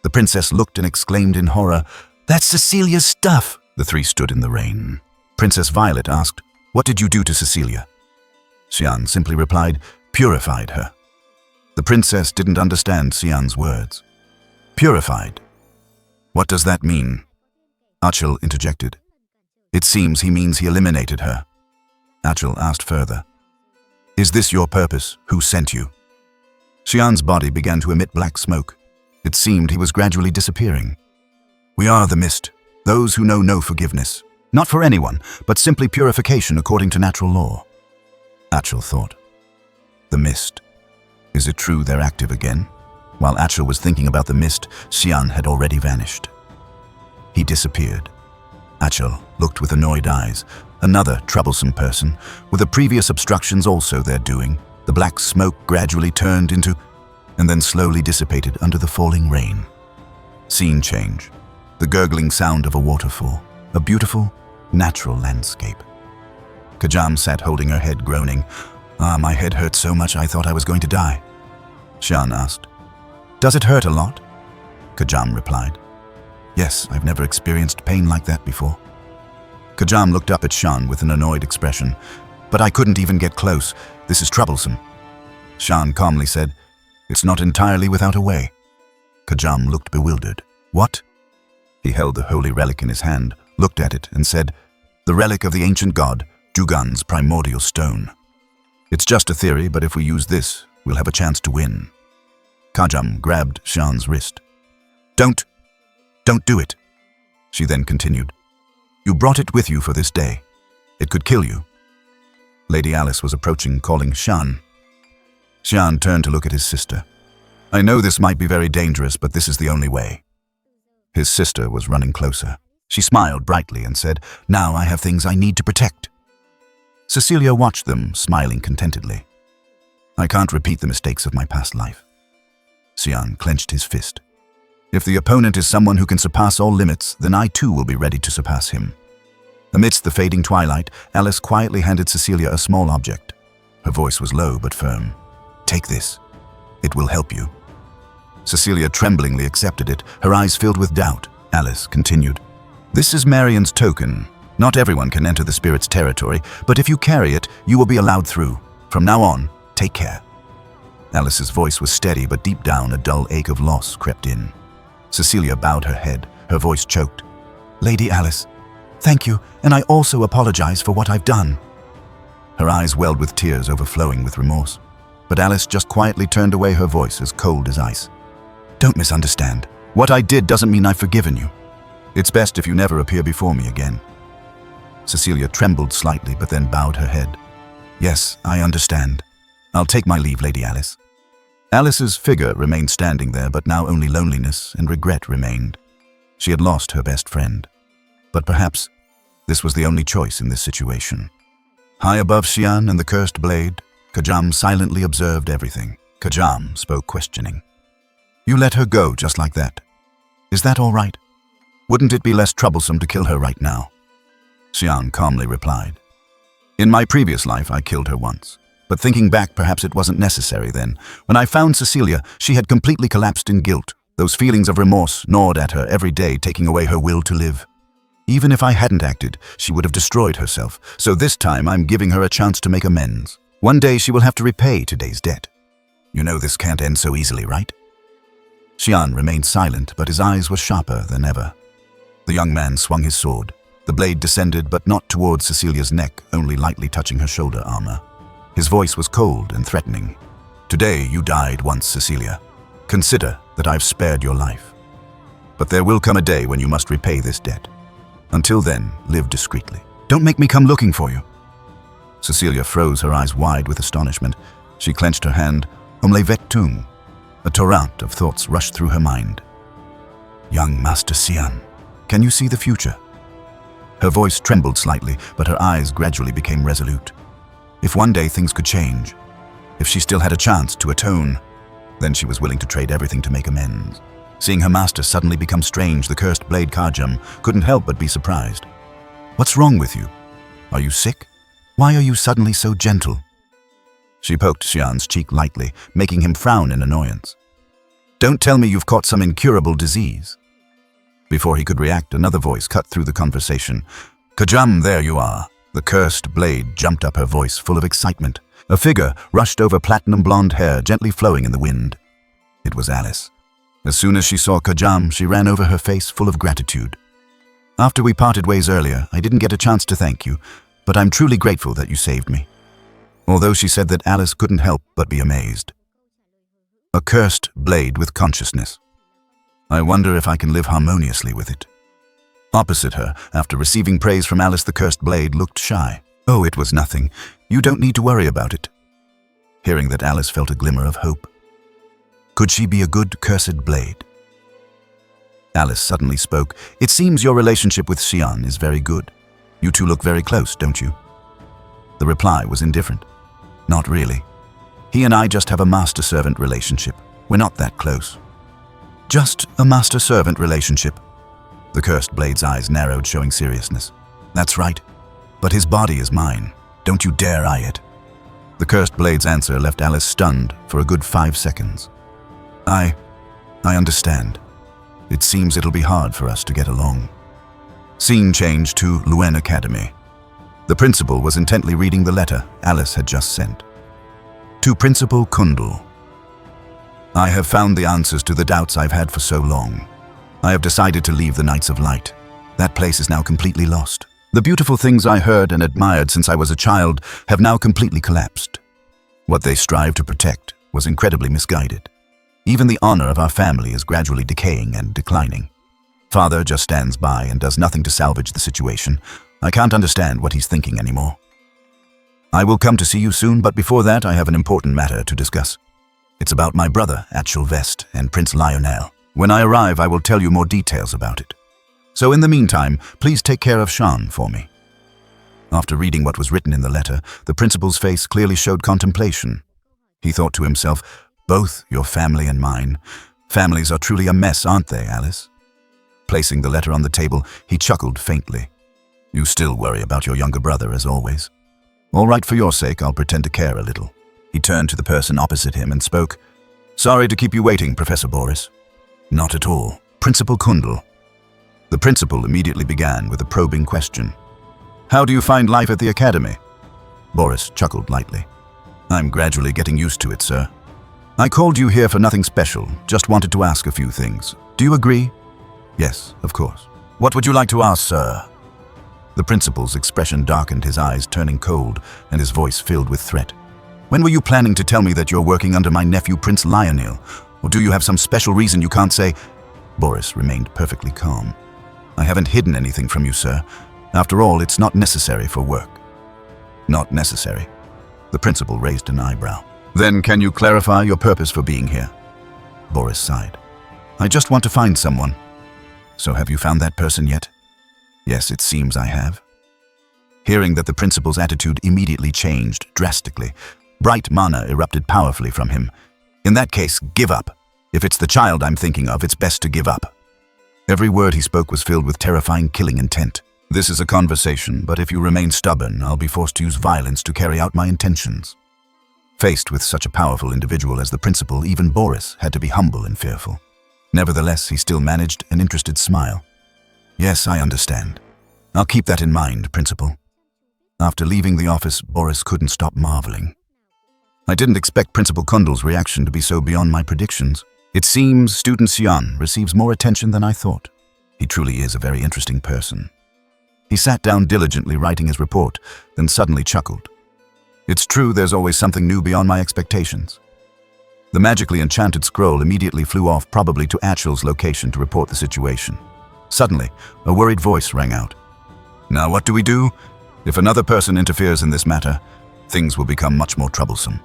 The princess looked and exclaimed in horror, "That's Cecilia's stuff!" The three stood in the rain. Princess Violet asked, "What did you do to Cecilia?" Xian simply replied, "Purified her." The princess didn't understand Xian's words. Purified? What does that mean? Achil interjected. It seems he means he eliminated her. Achil asked further, "Is this your purpose? Who sent you?" Xian's body began to emit black smoke. It seemed he was gradually disappearing. "We are the mist, those who know no forgiveness. Not for anyone, but simply purification according to natural law." Achil thought. The mist. Is it true they're active again? While Achil was thinking about the mist, Xian had already vanished. He disappeared. Achil looked with annoyed eyes. Another troublesome person, with the previous obstructions also their doing. The black smoke gradually turned into, and then slowly dissipated under the falling rain. Scene change. The gurgling sound of a waterfall. A beautiful, natural landscape. Kajam sat holding her head, groaning. My head hurt so much I thought I was going to die." Xian asked. "Does it hurt a lot?" Kajam replied. "Yes, I've never experienced pain like that before." Kajam looked up at Xian with an annoyed expression. "But I couldn't even get close. This is troublesome." Xian calmly said, "It's not entirely without a way." Kajam looked bewildered. "What?" He held the holy relic in his hand, looked at it, and said, "The relic of the ancient god, Jugan's primordial stone. It's just a theory, but if we use this, we'll have a chance to win." Kajam grabbed Xian's wrist. Don't do it," she then continued. "You brought it with you for this day. It could kill you." Lady Alice was approaching, calling Xian. Xian turned to look at his sister. "I know this might be very dangerous, but this is the only way." His sister was running closer. She smiled brightly and said, "Now I have things I need to protect." Cecilia watched them, smiling contentedly. "I can't repeat the mistakes of my past life." Xian clenched his fist. "If the opponent is someone who can surpass all limits, then I too will be ready to surpass him." Amidst the fading twilight, Alice quietly handed Cecilia a small object. Her voice was low but firm. "Take this. It will help you." Cecilia tremblingly accepted it, her eyes filled with doubt. Alice continued, "This is Marion's token. Not everyone can enter the spirit's territory, but if you carry it, you will be allowed through. From now on, take care." Alice's voice was steady, but deep down a dull ache of loss crept in. Cecilia bowed her head, her voice choked. "Lady Alice, thank you, and I also apologize for what I've done." Her eyes welled with tears overflowing with remorse, but Alice just quietly turned away, her voice as cold as ice. "Don't misunderstand. What I did doesn't mean I've forgiven you. It's best if you never appear before me again." Cecilia trembled slightly, but then bowed her head. "Yes, I understand. I'll take my leave, Lady Alice." Alice's figure remained standing there, but now only loneliness and regret remained. She had lost her best friend. But perhaps this was the only choice in this situation. High above Xian and the cursed blade, Kajam silently observed everything. Kajam spoke, questioning. "You let her go just like that. Is that all right? Wouldn't it be less troublesome to kill her right now?" Xian calmly replied, "In my previous life, I killed her once. But thinking back, perhaps it wasn't necessary then. When I found Cecilia, she had completely collapsed in guilt. Those feelings of remorse gnawed at her every day, taking away her will to live. Even if I hadn't acted, she would have destroyed herself. So this time, I'm giving her a chance to make amends. One day, she will have to repay today's debt. You know this can't end so easily, right?" Xian remained silent, but his eyes were sharper than ever. The young man swung his sword. The blade descended, but not towards Cecilia's neck, only lightly touching her shoulder armor. His voice was cold and threatening. "Today you died once, Cecilia. Consider that I've spared your life." But there will come a day when you must repay this debt. Until then, live discreetly. Don't make me come looking for you." Cecilia froze, her eyes wide with astonishment. She clenched her hand. Webtoon. A torrent of thoughts rushed through her mind. Young Master Xian, can you see the future? Her voice trembled slightly, but her eyes gradually became resolute. If one day things could change, if she still had a chance to atone, then she was willing to trade everything to make amends. Seeing her master suddenly become strange, the cursed blade Kajam couldn't help but be surprised. "What's wrong with you? Are you sick? Why are you suddenly so gentle?" She poked Xian's cheek lightly, making him frown in annoyance. "Don't tell me you've caught some incurable disease." Before he could react, another voice cut through the conversation. "Kajam, there you are." The cursed blade jumped up, her voice full of excitement. A figure rushed over platinum blonde hair, gently flowing in the wind. It was Alice. As soon as she saw Kajam, she ran over, her face full of gratitude. "After we parted ways earlier, I didn't get a chance to thank you, but I'm truly grateful that you saved me." Although she said that, Alice couldn't help but be amazed. A cursed blade with consciousness. I wonder if I can live harmoniously with it. Opposite her, after receiving praise from Alice, the cursed blade looked shy. "Oh, it was nothing. You don't need to worry about it." Hearing that, Alice felt a glimmer of hope. Could she be a good cursed blade? Alice suddenly spoke. "It seems your relationship with Xian is very good. You two look very close, don't you?" The reply was indifferent. "Not really. He and I just have a master-servant relationship. We're not that close." "Just a master-servant relationship?" The cursed blade's eyes narrowed, showing seriousness. "That's right. But his body is mine. Don't you dare eye it." The cursed blade's answer left Alice stunned for a good 5 seconds. I understand. It seems it'll be hard for us to get along." Scene changed to Luen Academy. The principal was intently reading the letter Alice had just sent. To Principal Kundal. "I have found the answers to the doubts I've had for so long. I have decided to leave the Knights of Light. That place is now completely lost. The beautiful things I heard and admired since I was a child have now completely collapsed. What they strive to protect was incredibly misguided. Even the honor of our family is gradually decaying and declining. Father just stands by and does nothing to salvage the situation. I can't understand what he's thinking anymore. I will come to see you soon, but before that I have an important matter to discuss. It's about my brother, Atchel Vest, and Prince Lionel. When I arrive, I will tell you more details about it. So in the meantime, please take care of Shan for me." After reading what was written in the letter, the principal's face clearly showed contemplation. He thought to himself, "Both your family and mine. Families are truly a mess, aren't they, Alice?" Placing the letter on the table, he chuckled faintly. "You still worry about your younger brother, as always. All right, for your sake, I'll pretend to care a little." He turned to the person opposite him and spoke. "Sorry to keep you waiting, Professor Boris." "Not at all. Principal Kundal." The principal immediately began with a probing question. "How do you find life at the academy?" Boris chuckled lightly. "I'm gradually getting used to it, sir. I called you here for nothing special, just wanted to ask a few things. Do you agree?" "Yes, of course." "What would you like to ask, sir?" The principal's expression darkened, his eyes turning cold and his voice filled with threat. "When were you planning to tell me that you're working under my nephew, Prince Lionel? Or do you have some special reason you can't say?" Boris remained perfectly calm. "I haven't hidden anything from you, sir. After all, it's not necessary for work." "Not necessary?" The principal raised an eyebrow. "Then can you clarify your purpose for being here?" Boris sighed. "I just want to find someone." "So have you found that person yet?" "Yes, it seems I have." Hearing that, the principal's attitude immediately changed drastically. Bright mana erupted powerfully from him. "In that case, give up. If it's the child I'm thinking of, it's best to give up." Every word he spoke was filled with terrifying killing intent. "This is a conversation, but if you remain stubborn, I'll be forced to use violence to carry out my intentions." Faced with such a powerful individual as the principal, even Boris had to be humble and fearful. Nevertheless, he still managed an interested smile. "Yes, I understand. I'll keep that in mind, Principal." After leaving the office, Boris couldn't stop marveling. "I didn't expect Principal Kundal's reaction to be so beyond my predictions. It seems student Xian receives more attention than I thought. He truly is a very interesting person." He sat down diligently writing his report, then suddenly chuckled. "It's true, there's always something new beyond my expectations." The magically enchanted scroll immediately flew off, probably to Achel's location to report the situation. Suddenly, a worried voice rang out. Now what do we do? If another person interferes in this matter, things will become much more troublesome.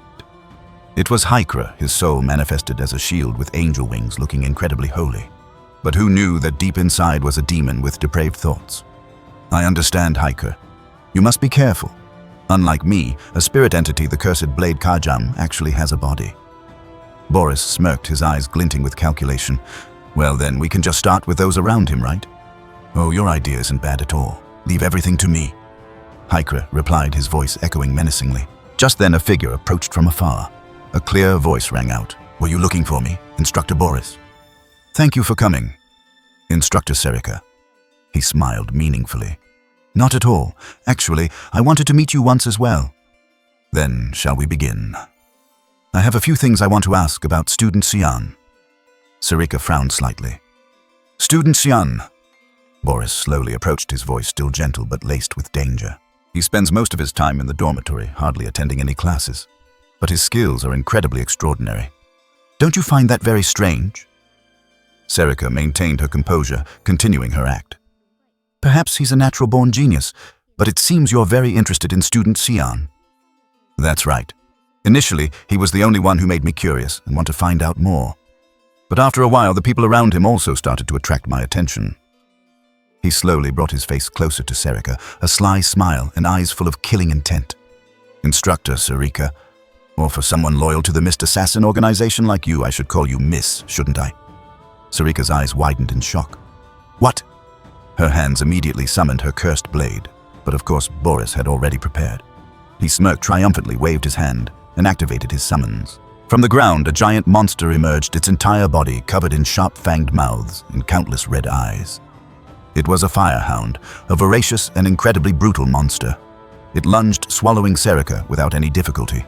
It was Hykra, his soul manifested as a shield with angel wings, looking incredibly holy. But who knew that deep inside was a demon with depraved thoughts? I understand, Hykra. You must be careful. Unlike me, a spirit entity, the cursed Blade Kajam, actually has a body. Boris smirked, his eyes glinting with calculation. Well then, we can just start with those around him, right? Oh, your idea isn't bad at all. Leave everything to me. Hykra replied, his voice echoing menacingly. Just then a figure approached from afar. A clear voice rang out. Were you looking for me, Instructor Boris? Thank you for coming, Instructor Serika. He smiled meaningfully. Not at all. Actually, I wanted to meet you once as well. Then, shall we begin? I have a few things I want to ask about Student Xian. Serika frowned slightly. Student Xian. Boris slowly approached, his voice still gentle but laced with danger. He spends most of his time in the dormitory, hardly attending any classes. But his skills are incredibly extraordinary. Don't you find that very strange? Serika maintained her composure, continuing her act. Perhaps he's a natural-born genius, but it seems you're very interested in Student Xian. That's right. Initially, he was the only one who made me curious and want to find out more. But after a while, the people around him also started to attract my attention. He slowly brought his face closer to Serika, a sly smile and eyes full of killing intent. Instructor Serika, or for someone loyal to the Mist Assassin organization like you, I should call you Miss, shouldn't I? Serika's eyes widened in shock. What? Her hands immediately summoned her cursed blade, but of course Boris had already prepared. He smirked triumphantly, waved his hand, and activated his summons. From the ground, a giant monster emerged, its entire body covered in sharp-fanged mouths and countless red eyes. It was a firehound, a voracious and incredibly brutal monster. It lunged, swallowing Serika without any difficulty.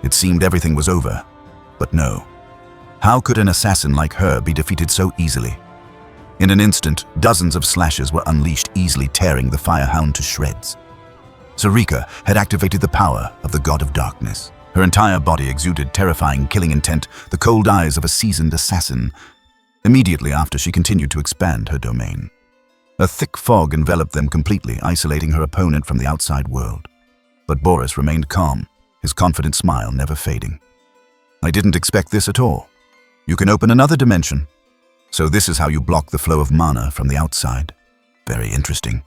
It seemed everything was over, but no. How could an assassin like her be defeated so easily? In an instant, dozens of slashes were unleashed, easily tearing the firehound to shreds. Serika had activated the power of the God of Darkness. Her entire body exuded terrifying killing intent, the cold eyes of a seasoned assassin. Immediately after, she continued to expand her domain. A thick fog enveloped them completely, isolating her opponent from the outside world. But Boris remained calm, his confident smile never fading. I didn't expect this at all. You can open another dimension. So this is how you block the flow of mana from the outside. Very interesting.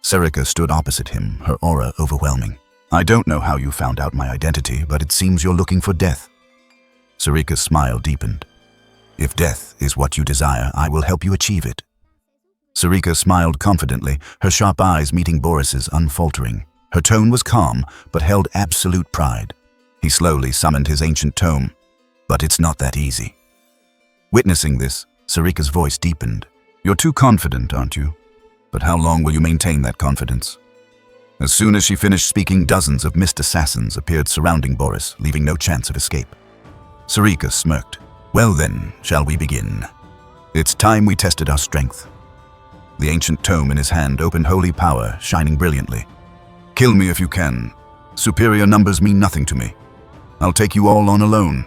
Serika stood opposite him, her aura overwhelming. I don't know how you found out my identity, but it seems you're looking for death. Serika's smile deepened. If death is what you desire, I will help you achieve it. Serika smiled confidently, her sharp eyes meeting Boris's, unfaltering. Her tone was calm, but held absolute pride. He slowly summoned his ancient tome. But it's not that easy. Witnessing this, Serika's voice deepened. You're too confident, aren't you? But how long will you maintain that confidence? As soon as she finished speaking, dozens of Mist Assassins appeared surrounding Boris, leaving no chance of escape. Serika smirked. Well then, shall we begin? It's time we tested our strength. The ancient tome in his hand opened holy power, shining brilliantly. Kill me if you can. Superior numbers mean nothing to me. I'll take you all on alone.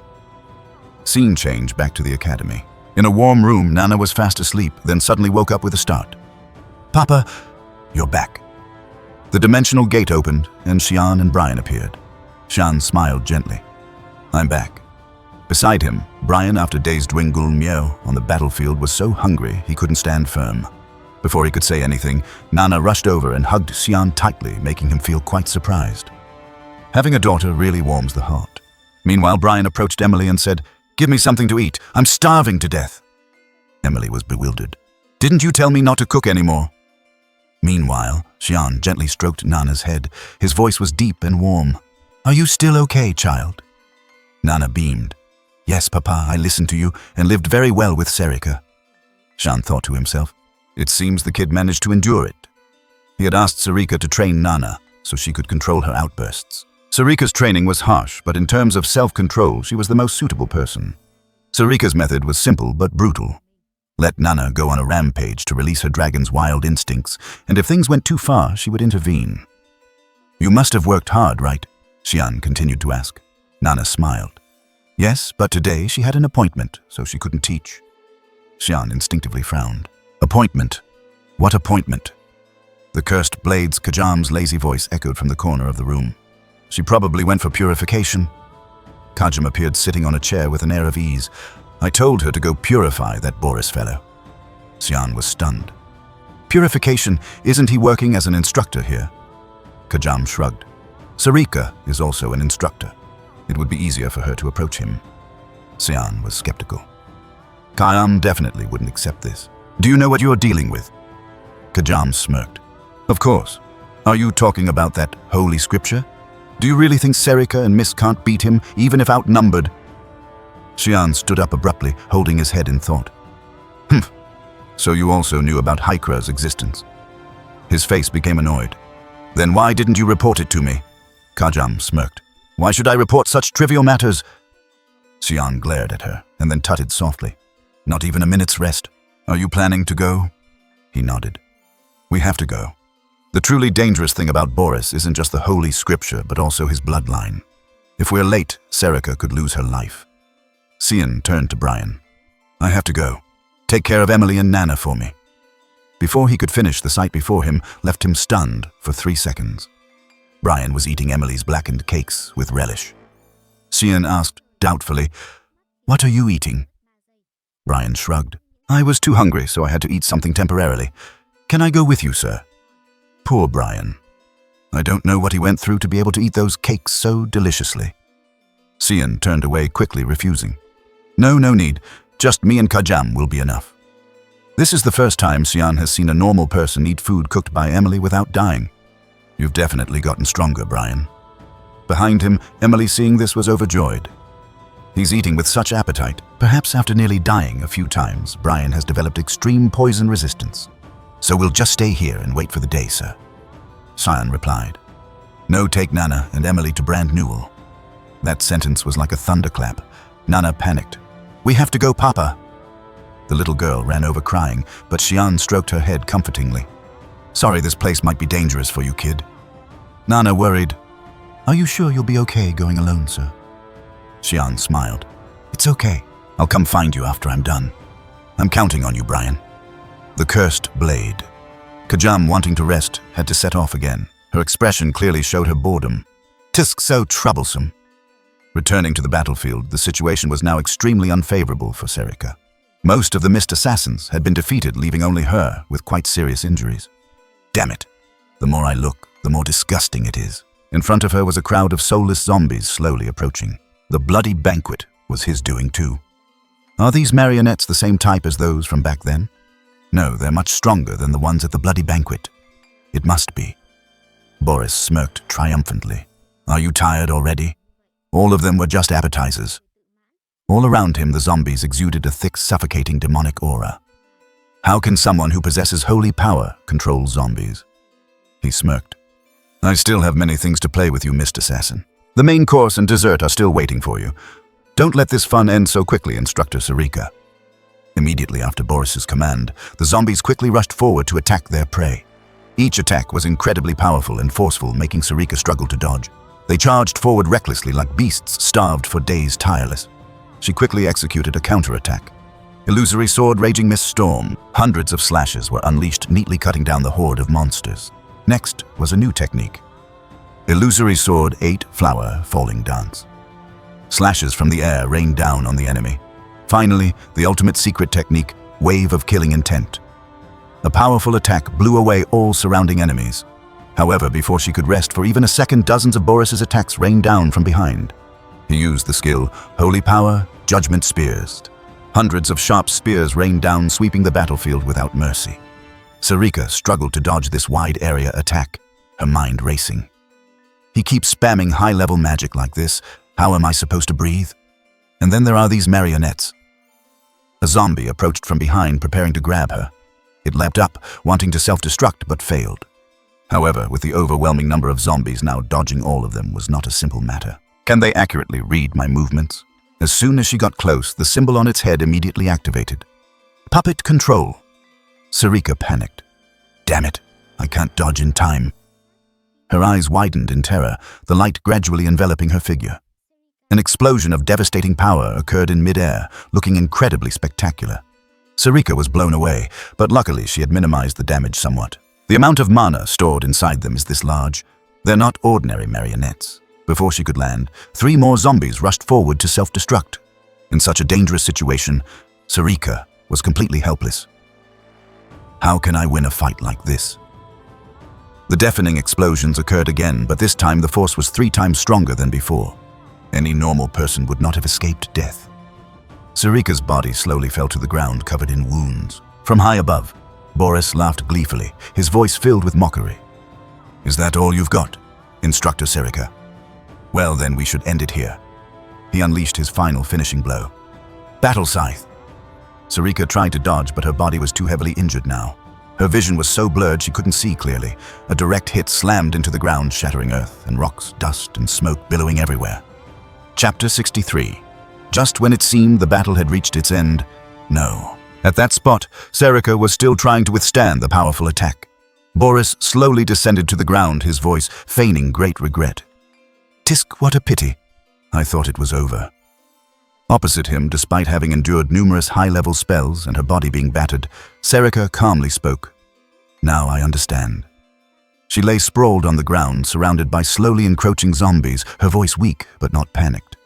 Scene change back to the academy. In a warm room, Nana was fast asleep, then suddenly woke up with a start. Papa, you're back. The dimensional gate opened, and Xian and Brian appeared. Xian smiled gently. I'm back. Beside him, Brian, after days Dwingul Miao on the battlefield, was so hungry he couldn't stand firm. Before he could say anything, Nana rushed over and hugged Xian tightly, making him feel quite surprised. Having a daughter really warms the heart. Meanwhile, Brian approached Emily and said, Give me something to eat. I'm starving to death. Emily was bewildered. Didn't you tell me not to cook anymore? Meanwhile, Xian gently stroked Nana's head. His voice was deep and warm. Are you still okay, child? Nana beamed. Yes, Papa, I listened to you and lived very well with Serika. Xian thought to himself. It seems the kid managed to endure it. He had asked Serika to train Nana so she could control her outbursts. Serika's training was harsh, but in terms of self-control, she was the most suitable person. Serika's method was simple but brutal. Let Nana go on a rampage to release her dragon's wild instincts, and if things went too far, she would intervene. You must have worked hard, right? Xian continued to ask. Nana smiled. Yes, but today she had an appointment, so she couldn't teach. Xian instinctively frowned. Appointment? What appointment? The cursed blade's Kajam's lazy voice echoed from the corner of the room. She probably went for purification. Kajam appeared sitting on a chair with an air of ease. I told her to go purify that Boris fellow. Xian was stunned. Purification, isn't he working as an instructor here? Kajam shrugged. Sarika is also an instructor. It would be easier for her to approach him. Xian was skeptical. Kajam definitely wouldn't accept this. Do you know what you're dealing with? Kajam smirked. Of course. Are you talking about that holy scripture? Do you really think Sarika and Miss can't beat him, even if outnumbered? Xian stood up abruptly, holding his head in thought. So you also knew about Haikra's existence? His face became annoyed. Then why didn't you report it to me? Kajam smirked. Why should I report such trivial matters? Xian glared at her, and then tutted softly. Not even a minute's rest. Are you planning to go? He nodded. We have to go. The truly dangerous thing about Boris isn't just the holy scripture, but also his bloodline. If we're late, Sarika could lose her life. Xian turned to Brian. I have to go. Take care of Emily and Nana for me. Before he could finish, the sight before him left him stunned for 3 seconds. Brian was eating Emily's blackened cakes with relish. Xian asked doubtfully, What are you eating? Brian shrugged. I was too hungry, so I had to eat something temporarily. Can I go with you, sir? Poor Brian. I don't know what he went through to be able to eat those cakes so deliciously. Xian turned away quickly, refusing. No need. Just me and Kajam will be enough. This is the first time Xian has seen a normal person eat food cooked by Emily without dying. You've definitely gotten stronger, Brian. Behind him, Emily, seeing this, was overjoyed. He's eating with such appetite. Perhaps after nearly dying a few times, Brian has developed extreme poison resistance. So we'll just stay here and wait for the day, sir. Xian replied. No, take Nana and Emily to Brand Newell. That sentence was like a thunderclap. Nana panicked. We have to go, Papa. The little girl ran over crying, but Xian stroked her head comfortingly. Sorry, this place might be dangerous for you, kid. Nana worried. Are you sure you'll be okay going alone, sir? Xian smiled. It's okay. I'll come find you after I'm done. I'm counting on you, Brian. The cursed blade. Kajam, wanting to rest, had to set off again. Her expression clearly showed her boredom. "'Tis so troublesome." Returning to the battlefield, the situation was now extremely unfavorable for Sarika. Most of the missed assassins had been defeated, leaving only her with quite serious injuries. Damn it. The more I look, the more disgusting it is. In front of her was a crowd of soulless zombies slowly approaching. The bloody banquet was his doing too. Are these marionettes the same type as those from back then? No, they're much stronger than the ones at the bloody banquet. It must be. Boris smirked triumphantly. Are you tired already? All of them were just appetizers. All around him, the zombies exuded a thick, suffocating demonic aura. How can someone who possesses holy power control zombies? He smirked. I still have many things to play with you, Mr. Assassin. The main course and dessert are still waiting for you. Don't let this fun end so quickly, Instructor Sarika. Immediately after Boris's command, the zombies quickly rushed forward to attack their prey. Each attack was incredibly powerful and forceful, making Sarika struggle to dodge. They charged forward recklessly like beasts starved for days tireless. She quickly executed a counterattack. Illusory sword, raging mist storm. Hundreds of slashes were unleashed, neatly cutting down the horde of monsters. Next was a new technique. Illusory sword, 8 flower falling dance. Slashes from the air rained down on the enemy. Finally, the ultimate secret technique, wave of killing intent. A powerful attack blew away all surrounding enemies. However, before she could rest for even a second, dozens of Boris's attacks rained down from behind. He used the skill, Holy Power, Judgment Spears. Hundreds of sharp spears rained down, sweeping the battlefield without mercy. Sarika struggled to dodge this wide-area attack, her mind racing. He keeps spamming high-level magic like this. How am I supposed to breathe? And then there are these marionettes. A zombie approached from behind, preparing to grab her. It leapt up, wanting to self-destruct, but failed. However, with the overwhelming number of zombies now, dodging all of them was not a simple matter. Can they accurately read my movements? As soon as she got close, the symbol on its head immediately activated. Puppet control. Sarika panicked. Damn it, I can't dodge in time. Her eyes widened in terror, the light gradually enveloping her figure. An explosion of devastating power occurred in mid-air, looking incredibly spectacular. Sarika was blown away, but luckily she had minimized the damage somewhat. The amount of mana stored inside them is this large. They're not ordinary marionettes. Before she could land, 3 more zombies rushed forward to self-destruct. In such a dangerous situation, Sarika was completely helpless. How can I win a fight like this? The deafening explosions occurred again, but this time the force was 3 times stronger than before. Any normal person would not have escaped death. Sarika's body slowly fell to the ground, covered in wounds. From high above, Boris laughed gleefully, his voice filled with mockery. "Is that all you've got, Instructor Sarika? Well, then we should end it here." He unleashed his final finishing blow. Battle Scythe. Sarika tried to dodge, but her body was too heavily injured now. Her vision was so blurred she couldn't see clearly. A direct hit slammed into the ground, shattering earth and rocks, dust and smoke billowing everywhere. Chapter 63. Just when it seemed the battle had reached its end, no. At that spot, Sarika was still trying to withstand the powerful attack. Boris slowly descended to the ground, his voice feigning great regret. "Tisk, what a pity. I thought it was over." Opposite him, despite having endured numerous high-level spells and her body being battered, Sarika calmly spoke. "Now I understand." She lay sprawled on the ground, surrounded by slowly encroaching zombies, her voice weak but not panicked.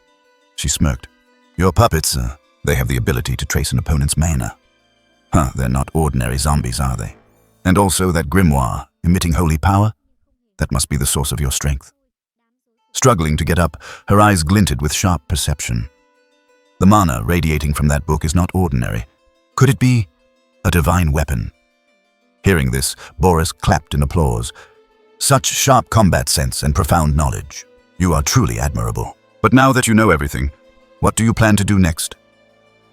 She smirked. "Your puppets, they have the ability to trace an opponent's mana. They're not ordinary zombies, are they? And also that grimoire, emitting holy power? That must be the source of your strength." Struggling to get up, her eyes glinted with sharp perception. The mana radiating from that book is not ordinary. Could it be a divine weapon? Hearing this, Boris clapped in applause. "Such sharp combat sense and profound knowledge. You are truly admirable. But now that you know everything, what do you plan to do next?"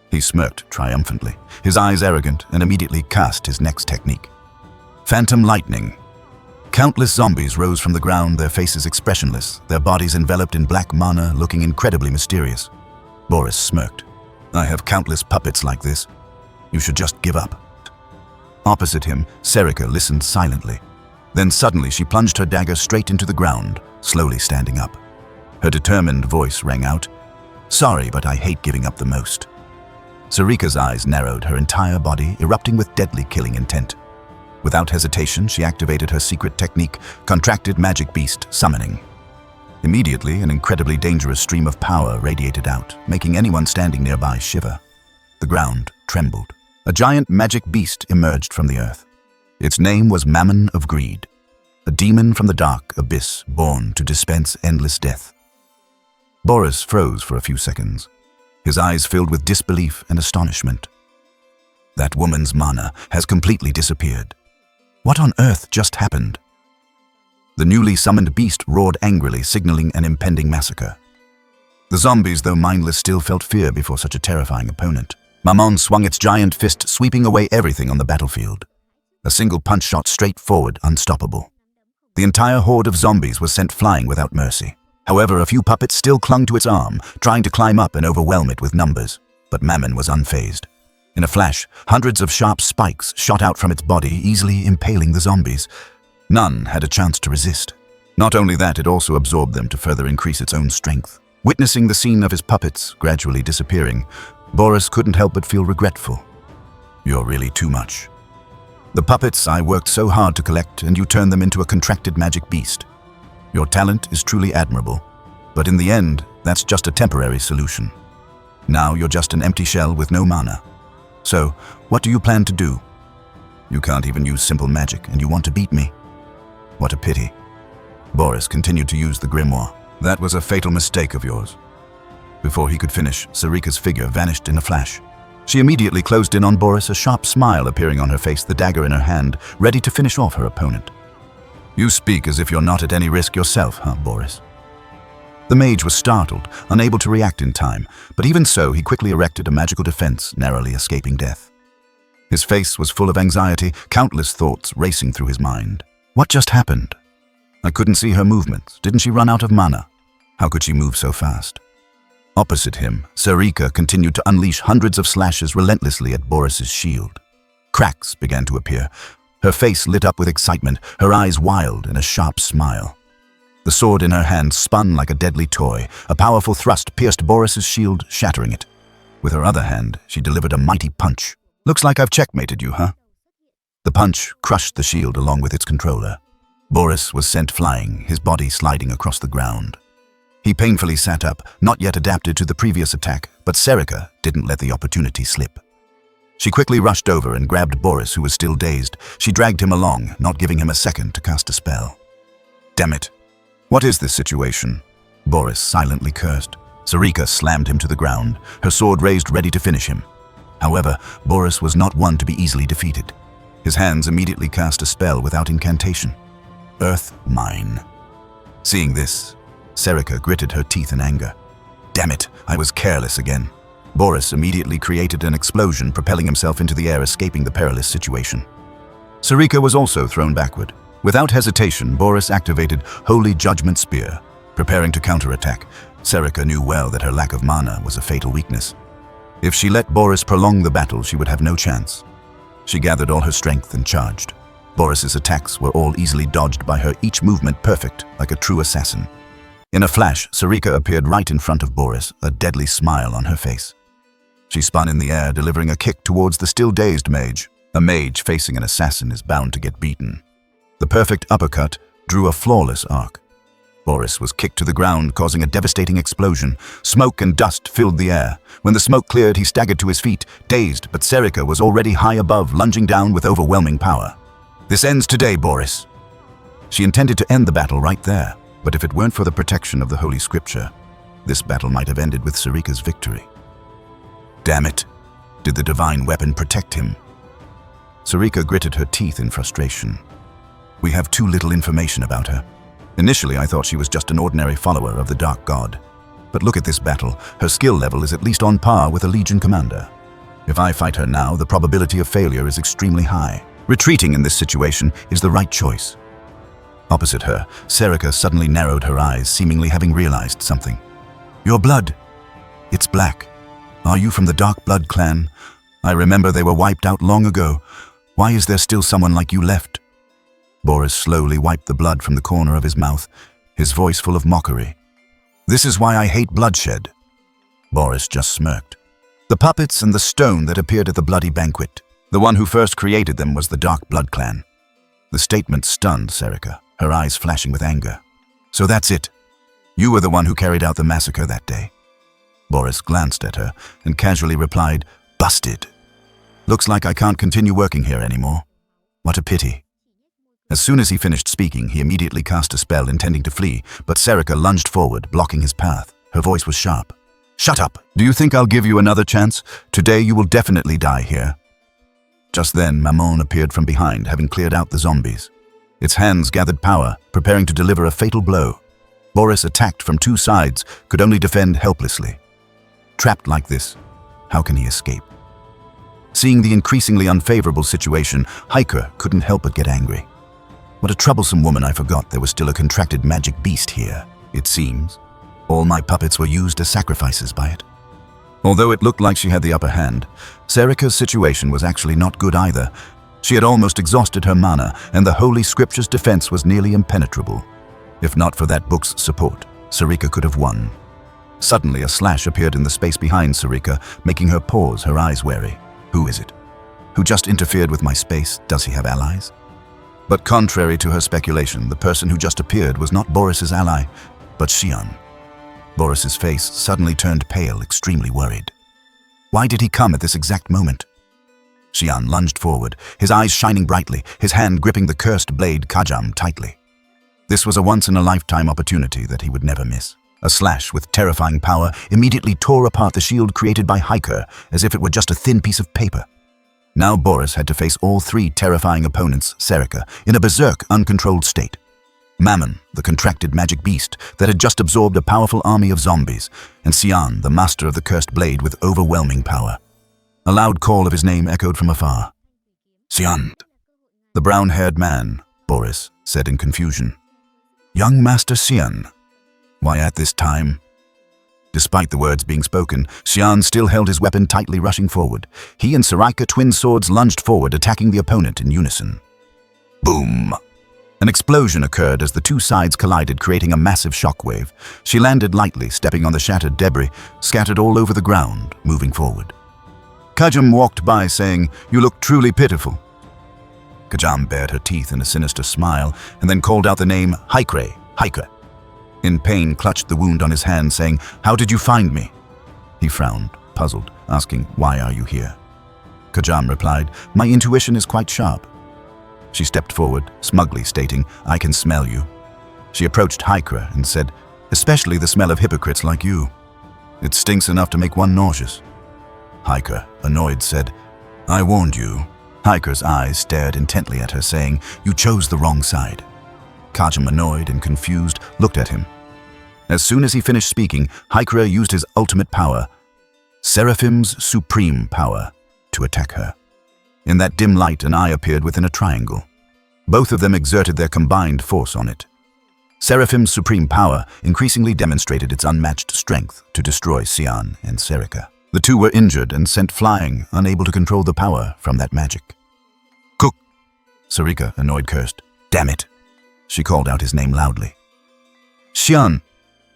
He smirked triumphantly, his eyes arrogant, and immediately cast his next technique. Phantom Lightning. Countless zombies rose from the ground, their faces expressionless, their bodies enveloped in black mana, looking incredibly mysterious. Boris smirked. "I have countless puppets like this. You should just give up." Opposite him, Sarika listened silently. Then suddenly she plunged her dagger straight into the ground, slowly standing up. Her determined voice rang out, "Sorry, but I hate giving up the most." Sarika's eyes narrowed, her entire body erupting with deadly killing intent. Without hesitation, she activated her secret technique, Contracted Magic Beast Summoning. Immediately, an incredibly dangerous stream of power radiated out, making anyone standing nearby shiver. The ground trembled. A giant magic beast emerged from the earth. Its name was Mammon of Greed, a demon from the dark abyss born to dispense endless death. Boris froze for a few seconds, his eyes filled with disbelief and astonishment. That woman's mana has completely disappeared. What on earth just happened? The newly summoned beast roared angrily, signaling an impending massacre. The zombies, though mindless, still felt fear before such a terrifying opponent. Mammon swung its giant fist, sweeping away everything on the battlefield. A single punch shot straight forward, unstoppable. The entire horde of zombies was sent flying without mercy. However, a few puppets still clung to its arm, trying to climb up and overwhelm it with numbers. But Mammon was unfazed. In a flash, hundreds of sharp spikes shot out from its body, easily impaling the zombies. None had a chance to resist. Not only that, it also absorbed them to further increase its own strength. Witnessing the scene of his puppets gradually disappearing, Boris couldn't help but feel regretful. "You're really too much. The puppets I worked so hard to collect, and you turned them into a contracted magic beast. Your talent is truly admirable, but in the end, that's just a temporary solution. Now you're just an empty shell with no mana. So, what do you plan to do? You can't even use simple magic, and you want to beat me? What a pity." Boris continued to use the grimoire. "That was a fatal mistake of yours." Before he could finish, Sarika's figure vanished in a flash. She immediately closed in on Boris, a sharp smile appearing on her face, the dagger in her hand, ready to finish off her opponent. "You speak as if you're not at any risk yourself, Boris?" The mage was startled, unable to react in time, but even so, he quickly erected a magical defense, narrowly escaping death. His face was full of anxiety, countless thoughts racing through his mind. What just happened? I couldn't see her movements. Didn't she run out of mana? How could she move so fast? Opposite him, Sarika continued to unleash hundreds of slashes relentlessly at Boris's shield. Cracks began to appear. Her face lit up with excitement, her eyes wild in a sharp smile. The sword in her hand spun like a deadly toy. A powerful thrust pierced Boris's shield, shattering it. With her other hand, she delivered a mighty punch. "Looks like I've checkmated you, huh?" The punch crushed the shield along with its controller. Boris was sent flying, his body sliding across the ground. He painfully sat up, not yet adapted to the previous attack, but Serika didn't let the opportunity slip. She quickly rushed over and grabbed Boris, who was still dazed. She dragged him along, not giving him a second to cast a spell. "Damn it! What is this situation?" Boris silently cursed. Serika slammed him to the ground, her sword raised ready to finish him. However, Boris was not one to be easily defeated. His hands immediately cast a spell without incantation. "Earth Mine." Seeing this, Serika gritted her teeth in anger. "Damn it, I was careless again." Boris immediately created an explosion, propelling himself into the air, escaping the perilous situation. Serika was also thrown backward. Without hesitation, Boris activated Holy Judgment Spear. Preparing to counterattack, Serika knew well that her lack of mana was a fatal weakness. If she let Boris prolong the battle, she would have no chance. She gathered all her strength and charged. Boris's attacks were all easily dodged by her, each movement perfect, like a true assassin. In a flash, Serika appeared right in front of Boris, a deadly smile on her face. She spun in the air, delivering a kick towards the still dazed mage. A mage facing an assassin is bound to get beaten. The perfect uppercut drew a flawless arc. Boris was kicked to the ground, causing a devastating explosion. Smoke and dust filled the air. When the smoke cleared, he staggered to his feet, dazed, but Serika was already high above, lunging down with overwhelming power. "This ends today, Boris." She intended to end the battle right there, but if it weren't for the protection of the Holy Scripture, this battle might have ended with Serika's victory. Damn it! Did the divine weapon protect him? Serika gritted her teeth in frustration. We have too little information about her. Initially, I thought she was just an ordinary follower of the Dark God. But look at this battle. Her skill level is at least on par with a Legion commander. If I fight her now, the probability of failure is extremely high. Retreating in this situation is the right choice. Opposite her, Serika suddenly narrowed her eyes, seemingly having realized something. "Your blood. It's black. Are you from the Dark Blood clan? I remember they were wiped out long ago. Why is there still someone like you left?" Boris slowly wiped the blood from the corner of his mouth, his voice full of mockery. "This is why I hate bloodshed." Boris just smirked. The puppets and the stone that appeared at the bloody banquet. The one who first created them was the Dark Blood clan. The statement stunned Serika, her eyes flashing with anger. "So that's it. You were the one who carried out the massacre that day." Boris glanced at her and casually replied, "Busted. Looks like I can't continue working here anymore. What a pity." As soon as he finished speaking, he immediately cast a spell intending to flee, but Serika lunged forward, blocking his path. Her voice was sharp. "Shut up! Do you think I'll give you another chance? Today you will definitely die here." Just then, Mammon appeared from behind, having cleared out the zombies. Its hands gathered power, preparing to deliver a fatal blow. Boris, attacked from two sides, could only defend helplessly. Trapped like this, how can he escape? Seeing the increasingly unfavorable situation, Hiker couldn't help but get angry. What a troublesome woman. I forgot there was still a contracted magic beast here, it seems. All my puppets were used as sacrifices by it. Although it looked like she had the upper hand, Serika's situation was actually not good either. She had almost exhausted her mana, and the Holy Scripture's defense was nearly impenetrable. If not for that book's support, Serika could have won. Suddenly, a slash appeared in the space behind Serika, making her pause, her eyes wary. Who is it? Who just interfered with my space? Does he have allies? But contrary to her speculation, the person who just appeared was not Boris's ally, but Xian. Boris's face suddenly turned pale, extremely worried. Why did he come at this exact moment? Xian lunged forward, his eyes shining brightly, his hand gripping the cursed blade Kajam tightly. This was a once-in-a-lifetime opportunity that he would never miss. A slash with terrifying power immediately tore apart the shield created by Hiker as if it were just a thin piece of paper. Now Boris had to face all three terrifying opponents, Serika, in a berserk, uncontrolled state. Mammon, the contracted magic beast that had just absorbed a powerful army of zombies, and Xian, the master of the cursed blade with overwhelming power. A loud call of his name echoed from afar. "Xian!" The brown-haired man, Boris, said in confusion. "Young Master Xian. Why at this time?" Despite the words being spoken, Xian still held his weapon tightly, rushing forward. He and Serika twin swords lunged forward, attacking the opponent in unison. Boom! An explosion occurred as the two sides collided, creating a massive shockwave. She landed lightly, stepping on the shattered debris, scattered all over the ground, moving forward. Kajam walked by, saying, "You look truly pitiful." Kajam bared her teeth in a sinister smile, and then called out the name Haikre, Haikre. In pain, clutched the wound on his hand, saying, "How did you find me?" He frowned, puzzled, asking, "Why are you here?" Kajam replied, "My intuition is quite sharp." She stepped forward, smugly stating, "I can smell you." She approached Haikre and said, "Especially the smell of hypocrites like you. It stinks enough to make one nauseous." Haikre, annoyed, said, "I warned you." Haikre's eyes stared intently at her, saying, "You chose the wrong side." Kajam, annoyed and confused, looked at him. As soon as he finished speaking, Haikre used his ultimate power, Seraphim's supreme power, to attack her. In that dim light, an eye appeared within a triangle. Both of them exerted their combined force on it. Seraphim's supreme power increasingly demonstrated its unmatched strength to destroy Xian and Serika. The two were injured and sent flying, unable to control the power from that magic. "Cook!" Serika, annoyed, cursed. "Damn it!" She called out his name loudly. "Xian!"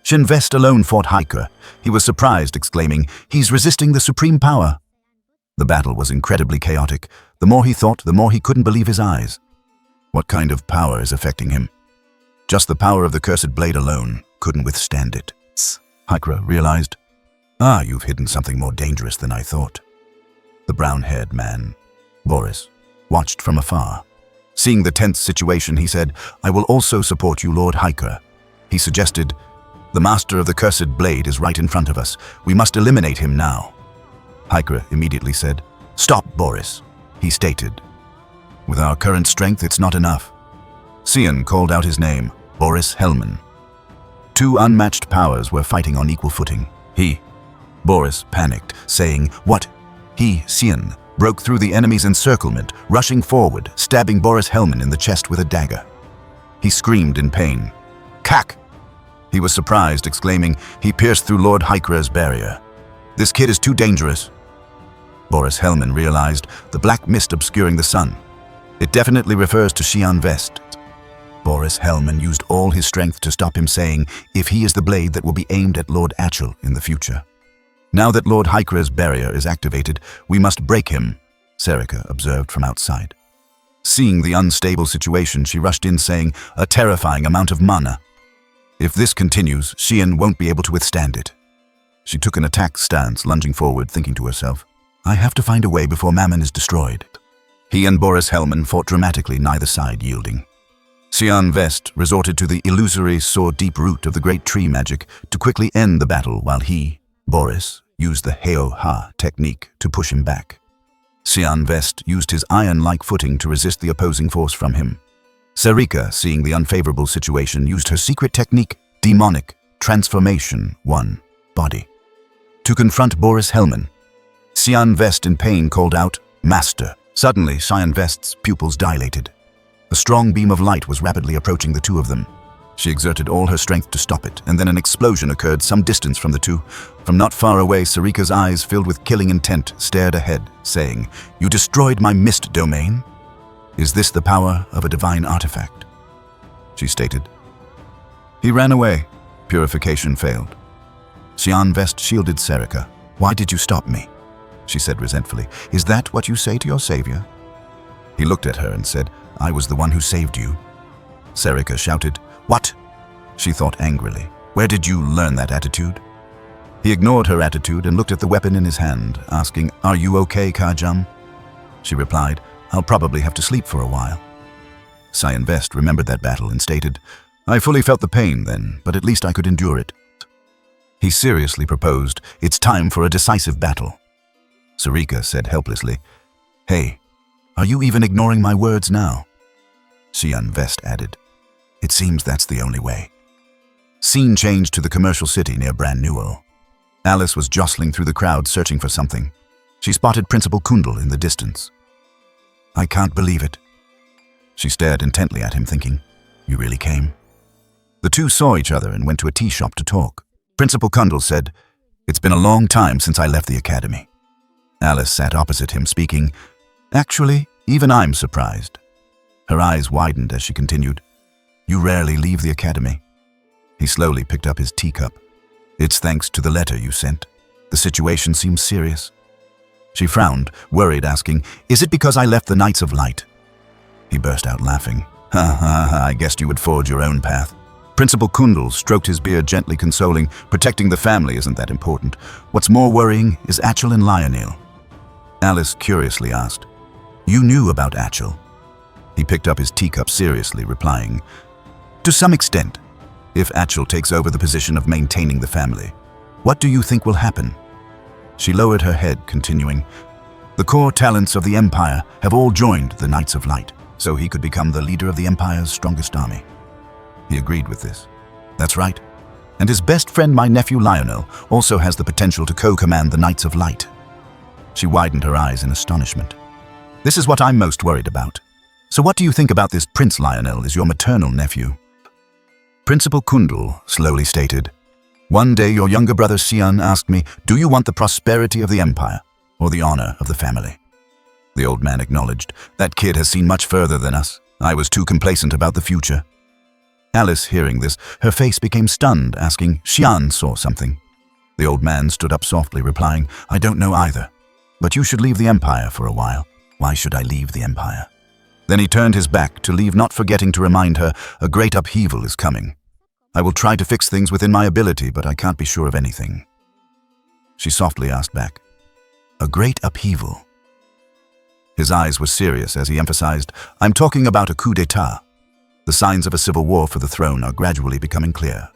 Shinvest alone fought Haikre. He was surprised, exclaiming, "He's resisting the supreme power." The battle was incredibly chaotic. The more he thought, the more he couldn't believe his eyes. What kind of power is affecting him? Just the power of the cursed blade alone couldn't withstand it. Haikre realized, "You've hidden something more dangerous than I thought." The brown-haired man, Boris, watched from afar. Seeing the tense situation, he said, "I will also support you, Lord Haikre." He suggested, "The master of the cursed blade is right in front of us. We must eliminate him now." Haikre immediately said, "Stop, Boris," he stated. "With our current strength, it's not enough." Xian called out his name, Boris Hellman. Two unmatched powers were fighting on equal footing. Boris panicked, saying, "What?" Xian, broke through the enemy's encirclement, rushing forward, stabbing Boris Hellman in the chest with a dagger. He screamed in pain. "Kak!" He was surprised, exclaiming, "He pierced through Lord Haikre's barrier. This kid is too dangerous." Boris Hellman realized the black mist obscuring the sun. It definitely refers to Xian Vest. Boris Hellman used all his strength to stop him, saying, "If he is the blade that will be aimed at Lord Achel in the future." "Now that Lord Haikre's barrier is activated, we must break him," Serika observed from outside. Seeing the unstable situation, she rushed in, saying, "A terrifying amount of mana. If this continues, Xian won't be able to withstand it." She took an attack stance, lunging forward, thinking to herself, "I have to find a way before Mammon is destroyed." He and Boris Hellman fought dramatically, neither side yielding. Xian Vest resorted to the illusory saw-deep root of the great tree magic to quickly end the battle, while he, Boris, used the Heo-Ha technique to push him back. Xian Vest used his iron-like footing to resist the opposing force from him. Serika, seeing the unfavorable situation, used her secret technique, Demonic Transformation 1, Body, to confront Boris Hellman. Xian Vest, in pain, called out, "Master." Suddenly, Xian Vest's pupils dilated. A strong beam of light was rapidly approaching the two of them. She exerted all her strength to stop it, and then an explosion occurred some distance from the two. From not far away, Serika's eyes, filled with killing intent, stared ahead, saying, "You destroyed my mist domain? Is this the power of a divine artifact?" She stated. He ran away. Purification failed. Xian Vest shielded Serika. "Why did you stop me?" she said resentfully. "Is that what you say to your savior?" He looked at her and said, "I was the one who saved you." Serika shouted, "What?" She thought angrily. "Where did you learn that attitude?" He ignored her attitude and looked at the weapon in his hand, asking, "Are you okay, Kajam?" She replied, "I'll probably have to sleep for a while." Xian Vest remembered that battle and stated, "I fully felt the pain then, but at least I could endure it." He seriously proposed, "It's time for a decisive battle." Serika said helplessly, "Hey, are you even ignoring my words now?" Xian Vest added, "It seems that's the only way." Scene changed to the commercial city near Brand Newell. Alice was jostling through the crowd searching for something. She spotted Principal Kundal in the distance. "I can't believe it." She stared intently at him, thinking, "You really came?" The two saw each other and went to a tea shop to talk. Principal Kundal said, "It's been a long time since I left the academy." Alice sat opposite him, speaking, "Actually, even I'm surprised." Her eyes widened as she continued, You rarely leave the academy. He slowly picked up his teacup. It's thanks to the letter you sent. The situation seems serious. She frowned, worried, asking, Is it because I left the Knights of Light? He burst out laughing. Ha ha ha, I guessed you would forge your own path. Principal Kundal stroked his beard, gently consoling. Protecting the family isn't that important. What's more worrying is Achel and Lionel. Alice curiously asked, You knew about Achel? He picked up his teacup seriously, replying, To some extent. If Achel takes over the position of maintaining the family, what do you think will happen? She lowered her head, continuing, The core talents of the Empire have all joined the Knights of Light, so he could become the leader of the Empire's strongest army. He agreed with this. That's right. And his best friend, my nephew Lionel, also has the potential to co-command the Knights of Light. She widened her eyes in astonishment. This is what I'm most worried about. So what do you think about this Prince Lionel as your maternal nephew? Principal Kundal slowly stated, One day your younger brother Xian asked me, Do you want the prosperity of the Empire or the honor of the family? The old man acknowledged, That kid has seen much further than us. I was too complacent about the future. Alice, hearing this, her face became stunned, asking, Xian saw something. The old man stood up softly, replying, I don't know either. But you should leave the Empire for a while. Why should I leave the Empire? Then he turned his back to leave, not forgetting to remind her, a great upheaval is coming. I will try to fix things within my ability, but I can't be sure of anything. She softly asked back, A great upheaval? His eyes were serious as he emphasized, I'm talking about a coup d'etat. The signs of a civil war for the throne are gradually becoming clear.